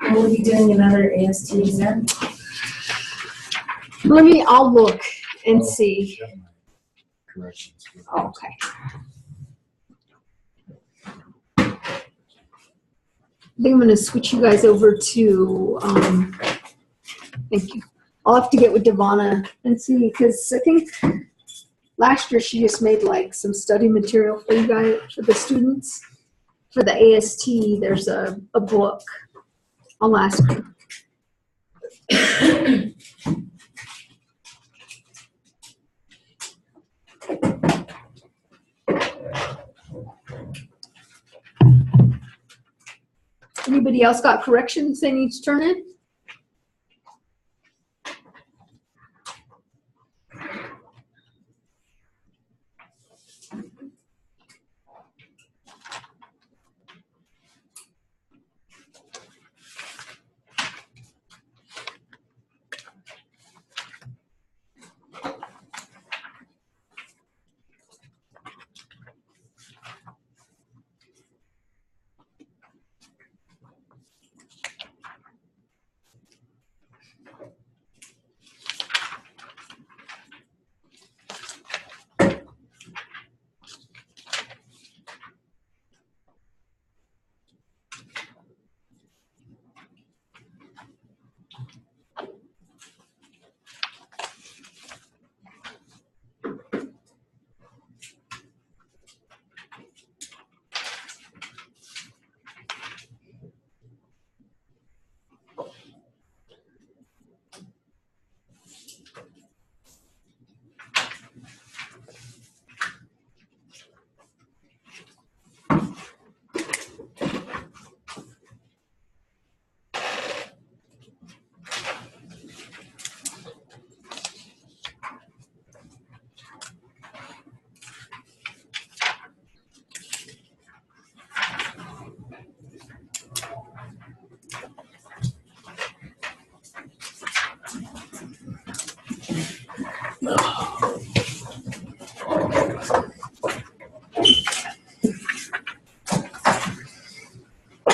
And we'll be doing another AST exam. I'll look and see. Corrections. Okay. I think I'm going to switch you guys over to, thank you. I'll have to get with Devonna and see, because I think last year she just made like some study material for you guys, for the students. For the AST, there's a book. I'll ask her. Anybody else got corrections they need to turn in?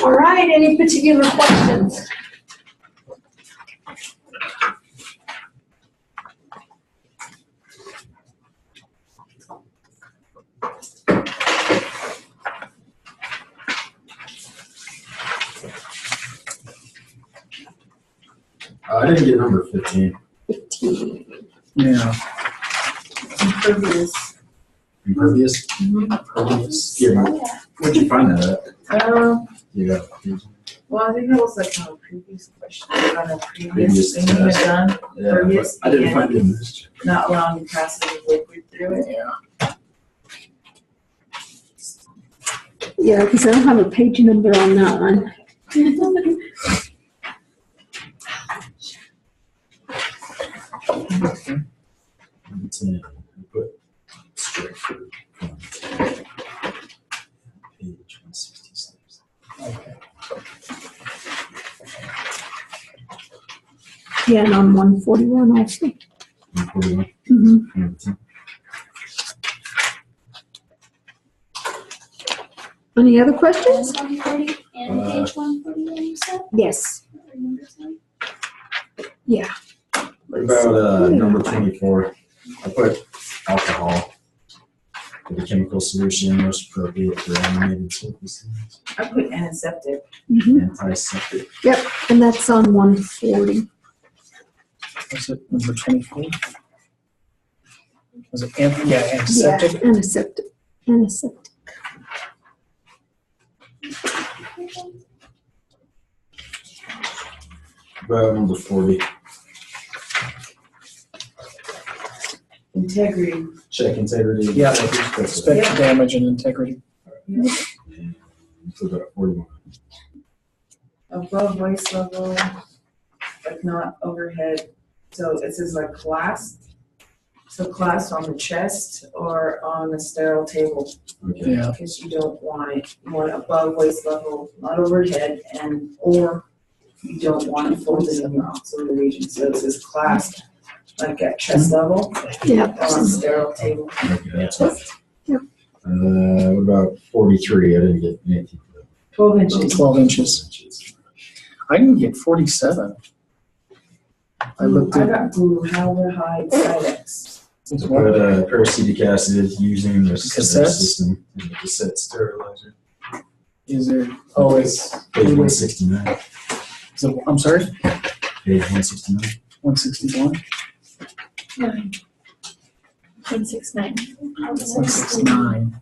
All right, any particular questions? I didn't get number 15. 15. Yeah. Impervious. Impervious? Impervious. Yeah. Where'd you find that at? Yeah. Well, I think that was like on a previous question, on a Previous previous thing you had test. done. Yeah, Impervious but I didn't being find it in this. not allowing passage of liquid through it. Yeah. Yeah, because I don't have a page number on that one. It's in, put straight through. Page 166. Okay. Yeah, and on 141 also. 141. Mm-hmm. Any other questions? 140 and page 141, you said? Yes. Yeah. What about number 24? I put alcohol for the chemical solution most appropriate for animated surfaces. I put antiseptic. Mm-hmm. Antiseptic. Yep, and that's on 140. Was it number 24? Was it antiseptic? Yeah, antiseptic. Antiseptic. About number 40. Integrity. Check integrity. Yeah. Inspect damage and integrity. Yeah. Put about 41. Above waist level, like not overhead. So it says like clasped. So clasped on the chest or on a sterile table. Okay. Yeah. Because you don't want it. You want it above waist level, not overhead, and or you don't want it folded in the auxiliary region. So it says clasped, like at chest level, Yeah. on a sterile table. Okay, that's right. Yep. What about 43? I didn't get anything for that. 12 inches. 12 inches. I didn't get 47. I looked I at got blue Halberhide Silex. Put paracetic acid using the Cassettes? system in the cassette sterilizer. Is there? Oh, it's Page 169. So I'm sorry. Page 169. 161. 169. 169.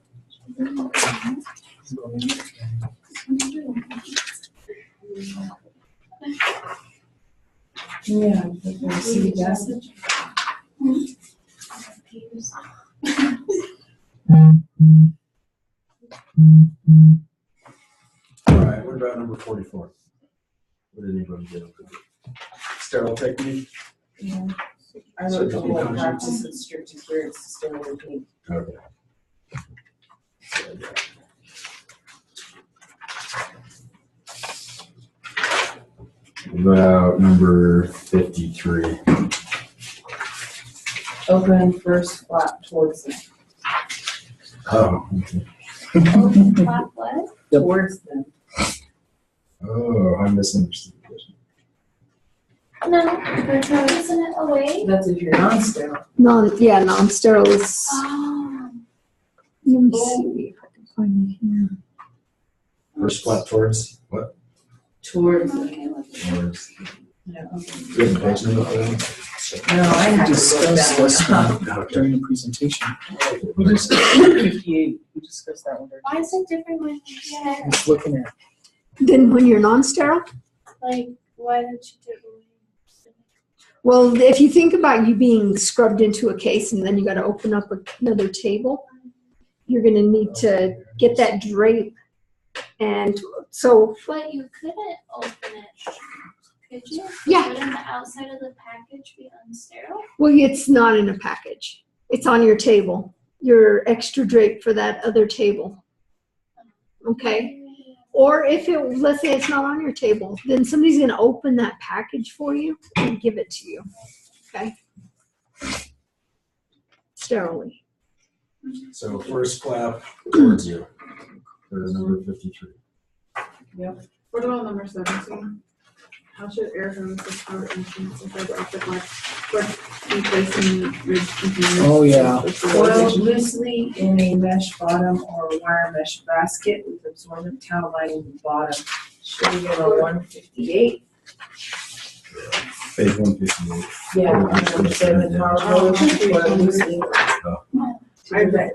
Yeah, the city acid. All right, what about number 44? What did anybody get? Sterile technique? Yeah. I wrote the whole practice of strict adherence to sterile technique. Okay. About number 53. Open first flap towards them. Oh, okay. Flap what? Towards them. Oh, I misunderstood. No, isn't it away? That's if you're non-sterile. Non-sterile is. Oh. Let me see if I can find it here. First flap towards what? Towards them. Towards. Yeah. You have a page number for that? No, I have to look Discuss that this one up. one during the presentation. We discussed 58. We discussed that one. Why is it different when I'm just looking at. Then when you're non-sterile? like, why don't you do it? Well, if you think about you being scrubbed into a case and then you got to open up another table, you're going to need to get that drape. And so. But you couldn't open it, could you? Yeah. Wouldn't the outside of the package be unsterile? Well, it's not in a package. It's on your table. Your extra drape for that other table. Okay? Or if it, let's say it's not on your table, then somebody's going to open that package for you and give it to you. Okay? Sterilely. So first flap towards you. There's number 53. Yep. What about number 17? How should air from the system entrance compared to exit like replacing ridge containers? Oh, yeah. Coiled loosely in a mesh bottom or a wire mesh basket with absorbent towel lining the bottom. Should we get a 158? Page 158. Yeah, 107 power hose, coiled loosely. To prevent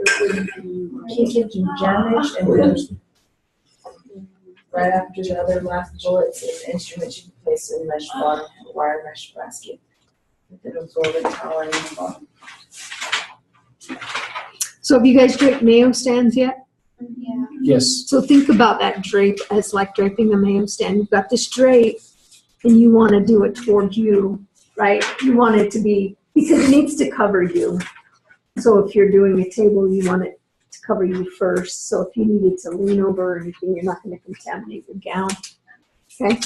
leakage and damage, and then right after the other last bullets, the instrument should be placed in mesh bottom or wire mesh basket with an absorbent towel lining the bottom. So have you guys draped Mayo stands yet? Yeah. Yes. So think about that drape as like draping a Mayo stand. You've got this drape and you want to do it toward you, right? You want it to be, because it needs to cover you. So if you're doing a table, you want it to cover you first. So if you needed to lean over or anything, you're not going to contaminate your gown. Okay?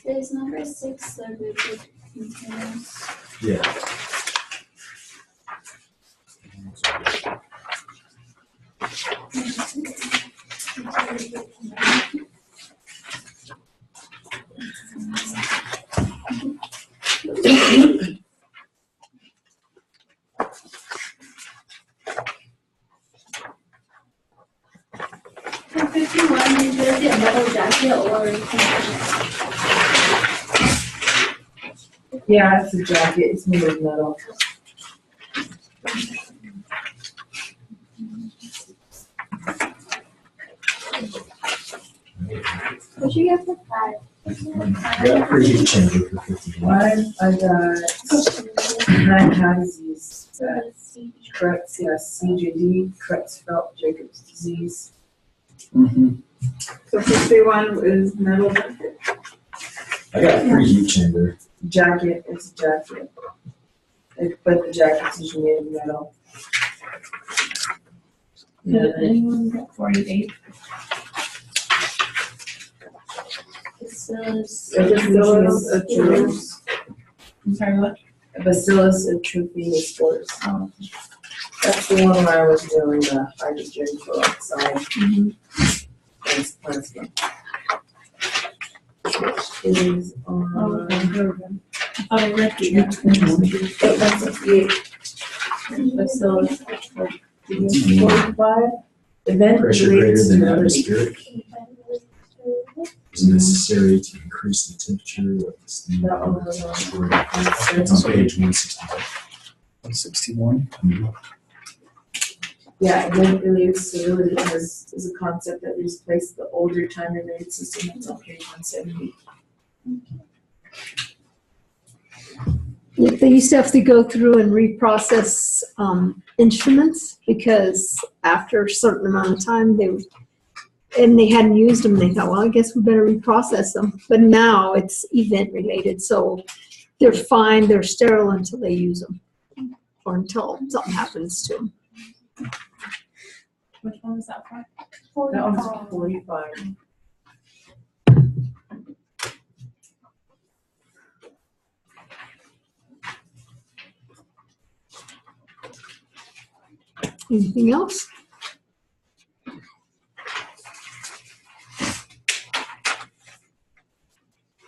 Is number 6 the rigid containers? Yeah. For 51, is it a metal jacket or Yeah, it's a jacket, it's made of metal. what you get for 5? I got a pretty good changer for 51. I got 9 heart disease, Crux, CJD, Creutzfeldt Jacobs disease. Mm-hmm. So 51 is metal jacket. I got a pretty huge chamber. Jacket, it's a jacket. But the jacket's usually made of metal. Did anyone get 48? Bacillus. Bacillus atrupes. I'm sorry, what? Bacillus atrupes spores. Oh. That's the one where I was doing the hydrogen peroxide. That's plasma. Is on. I read the 168. Bacillus 45. Event Pressure related greater than sterility. atmospheric is necessary to increase the temperature of the steam. It's on page 162. 161. Yeah, event related sterility is a concept that replaced the older time related system that's on page 170. Yeah, they used to have to go through and reprocess instruments because after a certain amount of time they hadn't used them. They thought, well, I guess we better reprocess them. But now it's event related, so they're fine. They're sterile until they use them or until something happens to them. Which one is that for? That one's 45. Anything else?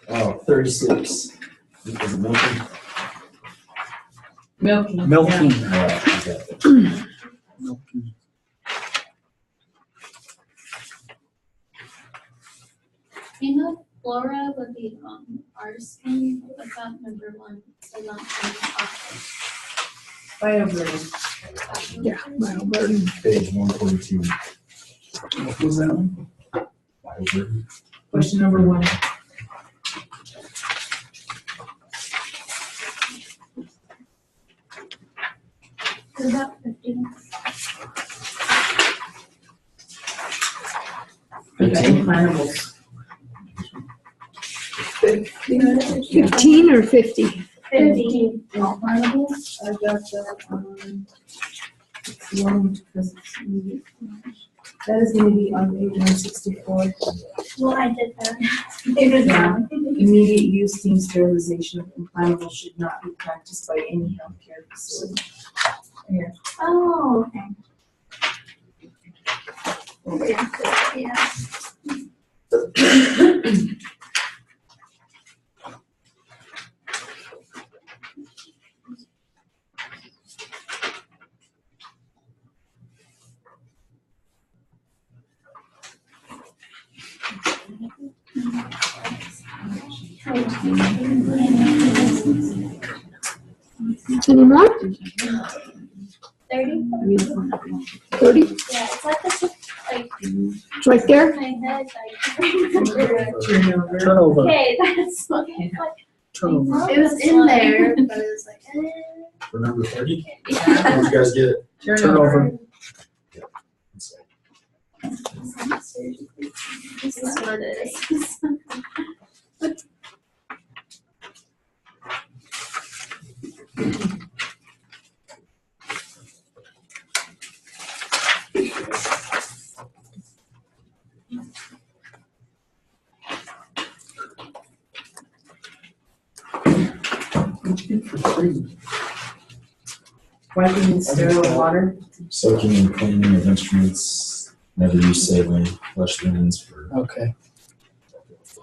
Oh, 36. Is it milking? Milking. Milking. I got it. Milking. You know, Flora with the artisan, what's that number one? So not Bioburden. Yeah, bioburden. Page 142. What was that one? Bioburden. Question number 1. What about 50? Implantables. 15 or 50? 50. Implantables, I got that on, it's one because it's immediate. That is gonna be on page 164. Well, I did that. Yeah. Immediate use steam sterilization of implantables should not be practiced by any healthcare facility. Here. Oh, okay. Yeah. Any more? 30? 30? Yeah, it's like this, like. It's right there? My head, like. Turnover. Okay, that's what it's like. Turnover. It was in there, but it was like, For number 30? Did you guys get it? Turnover. This is what it is. Wiping in sterile water. Soaking and cleaning of instruments, never use saline, flush linens for. Okay.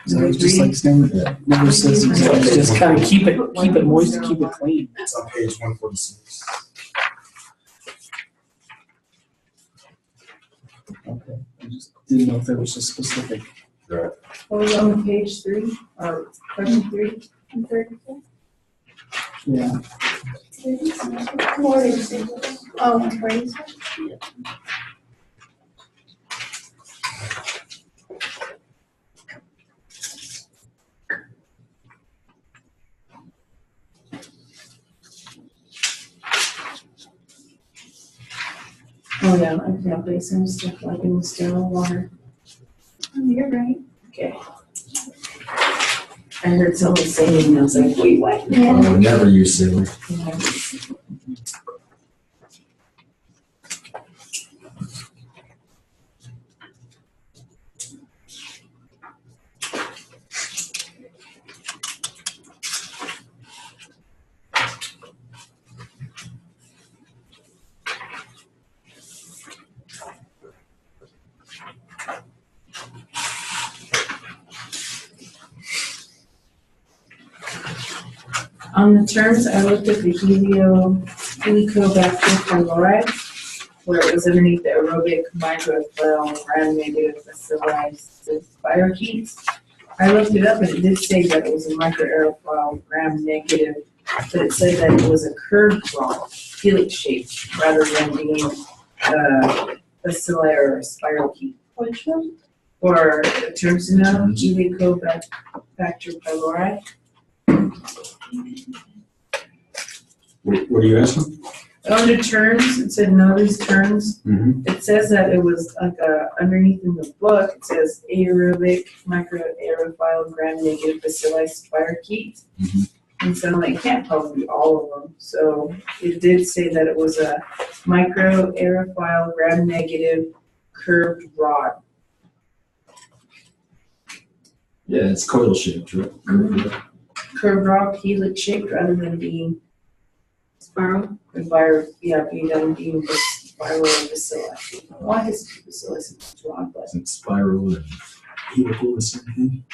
So it's just like saying, never says, just kind of keep it moist, keep it clean. It's on page 146. Okay. I just didn't know if there was a specific. Right. What was on page 3, or question 3? And 34. Yeah. 46. Oh, 46. Oh yeah, I can't place some stuff like in the sterile water. Oh, you're right. Okay. I heard someone saying, and I was like, wait, what? Oh, never use saline. On the terms, I looked at the Helicobacter pylori. where it was underneath the aerobic microbial gram-negative bacilli spirochetes. I looked it up and it did say that it was a microaerophile gram-negative, but it said that it was a curved rod, helix shaped, rather than being bacilli or spirochete. Which one? Or Tersino, Helicobacter pylori. What are you asking? Under terms, it said notice terms. Mm-hmm. It says that it was like underneath in the book, it says aerobic microaerophile gram-negative bacilli spirochetes. Mm-hmm. And so it can't probably be all of them. So it did say that it was a microaerophile gram-negative curved rod. Yeah, it's coil shaped, right? Curved rod, helix shaped rather than being spiral. Being spiral or bacilli. Well, I guess bacilli is rod, but Isn't spiral and helical the same thing?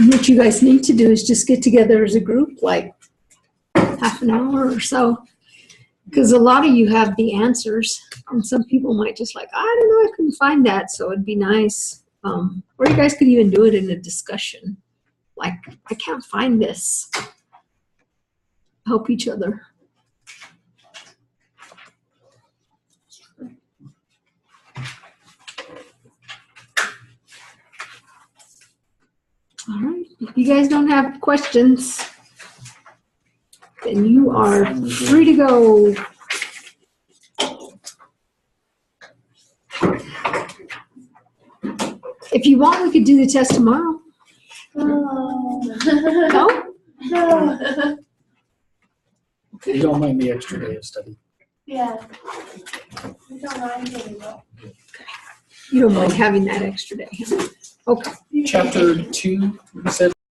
What you guys need to do is just get together as a group, like half an hour or so. Because a lot of you have the answers, and some people might just like, I don't know, I couldn't find that, so it'd be nice. Or you guys could even do it in a discussion. Like, I can't find this. Help each other. All right, if you guys don't have questions, then you are free to go. If you want, we could do the test tomorrow. No? No. You don't mind the extra day of study. Yeah. We don't mind doing that. You don't mind having that extra day. Okay. Chapter 2, you said?